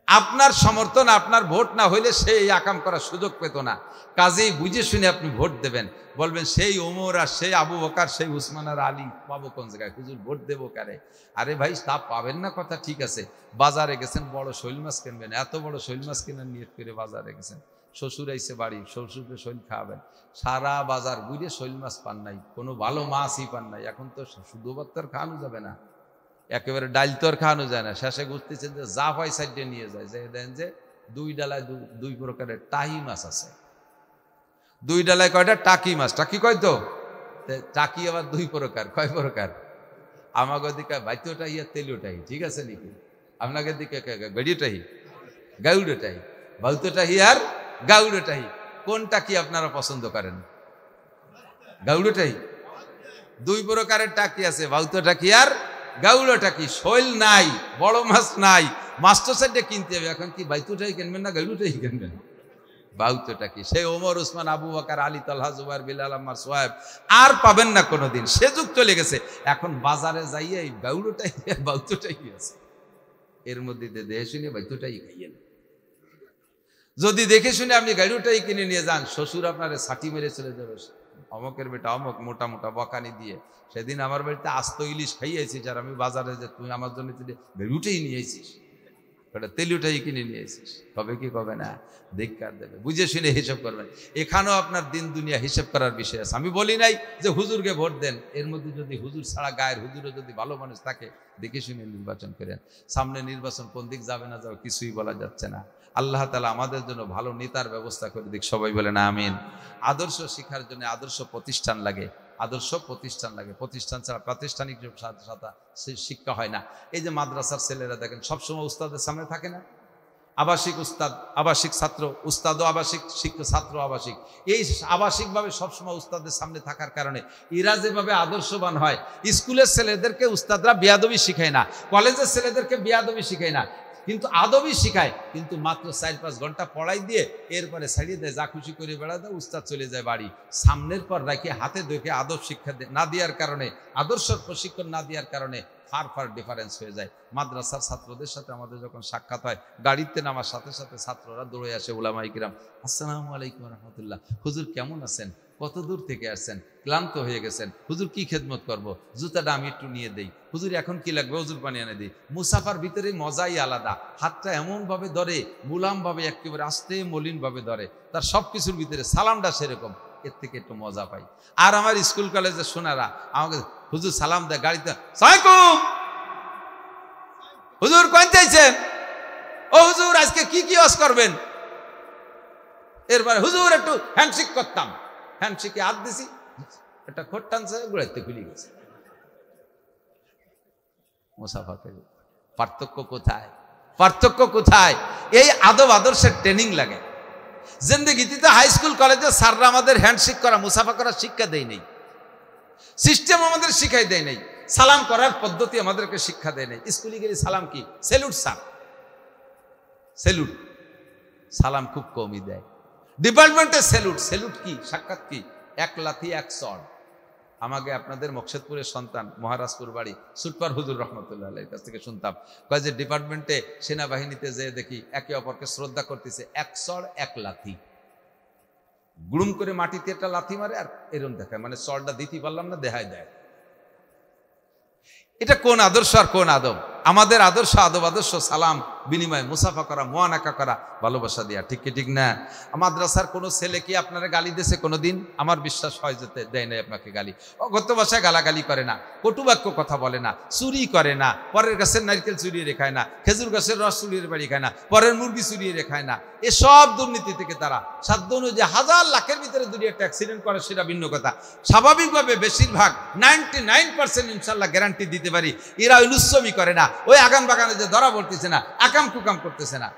আপনার সমর্থন, আপনার ভোট না হইলে সে এই আকাম করার সুযোগ পেত না। কাজেই বুঝে শুনে আপনি ভোট দেবেন। বলবেন সেই ওমর আর সেই আবু বকর, সেই উসমান আর আলী পাবো কোন জায়গায়, হুজুর ভোট দেবো কারে? আরে ভাই, তা পাবেন না, কথা ঠিক আছে। বাজারে গেছেন, বড় শৈল মাছ কিনবেন, এত বড় শৈল মাছ কেনার নিয়ত করে বাজারে গেছেন, শ্বশুর আইসে বাড়ি, শ্বশুরকে শৈল খাওয়াবেন, সারা বাজার ঘুরে শৈল মাছ পান নাই, কোনো ভালো মাছই পান নাই। এখন তো শুধু ভাত আর খাওয়ানো যাবে না, একেবারে ডাইল তো আর খাওয়ানো যায় না। শেষে বুঝতেছেন যে যা হয় সাইডে নিয়ে যায়, যে দেন যে 2 ডালায় 2 প্রকারের টাহি মাছ আছে। 2 ডালায় কয়টা? টাকি মাছ। টাকি কয় তো, টাকি আবার 2 প্রকার। কয় প্রকার? আমাদের দিকে বাইতটাই আর তেলিওটাই, ঠিক আছে নাকি? আপনাদের দিকে বেড়িটাই, গাউডোটাই, বাউতটাহি আর গাউডোটাহি। কোনটা কি আপনারা পছন্দ করেন? গাউডোটাই। 2 প্রকারের টাকি আছে, বাউতটাকি আর গাউড়োটা। কি শৈল নাই, বড় মাছ নাই, মাছ তো সাইডে কিনতে হবে। এখন কি বাইতুটাই কিনবেন না গাউড়োটাই কিনবেন? বাউতটা কি সেই ওমর, উসমান, আবু বকর, আলী, তালহা, জুবাইর, বিলাল, আম্মার, সোহাইব আর পাবেন না কোনোদিন। সে যুগ চলে গেছে। এখন বাজারে যাইয়ে এই গাউড়োটাই আর বাউতটাই আছে, এর মধ্যে দেখে শুনে বাইতুটাই খাইয়েন। যদি দেখে শুনে আপনি গাউড়োটাই কিনে নিয়ে যান, শ্বশুর আপনার ছাটি মেরে চলে যাবে, অমকের বেটা অমক, মোটা মোটা বকানি দিয়ে। সেদিন আমার বাড়িতে আস্ত ইলিশ খাইয়েছিস, আর আমি বাজারে যে তুই আমার জন্য বেরুটেই নিয়েছিস, ওটা তেলুটাই কিনে নিয়েছিস, কবে কি কবে না, ধিক্কার দেবে। বুঝে শুনে হিসাব করবেন। এখানেও আপনার দিন দুনিয়া হিসাব করার বিষয় আছে। আমি বলি নাই যে হুজুরকে ভোট দেন, এর মধ্যে যদি হুজুর ছাড়া গায়ের হুজুরও যদি ভালো মানুষ থাকে, দেখে শুনে নির্বাচন করেন। সামনে নির্বাচন কোন দিক যাবে না যাবে কিছুই বলা যাচ্ছে না। আল্লাহ তাআলা আমাদের জন্য ভালো নেতার ব্যবস্থা করে দিক, সবাই বলেন আমিন। আদর্শ শিক্ষার জন্য আদর্শ প্রতিষ্ঠান লাগে, প্রতিষ্ঠান ছাড়া প্রাতিষ্ঠানিক শিক্ষা হয় না। এই যে মাদ্রাসার ছেলেরা দেখেন সবসময় উস্তাদের সামনে থাকে না, আবাসিক উস্তাদ, আবাসিক ছাত্র, উস্তাদও আবাসিক, ছাত্র আবাসিক। এই আবাসিকভাবে সবসময় উস্তাদের সামনে থাকার কারণে এরা যেভাবে আদর্শবান হয়, স্কুলের ছেলেদেরকে উস্তাদরা বেয়াদবি শিখায় না, কলেজের ছেলেদেরকে বেয়াদবি শিখায় না, কিন্তু আদবই শিখায়। কিন্তু মাত্র 4-5 ঘন্টা পড়াই দিয়ে এরপরে ছাড়িয়ে দেয়, যা খুশি করে বেড়া দেয়, উস্তাদ চলে যায় বাড়ি। সামনের পর রাখে হাতে দেখে আদর্শ শিক্ষা না দেওয়ার কারণে, আদর্শ প্রশিক্ষণ না দেওয়ার কারণে ফার ডিফারেন্স হয়ে যায়। মাদ্রাসার ছাত্রদের সাথে আমাদের যখন সাক্ষাৎ হয়, গাড়িতে নামার সাথে সাথে ছাত্ররা দৌড়ে আসে, উলামায়ে কিরাম, আসসালামু আলাইকুম রাহমাতুল্লাহ, হুজুর কেমন আছেন, কত দূর থেকে আসছেন, ক্লান্ত হয়ে গেছেন, হুজুর কি খেদমত করব, জুতাটা আমি একটু নিয়ে দেই, হুজুর এখন কি লাগবে, হুজুর পানি এনে দিই। মুসাফার ভিতরে মজাই আলাদা, হাতটা এমনভাবে ধরে, মুলামভাবে, একেবারে আস্তে মলিনভাবে ধরে, তার সব কিছুর ভিতরে সালামটা সেরকম, এর থেকে একটু মজা পাই। আর আমার স্কুল কলেজের সোনারা আমাকে হুজুর সালাম দেয় গাড়িতে, সালাম হুজুর কোন চাইছেন, ও হুজুর আজকে কি কি ওয়াজ করবেন। এরপরে হুজুর একটু হ্যান্ডশেক করতাম, হ্যান্ডশেকে হাত দিছি, একটা খোট টানছে, গুড়াইতে খুলে গেছে। মুসাফা পার্থক্য কোথায়? পার্থক্য কোথায়? এই আদব আদর্শের ট্রেনিং লাগে। জিন্দেগিতে তো হাই স্কুল কলেজে স্যাররা আমাদের হ্যান্ডশেক করা, মুসাফা করার শিক্ষা দেয় নাই, সিস্টেম আমাদের শিখাই দেয় নাই, সালাম করার পদ্ধতি আমাদেরকে শিক্ষা দেয় নাই। স্কুলে গেলে সালাম কি? Salute sir, salute. সালাম খুব কমই দেয়। ডিপার্টমেন্টে সেলুট, সেলুট কি? সাক্ষাৎ কি? এক লাথি এক চড়। আমাকে আপনাদের মকসেদপুরের সন্তান, মহারাজপুর বাড়ি, সুটপার হুজুর রহমতুল্লাহ আলাইহির কাছ থেকে শুনতাম, কয় যে ডিপার্টমেন্টে সেনাবাহিনীতে যে দেখি একে অপরকে শ্রদ্ধা করতেছে, এক চড় এক লাথি, গুড়ুম করে মাটিতে একটা লাথি মারে আর এরম দেখায়, মানে চড়টা দিতে পারলাম না, দেখায় দেয়। এটা কোন আদর্শ আর কোন আদব? আমাদের আদর্শ, আদব আদর্শ সালাম বিনিময়, মুসাফা করা, মোয়ানাকা করা, ভালোবাসা দেয়া। ঠিক কি ঠিক না? মাদ্রাসার কোনো ছেলে কি আপনারা গালি দিয়েছে কোনোদিন? আমার বিশ্বাস হয় যেতে দেয় নাই আপনাকে গালি। অগত্য ভাষায় গালাগালি করে না, কটুবাক্য কথা বলে না, চুরি করে না, পরের গাছের নারকেল চুরিয়ে রেখায় না, খেজুর গাছের রস চুরিয়ে বাড়ি খায় না, পরের মুরগি চুরিয়ে রেখায় না। এসব দুর্নীতি থেকে তারা সাধ্য অনুযায়ী হাজার লাখের ভিতরে দুটি একটা অ্যাক্সিডেন্ট করে, সেটা ভিন্ন কথা। স্বাভাবিকভাবে বেশিরভাগ 99% ইনশাল্লাহ গ্যারান্টি দিতে পারি এরা উলুচ্ছমি করে না, ওই আগান বাগানে যে ধরা পড়তেছে না, আকাম কুকাম করতেছে না।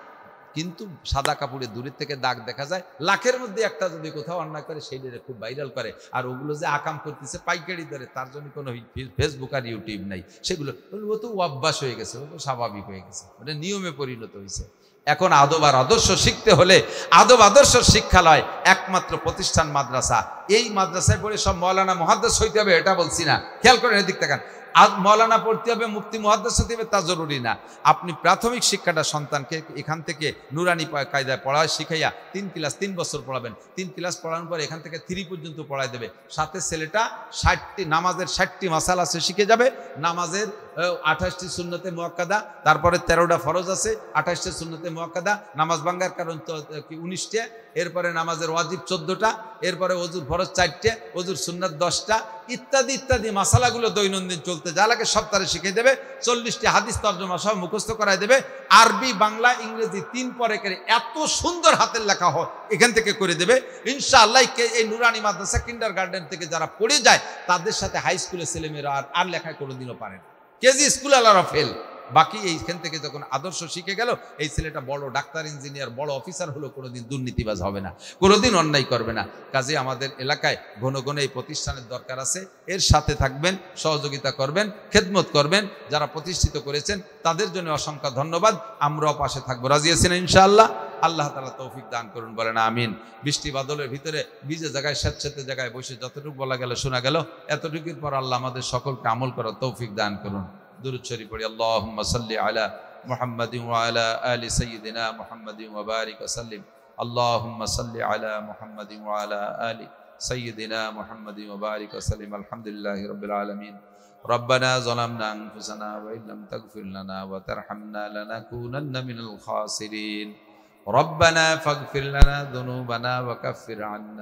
কিন্তু সাদা কাপড়ে দূরের থেকে দাগ দেখা যায়, লাখের মধ্যে একটা যদি কোথাও অন্যায় করে সেইটা খুব ভাইরাল করে। আর ওগুলো যে আকাম করতেছে পাইকারি দরে, তার জন্য কোনো ফেসবুক আর ইউটিউব নাই, সেগুলো ও তো অভ্যাস হয়ে গেছে, ও তো স্বাভাবিক হয়ে গেছে, ওটা নিয়মে পরিণত হয়েছে। এখন আদব আর আদর্শ শিখতে হলে আদব আদর্শ শিক্ষালয় একমাত্র প্রতিষ্ঠান মাদ্রাসা। এই মাদ্রাসায় পড়ে সব মৌলানা মুহাদ্দিস হইতে হবে এটা বলছি না, খেয়াল করেন এদিক তাকান। মৌলানা পড়তে হবে, মুফতি মুহাদ্দিস হতে হবে তা জরুরি না। আপনি প্রাথমিক শিক্ষাটা সন্তানকে এখান থেকে নুরানি কায়দায় পড়ায় শিখাইয়া 3 ক্লাস 3 বছর পড়াবেন। 3 ক্লাস পড়ানোর পর এখান থেকে 3 পর্যন্ত পড়াই দেবে। সাথে ছেলেটা 60টি নামাজের 60টি মাসালা সে শিখে যাবে। নামাজের 28টি সুন্নতে মুআক্কাদা, তারপরে 13টা ফরজ আছে, 28টি সুন্নতে মুআক্কাদা, নামাজ ভাঙ্গার কারণ 19টা, এরপরে নামাজের ওয়াজিব 14টা, এরপরে ওযুর ফরজ 4টে, ওযুর সুন্নাত 10টা, ইত্যাদি ইত্যাদি মাসালাগুলো দৈনন্দিন চলতে যা লাগে সব তারা শিখিয়ে দেবে। 40টি হাদিস তর্জমা সব মুখস্থ করাই দেবে। আরবি, বাংলা, ইংরেজি 3 পরে করে এত সুন্দর হাতের লেখা হয় এখান থেকে করে দেবে ইনশাআল্লাহ। এই নুরানি মাদ্রাসা কিন্ডার গার্ডেন থেকে যারা পড়ে যায় তাদের সাথে হাই স্কুলের ছেলেমেয়েরা আর লেখায় কোনোদিনও পারে না। কেজি স্কুল আলারা ফেল। বাকি এইখান থেকে যখন আদর্শ শিখে গেল, এই ছেলেটা বড় ডাক্তার, ইঞ্জিনিয়ার, বড় অফিসার হলো, কোনোদিন দুর্নীতিবাজ হবে না, কোনোদিন অন্যায় করবে না। কাজে আমাদের এলাকায় ঘন ঘন এই প্রতিষ্ঠানের দরকার আছে। এর সাথে থাকবেন, সহযোগিতা করবেন, খেদমত করবেন। যারা প্রতিষ্ঠিত করেছেন তাদের জন্য অসংখ্য ধন্যবাদ। আমরাও পাশে থাকবো, রাজি আছেন ইনশাআল্লাহ? আল্লাহ তাআলা তৌফিক দান করুন, বলেন আমিন। বৃষ্টি বাদলের ভিতরে ভিজে জায়গায় স্যাঁতস্যাঁতে জায়গায় বসে যতটুকু বলা গেল শোনা গেল, এতটুকুর পর আল্লাহ আমাদের সকলকে আমল করার তৌফিক দান করুন। দুরূদ শরীফ পড়ি। আল্লাহুম্মা সাল্লি আলা মুহাম্মাদিন ওয়া আলা আলি সাইয়্যিদিনা মুহাম্মাদিন ওয়া বারিক ওয়া সাল্লিম। আল্লাহুম্মা সাল্লি আলা মুহাম্মাদিন ওয়া আলা আলি সাইয়্যিদিনা মুহাম্মাদিন ওয়া বারিক ওয়া সাল্লিম। আলহামদুলিল্লাহি রাব্বিল আলামিন। ربنا ظلمنا أنفسنا وإن لم تغفر لنا وترحمنا لنكونن من الخاسرين. ربنا فاغفر لنا ذنوبنا وكفر عنا